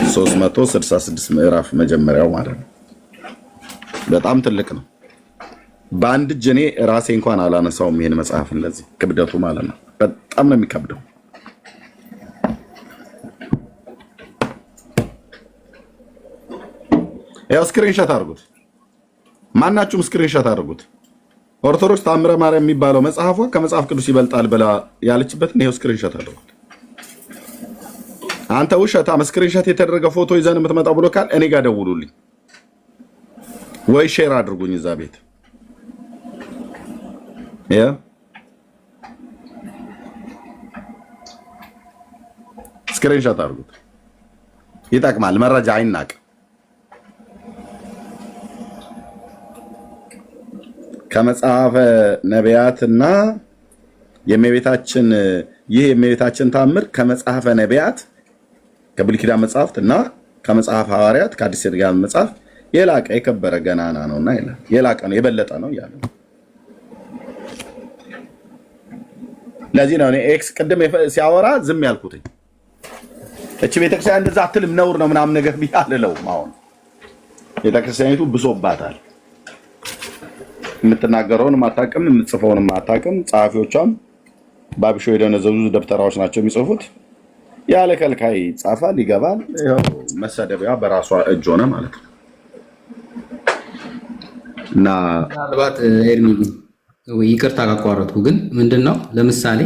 366 ምዕራፍ መጀመሪያው ማለት ነው። በጣም ትልቅ ነው። በአንድ እጅ እኔ ራሴ እንኳን አላነሳውም ይሄን መጽሐፍ እንደዚህ ክብደቱ ማለት ነው። በጣም ነው የሚከብደው። ያው ስክሪንሾት አድርጉት፣ ማናችሁም ስክሪንሾት አድርጉት። ኦርቶዶክስ ታምረ ማርያም የሚባለው መጽሐፏ ከመጽሐፍ ቅዱስ ይበልጣል ብላ ያለችበትን ይሄው ስክሪንሾት አድርጉት። አንተ ውሸታም ስክሪንሾት የተደረገ ፎቶ ይዘን የምትመጣው ብሎ ካል እኔ ጋር ደውሉልኝ ወይ ሼር አድርጉኝ እዛ ቤት ያ ስክሪንሾት አድርጉት። ይጠቅማል፣ መረጃ አይናቅ። ከመጽሐፈ ነቢያትና የእመቤታችን ይህ የእመቤታችን ታምር ከመጽሐፈ ነቢያት ከብሉይ ኪዳን መጽሐፍት እና ከመጽሐፍ ሐዋርያት ከአዲስ ኪዳን መጽሐፍ የላቀ የከበረ ገናና ነውና ይላል። የላቀ ነው የበለጠ ነው ያለ። ለዚህ ነው እኔ ኤክስ ቅድም ሲያወራ ዝም ያልኩትኝ። እቺ ቤተክርስቲያን እንደዛ አትልም ነውር ነው ምናምን ነገር ቢያልለው አሁን ቤተክርስቲያኒቱ ብሶባታል። የምትናገረውን ማታቀም የምትጽፈውን ማታቀም። ጸሐፊዎቿም ባብሾ የደነዘዙ ደብተራዎች ናቸው የሚጽፉት። ያለ ከልካይ ጻፋል ይገባል። ያው መሰደቢያ በራሷ እጅ ሆነ ማለት ነው። እና ምናልባት ኤርሚ ይቅርታ ካቋረጥኩ ግን ምንድነው ለምሳሌ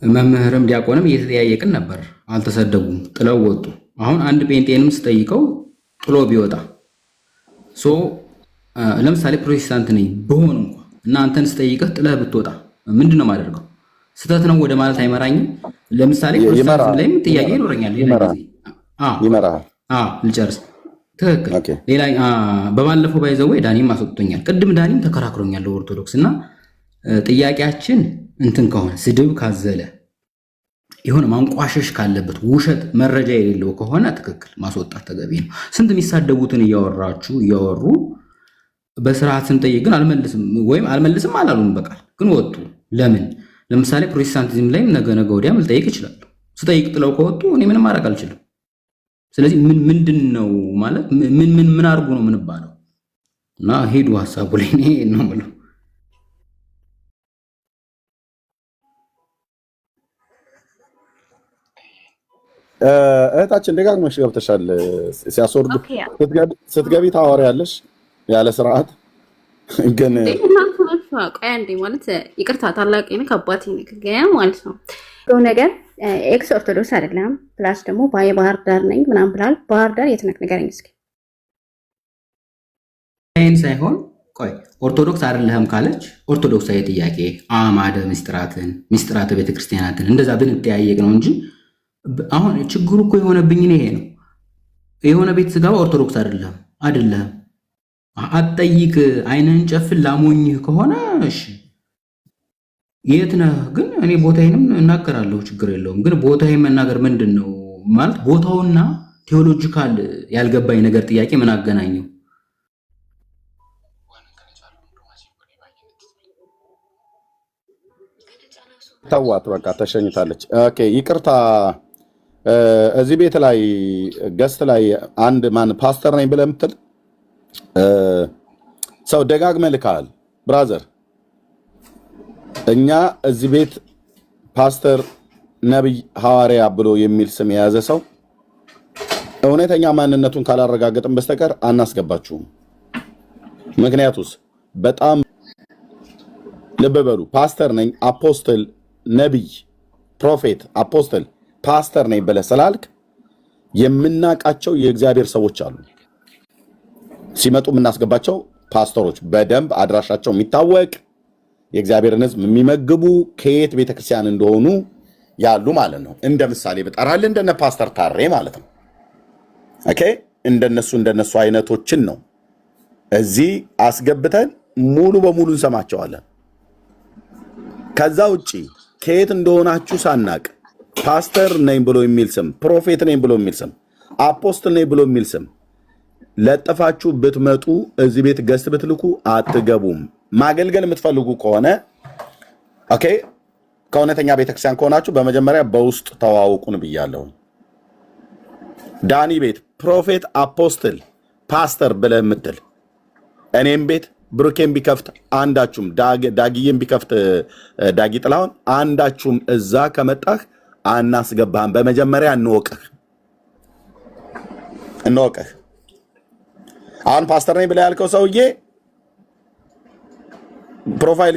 መምህርም ዲያቆንም እየተጠያየቅን ነበር፣ አልተሰደቡም፣ ጥለው ወጡ። አሁን አንድ ጴንጤንም ስጠይቀው ጥሎ ቢወጣ ለምሳሌ ፕሮቴስታንት ነኝ በሆኑ እንኳን እና አንተን ስጠይቅህ ጥለህ ብትወጣ ምንድነው የማደርገው? ስህተት ነው ወደ ማለት አይመራኝም። ለምሳሌ ፕሮቴስታንት ላይም ጥያቄ ይኖረኛል። ልጨርስ። ትክክል። ሌላ በባለፈው ባይዘው ዳኒም አስወጥቶኛል። ቅድም ዳኒም ተከራክሮኛል ኦርቶዶክስ እና ጥያቄያችን እንትን ከሆነ ስድብ ካዘለ የሆነ ማንቋሸሽ ካለበት ውሸት መረጃ የሌለው ከሆነ ትክክል ማስወጣት ተገቢ ነው። ስንት የሚሳደቡትን እያወሩ በስርዓት ስንጠይቅ ግን አልመልስም አላሉን በቃል ግን ወጡ። ለምን? ለምሳሌ ፕሮቴስታንቲዝም ላይም ነገ ወዲያም ልጠይቅ እችላለሁ። ስጠይቅ ጥለው ከወጡ እኔ ምንም ማድረግ አልችልም። ስለዚህ ምንድን ነው ማለት ምን አድርጉ ነው የምንባለው? እና ሄዱ ሀሳቡ ላይ ነው የምለው። እህታችን ደጋግመሽ ገብተሻል። ሲያስወርዱ ስትገቢ ታወሪያለሽ ያለ ስርዓት ግን ቆይ አንዴ ማለት ይቅርታ ታላቅ ነኝ ከአባቴ ንግግር ማለት ነው ነገር ኤክስ ኦርቶዶክስ አይደለም ፕላስ ደግሞ ባህር ዳር ነኝ ምናምን ብላል። ባህር ዳር የት ነህ ንገረኝ እስኪ። ይሄን ሳይሆን ቆይ ኦርቶዶክስ አይደለህም ካለች ኦርቶዶክሳዊ ጥያቄ አማደ ምስጢራተ ቤተክርስቲያናትን እንደዛ ብንጠያየቅ ነው እንጂ አሁን ችግሩ እኮ የሆነብኝ ይሄ ነው። የሆነ ቤት ስገባ ኦርቶዶክስ አይደለም አትጠይቅ፣ አይንህን ጨፍን ላሞኝህ ከሆነ እሺ የት ነህ ግን እኔ ቦታዬንም እናገራለሁ፣ ችግር የለውም። ግን ቦታዬን መናገር ምንድን ነው ማለት ቦታውና ቴዎሎጂካል ያልገባኝ ነገር ጥያቄ ምን አገናኘው? ተዋት በቃ ተሸኝታለች። ኦኬ ይቅርታ። እዚህ ቤት ላይ ገስት ላይ አንድ ማን ፓስተር ነኝ ብለህ የምትል ሰው ደጋግመህ ልካል። ብራዘር እኛ እዚህ ቤት ፓስተር፣ ነቢይ፣ ሐዋርያ ብሎ የሚል ስም የያዘ ሰው እውነተኛ ማንነቱን ካላረጋገጥን በስተቀር አናስገባችሁም። ምክንያቱስ በጣም ልብ በሉ። ፓስተር ነኝ፣ አፖስትል፣ ነቢይ፣ ፕሮፌት፣ አፖስትል፣ ፓስተር ነኝ ብለህ ስላልክ የምናውቃቸው የእግዚአብሔር ሰዎች አሉ። ሲመጡ የምናስገባቸው ፓስተሮች በደንብ አድራሻቸው የሚታወቅ የእግዚአብሔርን ሕዝብ የሚመግቡ ከየት ቤተክርስቲያን እንደሆኑ ያሉ ማለት ነው። እንደ ምሳሌ ብጠራልህ እንደነ ፓስተር ታሬ ማለት ነው። ኦኬ እንደነሱ አይነቶችን ነው እዚህ አስገብተን ሙሉ በሙሉ እንሰማቸዋለን። ከዛ ውጪ ከየት እንደሆናችሁ ሳናቅ ፓስተር ነኝ ብሎ የሚል ስም፣ ፕሮፌት ነኝ ብሎ የሚል ስም፣ አፖስትል ነኝ ብሎ የሚል ስም ለጥፋችሁ ብትመጡ እዚህ ቤት ገስት ብትልኩ አትገቡም። ማገልገል የምትፈልጉ ከሆነ ኦኬ ከእውነተኛ ቤተክርስቲያን ከሆናችሁ በመጀመሪያ በውስጥ ተዋውቁን ብያለሁ። ዳኒ ቤት ፕሮፌት፣ አፖስትል፣ ፓስተር ብለህ የምትል እኔም ቤት ብሩኬን ቢከፍት አንዳችሁም ዳጊዬን ቢከፍት ዳጊ ጥላሁን አንዳችሁም እዛ ከመጣህ አናስገባህም። በመጀመሪያ እንወቅህ። አሁን ፓስተር ነኝ ብለህ ያልከው ሰውዬ ፕሮፋይል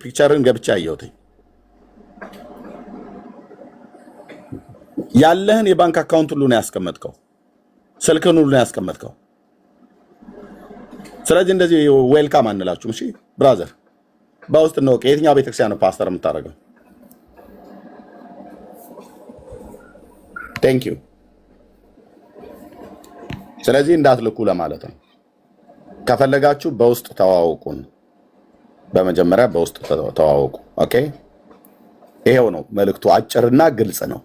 ፒክቸርን ገብቼ አየሁት። ያለህን የባንክ አካውንት ሁሉ ነው ያስቀመጥከው፣ ስልክህን ሁሉ ነው ያስቀመጥከው። ስለዚህ እንደዚህ ዌልካም አንላችሁም። እሺ ብራዘር፣ በውስጥ ነው የትኛው ቤተክርስቲያን ነው ፓስተር የምታደርገው? ቴንክ ዩ። ስለዚህ እንዳትልኩ ለማለት ነው። ከፈለጋችሁ በውስጥ ተዋውቁን። በመጀመሪያ በውስጥ ተዋውቁ። ኦኬ፣ ይሄው ነው መልእክቱ። አጭርና ግልጽ ነው።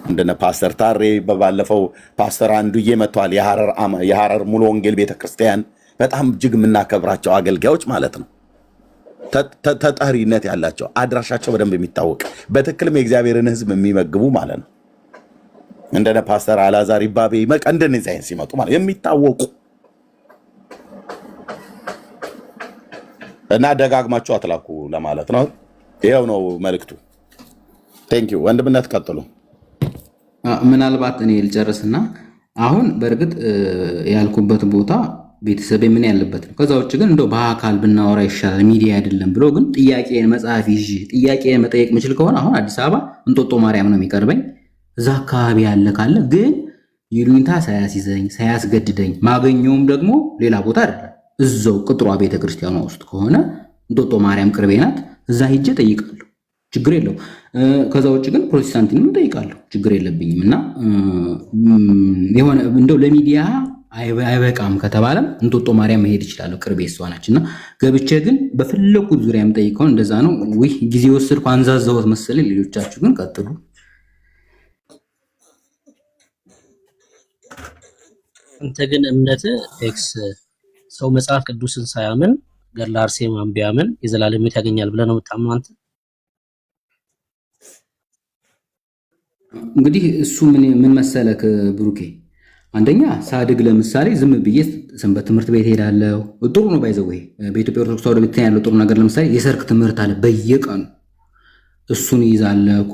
እንደነ ፓስተር ታሬ በባለፈው ፓስተር አንዱዬ መጥቷል። የሐረር ሙሉ ወንጌል ቤተክርስቲያን በጣም እጅግ የምናከብራቸው አገልጋዮች ማለት ነው። ተጠሪነት ያላቸው አድራሻቸው በደንብ የሚታወቅ በትክክልም የእግዚአብሔርን ሕዝብ የሚመግቡ ማለት ነው። እንደነ ፓስተር አላዛር ይባቤ እንደነዚህ አይነት ሲመጡ ማለት የሚታወቁ እና ደጋግማችሁ አትላኩ ለማለት ነው። ይሄው ነው መልእክቱ። ቴንክ ዩ ወንድምነት፣ ቀጥሉ። ምናልባት እኔ ልጨርስና አሁን በእርግጥ ያልኩበት ቦታ ቤተሰብ ምን ያለበት ነው። ከዛ ውጭ ግን እንደው በአካል ብናወራ ይሻላል ሚዲያ አይደለም ብሎ ግን ጥያቄን መጽሐፍ ይዤ ጥያቄን መጠየቅ የምችል ከሆነ አሁን አዲስ አበባ እንጦጦ ማርያም ነው የሚቀርበኝ። እዛ አካባቢ ያለ ካለ ግን ይሉኝታ ሳያስይዘኝ ሳያስገድደኝ ማገኘውም ደግሞ ሌላ ቦታ አይደለም እዛው ቅጥሯ ቤተክርስቲያኗ ውስጥ ከሆነ እንጦጦ ማርያም ቅርቤ ናት። እዛ ሄጄ ጠይቃለሁ፣ ችግር የለው። ከዛ ውጭ ግን ፕሮቴስታንቲንም ጠይቃለሁ፣ ችግር የለብኝም። እና የሆነ እንደው ለሚዲያ አይበቃም ከተባለም እንጦጦ ማርያም መሄድ ይችላለሁ፣ ቅርቤ እሷ ናች። እና ገብቼ ግን በፈለኩት ዙሪያ የምጠይቀውን እንደዛ ነው። ውይ ጊዜ ወሰድኩ አንዛዛሁት መሰለኝ። ሌሎቻችሁ ግን ቀጥሉ። አንተ ግን እምነት ኤክስ ሰው መጽሐፍ ቅዱስን ሳያምን ገድለ አርሴማን ቢያምን የዘላለም ሕይወት ያገኛል ብለህ ነው የምታምነው አንተ? እንግዲህ እሱ ምን መሰለክ ብሩኬ፣ አንደኛ ሳድግ ለምሳሌ ዝም ብዬ ሰንበት ትምህርት ቤት ሄዳለሁ። ጥሩ ነው ባይዘው። ይሄ በኢትዮጵያ ኦርቶዶክስ ተዋሕዶ ቤተክርስቲያን ያለው ጥሩ ነገር ለምሳሌ የሰርክ ትምህርት አለ በየቀኑ፣ እሱን ይዛለሁ።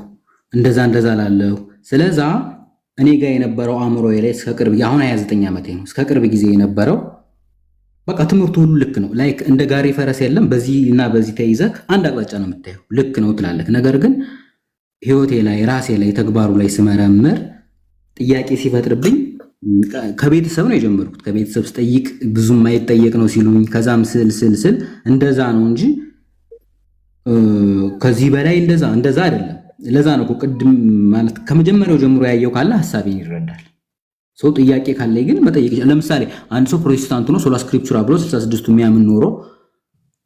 እንደዛ ላለሁ። ስለዛ እኔ ጋር የነበረው አእምሮዬ ላይ እስከ ቅርብ አሁን 29 ዓመቴ ነው። እስከ ቅርብ ጊዜ የነበረው በቃ ትምህርቱ ሁሉ ልክ ነው። ላይክ እንደ ጋሪ ፈረስ የለም። በዚህ እና በዚህ ተይዘክ አንድ አቅጣጫ ነው የምታየው። ልክ ነው ትላለክ። ነገር ግን ህይወቴ ላይ ራሴ ላይ ተግባሩ ላይ ስመረምር ጥያቄ ሲፈጥርብኝ ከቤተሰብ ነው የጀመርኩት። ከቤተሰብ ስጠይቅ ብዙም ማይጠየቅ ነው ሲሉኝ፣ ከዛም ስል እንደዛ ነው እንጂ ከዚህ በላይ እንደዛ አይደለም። ለዛ ነው ቅድም ማለት ከመጀመሪያው ጀምሮ ያየው ካለ ሐሳቤን ይረዳል። ሰው ጥያቄ ካለ ግን መጠየቅ ይችላል። ለምሳሌ አንድ ሰው ፕሮቴስታንት ነው ሶላ ስክሪፕቹራ ብሎ 66ቱ የሚያምን ኖሮ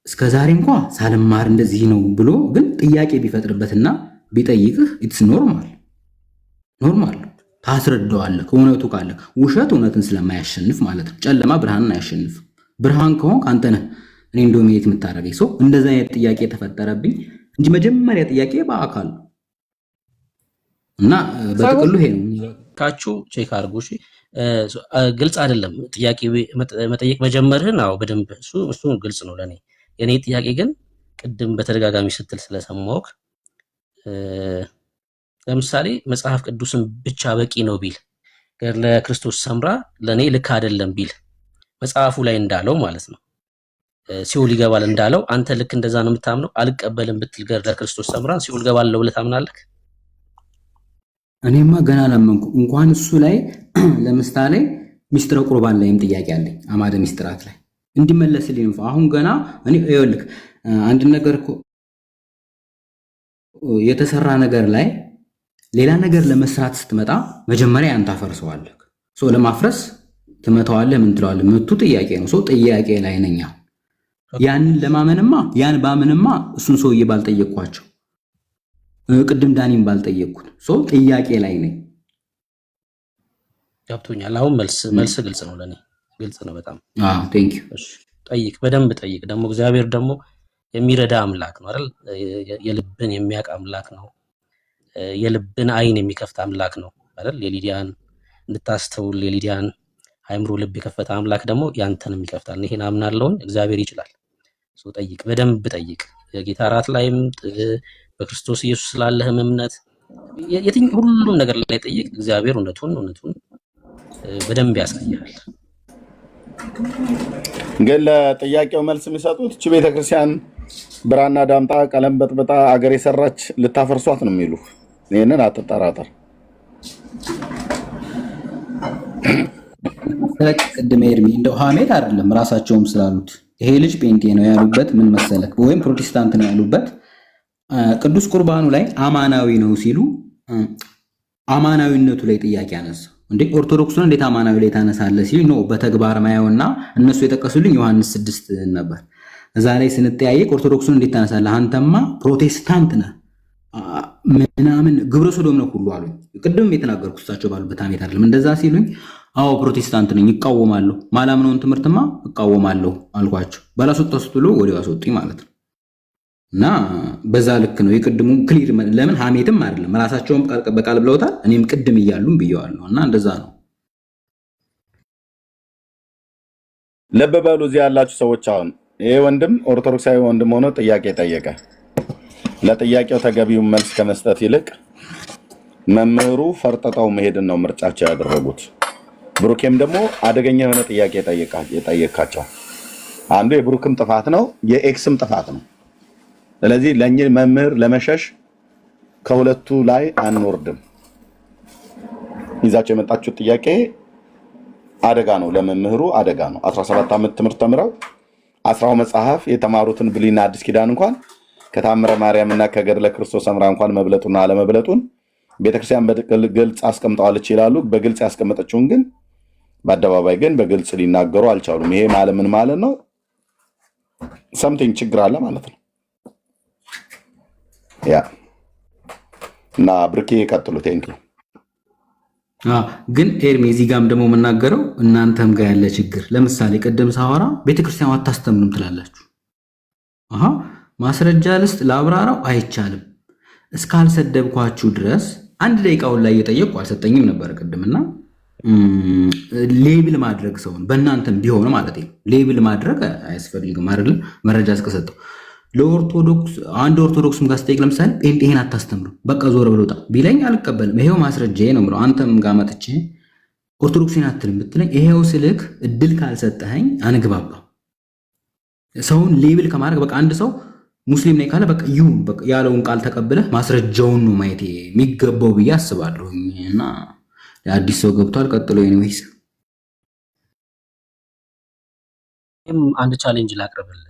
እስከዛሬ እንኳን ሳልማር እንደዚህ ነው ብሎ ግን ጥያቄ ቢፈጥርበትና ቢጠይቅህ ኢትስ ኖርማል ታስረዳዋለህ። እውነቱ ካለ ውሸት እውነትን ስለማያሸንፍ ማለት ነው። ጨለማ ብርሃንን አያሸንፍ። ብርሃን ከሆንክ አንተ ነህ እኔ ዶሚኔት የምታደርገኝ። ሰው እንደዛ አይነት ጥያቄ ተፈጠረብኝ እንጂ መጀመሪያ ጥያቄ በአካል እና በጥቅሉ ይሄ ነው። ካችሁ ቼክ አድርጉ። እሺ ግልጽ አይደለም ጥያቄ መጠየቅ መጀመርህን። አዎ በደንብ እሱ ግልጽ ነው ለኔ። የኔ ጥያቄ ግን ቅድም በተደጋጋሚ ስትል ስለሰማሁህ ለምሳሌ መጽሐፍ ቅዱስን ብቻ በቂ ነው ቢል ገድለ ክርስቶስ ሰምራ ለኔ ልክ አይደለም ቢል መጽሐፉ ላይ እንዳለው ማለት ነው ሲኦል ይገባል እንዳለው አንተ ልክ እንደዛ ነው የምታምነው? አልቀበልም ብትል ገድለ ክርስቶስ ሰምራን ሲኦል ገባለው ብለህ ታምናለህ? እኔማ ገና ለመንኩ እንኳን እሱ ላይ ለምሳሌ ሚስጥረ ቁርባን ላይም ጥያቄ አለኝ። አማደ ሚስጥራት ላይ እንዲመለስልኝ አሁን ገና እኔ ይኸውልህ አንድ ነገር እኮ የተሰራ ነገር ላይ ሌላ ነገር ለመስራት ስትመጣ መጀመሪያ ያን ታፈርሰዋለህ። ሰው ለማፍረስ ትመታዋለህ። ምን ትለዋለህ? ምቱ ጥያቄ ነው። ሰው ጥያቄ ላይ ነኝ። ያንን ለማመንማ ያን ባምንማ እሱን ሰውዬ ባልጠየቅኳቸው ቅድም ዳኒም ባልጠየቅኩት ሰው ጥያቄ ላይ ነኝ። ገብቶኛል። አሁን መልስ ግልጽ ነው ለኔ፣ ግልጽ ነው በጣም። ቴንክ ዩ። እሺ ጠይቅ፣ በደንብ ጠይቅ። ደግሞ እግዚአብሔር ደግሞ የሚረዳ አምላክ ነው አይደል? የልብን የሚያውቅ አምላክ ነው። የልብን አይን የሚከፍት አምላክ ነው አይደል? የሊዲያን እንድታስተውል የሊዲያን አይምሮ ልብ የከፈተ አምላክ ደግሞ ያንተንም ይከፍታል። ይሄን አምናለሁ። እግዚአብሔር ይችላል። ሰው ጠይቅ፣ በደንብ ጠይቅ። የጌታ እራት ላይም በክርስቶስ ኢየሱስ ስላለህም እምነት ሁሉም ነገር ላይ ጠይቅ። እግዚአብሔር እውነቱን በደንብ ያሳያል። ግን ለጥያቄው መልስ የሚሰጡት እቺ ቤተክርስቲያን ብራና ዳምጣ ቀለም በጥብጣ አገር የሰራች ልታፈርሷት ነው የሚሉ። ይሄንን አትጠራጠር። ቅድም ኤርሚ እንደው ሐሜት አይደለም ራሳቸውም ስላሉት ይሄ ልጅ ጴንጤ ነው ያሉበት ምን መሰለክ፣ ወይም ፕሮቴስታንት ነው ያሉበት ቅዱስ ቁርባኑ ላይ አማናዊ ነው ሲሉ አማናዊነቱ ላይ ጥያቄ አነሳ። እንዴ ኦርቶዶክሱን እንዴት አማናዊ ላይ ታነሳለህ ሲሉ ነው በተግባር ማየውና እነሱ የጠቀሱልኝ ዮሐንስ 6 ነበር። እዛ ላይ ስንጠያየቅ ኦርቶዶክሱን እንዴት ታነሳለህ አንተማ ፕሮቴስታንት ነህ ምናምን ግብረ ሰዶም ነው ሁሉ አሉኝ። ቅድም የተናገርኩት እሳቸው ባሉበት ሐሜት አይደለም። እንደዛ ሲሉኝ አዎ ፕሮቴስታንት ነኝ እቃወማለሁ፣ ማላምነውን ትምህርትማ እቃወማለሁ አልኳቸው። ባላስወጣሁት ብሎ ወዲያው አስወጡኝ ማለት ነው። እና በዛ ልክ ነው የቅድሙ ክሊር። ለምን ሐሜትም አይደለም ራሳቸውም በቃል ብለውታል፣ እኔም ቅድም እያሉም ብየዋለሁ። እና እንደዛ ነው። ልብ በሉ እዚህ ያላችሁ ሰዎች። አሁን ይሄ ወንድም ኦርቶዶክሳዊ ወንድም ሆኖ ጥያቄ ጠየቀ። ለጥያቄው ተገቢውን መልስ ከመስጠት ይልቅ መምህሩ ፈርጠጣው መሄድን ነው ምርጫቸው ያደረጉት። ብሩኬም ደግሞ አደገኛ የሆነ ጥያቄ የጠየቃቸው አንዱ የብሩክም ጥፋት ነው፣ የኤክስም ጥፋት ነው። ስለዚህ ለእኚህ መምህር ለመሸሽ ከሁለቱ ላይ አንወርድም። ይዛቸው የመጣችሁት ጥያቄ አደጋ ነው፣ ለመምህሩ አደጋ ነው። 17 ዓመት ትምህርት ተምረው 10 መጽሐፍ የተማሩትን ብሉይና አዲስ ኪዳን እንኳን ከታምረ ማርያምና ከገድለ ክርስቶስ ሰምራ እንኳን መብለጡና አለመብለጡን ቤተክርስቲያን በግልጽ አስቀምጠዋለች ይላሉ። በግልጽ ያስቀመጠችውን ግን በአደባባይ ግን በግልጽ ሊናገሩ አልቻሉም። ይሄ ማለት ምን ማለት ነው? ሰምቲንግ ችግር አለ ማለት ነው። ያ እና ብርኬ ቀጥሉ። ቴንክ ዩ ግን ኤርሚ እዚህ ጋርም ደግሞ የምናገረው እናንተም ጋር ያለ ችግር ለምሳሌ ቅድም ሳወራ ቤተክርስቲያኑ አታስተምሩም ትላላችሁ። ማስረጃ ልስጥ ላብራራው አይቻልም። እስካልሰደብኳችሁ ድረስ አንድ ደቂቃውን ላይ እየጠየቅኩ አልሰጠኝም ነበር ቅድምና ሌብል ማድረግ ሰውን በእናንተም ቢሆን ማለት ነው ሌብል ማድረግ አያስፈልግም አይደል? መረጃ እስከሰጠው ለኦርቶዶክስ አንድ ኦርቶዶክስም ጋር ስጠይቅ ለምሳሌ ጴንጤ ይሄን አታስተምሩ በቃ ዞር ብሎ ውጣ ቢለኝ አልቀበልም። ይሄው ማስረጃዬ ነው የምለው። አንተም ጋር መጥቼ ኦርቶዶክስን አትልም ብትለኝ ይሄው ስልክ እድል ካልሰጠኸኝ አንግባባ። ሰውን ሌብል ከማድረግ በቃ አንድ ሰው ሙስሊም ነኝ ካለ በቃ ይሁን በቃ ያለውን ቃል ተቀብለህ ማስረጃውን ነው ማየት የሚገባው ብዬ አስባለሁ። እና አዲስ ሰው ገብቷል። ቀጥሎ ኤኒዌይስ አንድ ቻሌንጅ ላቅርብልህ።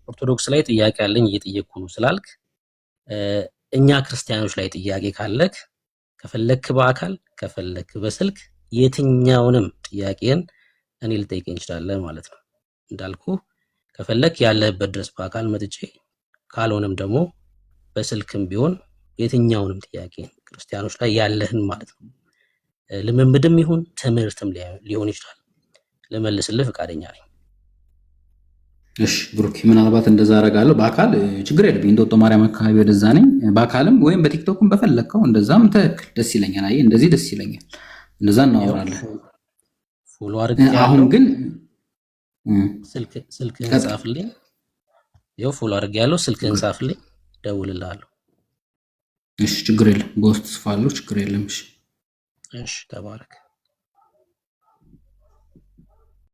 ኦርቶዶክስ ላይ ጥያቄ አለኝ እየጠየቅኩ ነው ስላልክ እኛ ክርስቲያኖች ላይ ጥያቄ ካለክ ከፈለክ በአካል ከፈለክ በስልክ የትኛውንም ጥያቄን እኔ ልጠይቅ እንችላለን ማለት ነው። እንዳልኩ ከፈለክ ያለህበት ድረስ በአካል መጥቼ ካልሆነም ደግሞ በስልክም ቢሆን የትኛውንም ጥያቄ ክርስቲያኖች ላይ ያለህን ማለት ነው ልምምድም ይሁን ትምህርትም ሊሆን ይችላል ልመልስልህ ፈቃደኛ ነኝ። እሺ ብሩክ ምናልባት እንደዛ አደርጋለሁ። በአካል ችግር የለብኝ። እንጦጦ ማርያም አካባቢ ወደዛ ነኝ። በአካልም ወይም በቲክቶክም በፈለከው እንደዛም ትክክል ደስ ይለኛል። አይ እንደዚህ ደስ ይለኛል። እንደዛ እናወራለን። ፎሎ አድርገህ አሁን ግን ስልክህን ጻፍልኝ። ያው ፎሎ አድርጌያለሁ። ስልክህን ጻፍልኝ ደውልልሃለሁ። እሺ ችግር የለም። በውስጥ ጽፋለሁ። ችግር የለም። እሺ ተባረክ።